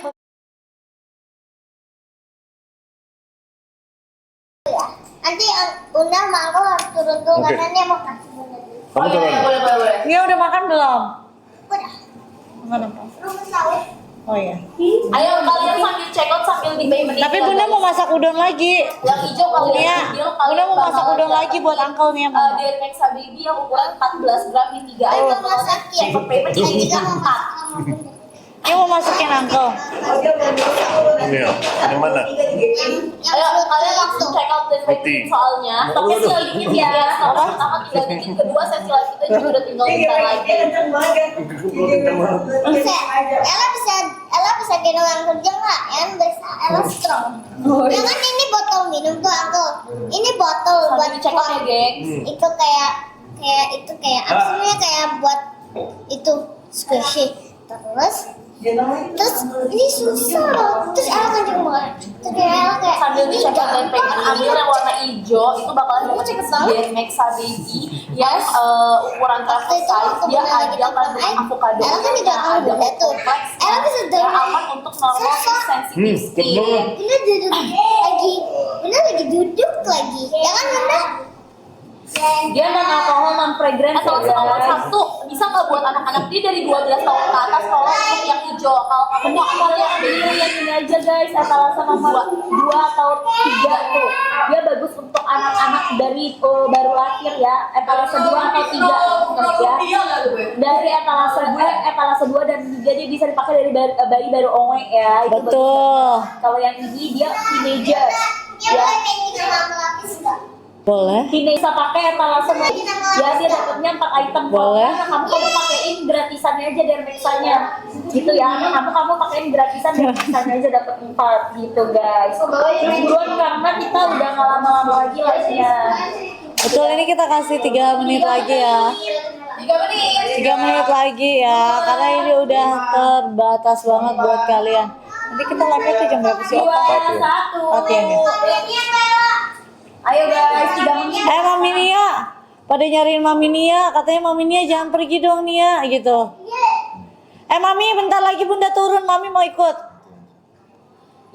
Nanti Bunda sama aku harus turun dulu Oke. karena dia mau kasih Bunda dulu. Kamu turun. Boleh. Nia udah makan belum? Udah, Makan apa? lu tahu? Oh iya. Ayo kalian sambil check out sambil di menit. Tapi Bunda mau masak udon lagi. Yang hijau kalian Nia, ambil, Bunda mau masak bakal udon dapat lagi buat Uncle Nia. Dari Nexa Baby yang ukuran 14 gram di 3 Ayo item. masakin. Check out payment Ini ini juga mau juga masak sama Bunda. Nia mau masukin Uncle. Ini ya? Ini mana? Ayo kalian langsung check out the Putih. soalnya. Pakai silingin ya. Sama pertama tinggal bikin, kedua sesi live kita juga udah tinggal bentar lagi. Ella bisa lagi orang kerja nggak? Yang biasa Ella strong. Ya kan ini botol minum tuh Uncle. Ini botol buat Check out ya, gengs. itu kayak apa sih namanya, kayak buat itu squishy. Terus ini susah loh. Terus Ella kenceng banget. Terus Ella kayak Sambil ini dicek gampang. pengen ambil yang warna hijau itu bakalan dapet dari Maxa Baby yang ukuran travel Waktu itu size. waktu Dia Bunda lagi ada telepon kandung Aik, avocado, Ella kan juga tahu ada Bunda tuh. kompleks, Ella bisa yang dengar. aman untuk normal sensitive skin. Bunda lagi duduk lagi. Ya kan Bunda? Dia non alkohol, non fragrance. Atau nomor satu bisa nggak buat anak-anak dia dari 12 tahun ke atas kalau untuk yang hijau. Kalau kamu mau ambil yang Pilih yang ini aja guys, etalase nomor 2 atau 3 tuh. Dia bagus untuk anak-anak dari baru lahir ya. Etalase 2 atau 3 ya. Dari etalase 2 dan 3 dia bisa dipakai dari bayi baru ongek ya. Itu Betul. bagus. Kalau yang ini dia teenager. Ya, Ya, pengen sama lapis enggak? Boleh. ini bisa pakai etalase ya, dia dapatnya 4 item. Boleh. Kamu pakein gratisannya aja dari Maxanya gitu ya. Kamu pakein gratisan dari Maxanya aja dapat 4 gitu guys. Buruan karena kita udah nggak lama-lama lagi live-nya. Betul, ini kita kasih 3 menit lagi ya. 3 menit lagi ya, karena ini udah terbatas banget buat kalian. Nanti kita live-nya tuh jam berapa sih? 2, 1. Latihan ya. Ayo guys, 3 menit. Mami Nia, pada nyariin Mami Nia, katanya Mami Nia jangan pergi dong Nia gitu. Mami bentar lagi Bunda turun, Mami mau ikut.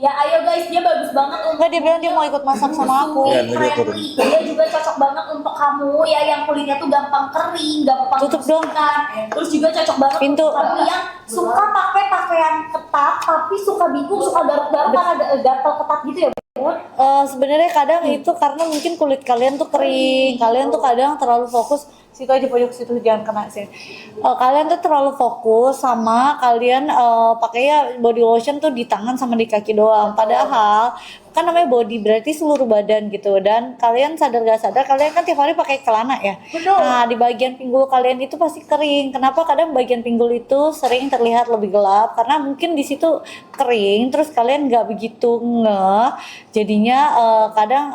Ya ayo guys, dia bagus banget untuk Enggak, dia bilang dia mau ikut masak sama aku. Ya, dia turun. Dia juga cocok banget untuk kamu ya yang kulitnya tuh gampang kering, gampang Tutup dong. bersihkan. Terus juga cocok banget Pintu. untuk kamu yang suka pakai pakaian ketat tapi suka bingung, suka garuk-garuk karena gatal ketat gitu ya. Sebenarnya kadang itu karena mungkin kulit kalian tuh kering, kalian tuh kadang terlalu fokus situ aja, pojok situ jangan kena sini. Kalian tuh terlalu fokus sama kalian pakainya body lotion tuh di tangan sama di kaki doang. Padahal kan namanya body berarti seluruh badan gitu, dan kalian sadar gak sadar kalian kan tiap hari pakai celana ya. Nah di bagian pinggul kalian itu pasti kering. Kenapa kadang bagian pinggul itu sering terlihat lebih gelap? Karena mungkin di situ kering, terus kalian nggak begitu jadinya kadang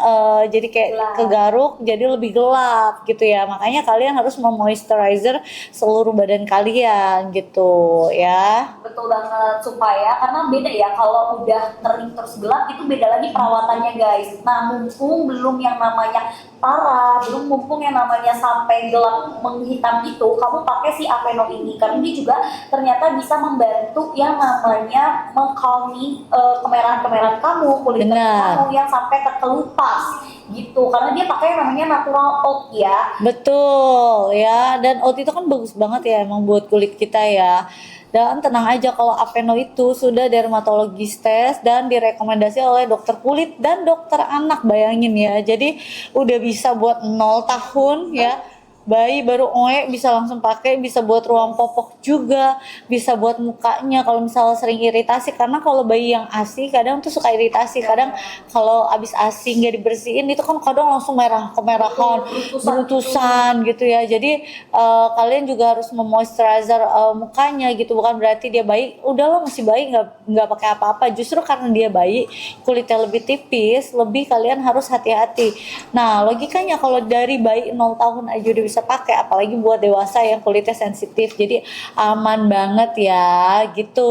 jadi kayak kegaruk, jadi lebih gelap gitu ya. Makanya kalian harus memoisturizer seluruh badan kalian gitu ya. Betul banget, supaya karena beda ya kalau udah kering terus gelap itu beda lagi perawatannya guys. Nah mumpung belum yang namanya parah, belum mumpung yang namanya sampai gelap menghitam itu, kamu pakai si Aveno ini karena dia juga ternyata bisa membantu yang namanya mengcalming kemerahan-kemerahan kamu, kulit Benar. kamu yang sampai terkelupas gitu, karena dia pakai yang namanya natural oat ya. Betul ya, dan oat itu kan bagus banget ya emang buat kulit kita ya. Dan tenang aja kalau Aveno itu sudah dermatologis tes dan direkomendasi oleh dokter kulit dan dokter anak, bayangin ya. Jadi udah bisa buat 0 tahun ya. Bayi baru oe bisa langsung pakai, bisa buat ruang popok juga, bisa buat mukanya kalau misalnya sering iritasi, karena kalau bayi yang ASI kadang tuh suka iritasi, kadang kalau abis ASI nggak dibersihin itu kan kadang langsung merah, kemerahan, berutusan gitu ya. Jadi kalian juga harus memoisturizer mukanya gitu, bukan berarti dia bayi udahlah masih bayi nggak pakai apa-apa, justru karena dia bayi kulitnya lebih tipis, lebih kalian harus hati-hati. Nah logikanya kalau dari bayi 0 tahun aja udah bisa pakai, apalagi buat dewasa yang kulitnya sensitif, jadi aman banget ya gitu.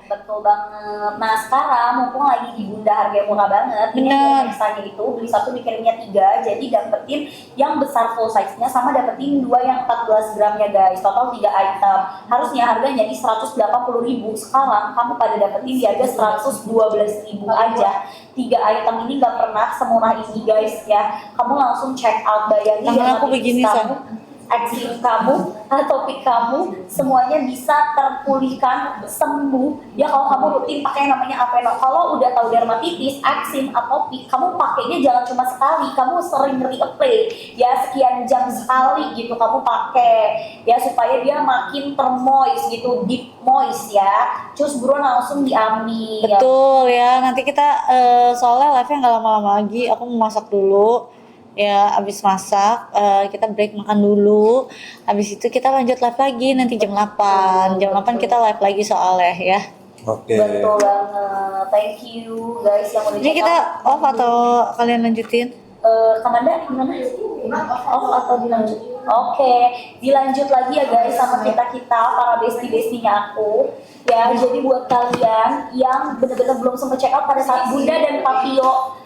Betul banget. Nah sekarang mumpung lagi di Bunda harga murah banget, Bener. misalnya itu beli 1 dikirimnya 3, jadi dapetin yang besar full size nya sama dapetin 2 yang 14 gramnya guys, total 3 item. Harusnya harganya di 180.000, sekarang kamu pada dapetin di harga 112.000 aja. 3 item ini gak pernah semurah ini guys ya. Kamu langsung check out, bayangin Tangan aku begini, kamu, eksim kamu, topik kamu semuanya bisa terpulihkan, sembuh ya kalau kamu rutin pakai yang namanya Aveno. Kalau udah tahu dermatitis, eksim, atopik, kamu pakainya jangan cuma sekali, kamu sering reapply ya, sekian jam sekali gitu kamu pakai ya, supaya dia makin termoist gitu, deep moist ya. Terus buruan langsung diambil. Betul ya, nanti kita soalnya live-nya nggak lama-lama lagi, aku mau masak dulu ya. Abis masak kita break makan dulu, habis itu kita lanjut live lagi nanti jam 8 kita live lagi soalnya ya. Oke. Betul banget. Thank you guys yang udah Ini check kita out. off atau kalian lanjutin? Kamanda gimana? Off atau dilanjut? Oke, dilanjut lagi ya guys sama kita para bestie-bestinya aku. Ya, jadi buat kalian yang benar-benar belum sempat check out pada saat Bunda dan Papio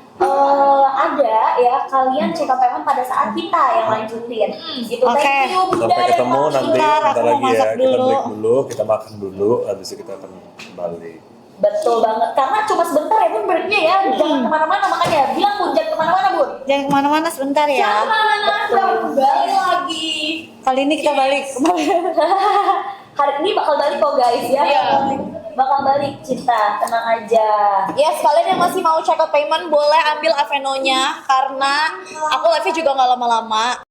ada ya, kalian check out payment pada saat kita yang lanjutin. Gitu. Oke. Thank you Bunda Sampai dan ketemu Papio. nanti Bentar, bentar aku mau lagi ya. masak Kita dulu. break dulu, kita makan dulu, habis itu kita akan kembali. Betul banget, karena cuma sebentar ya Bun breaknya ya, jangan kemana-mana makanya bilang Bun, jangan kemana-mana Bun. Jangan kemana-mana sebentar ya. Jangan kemana-mana, kembali lagi. Kali ini kita balik. Hari ini bakal balik kok guys ya. Iya. Bakal balik Cinta, tenang aja. Yes, kalian yang masih mau check out payment boleh ambil Aveno-nya karena aku live-nya juga nggak lama-lama.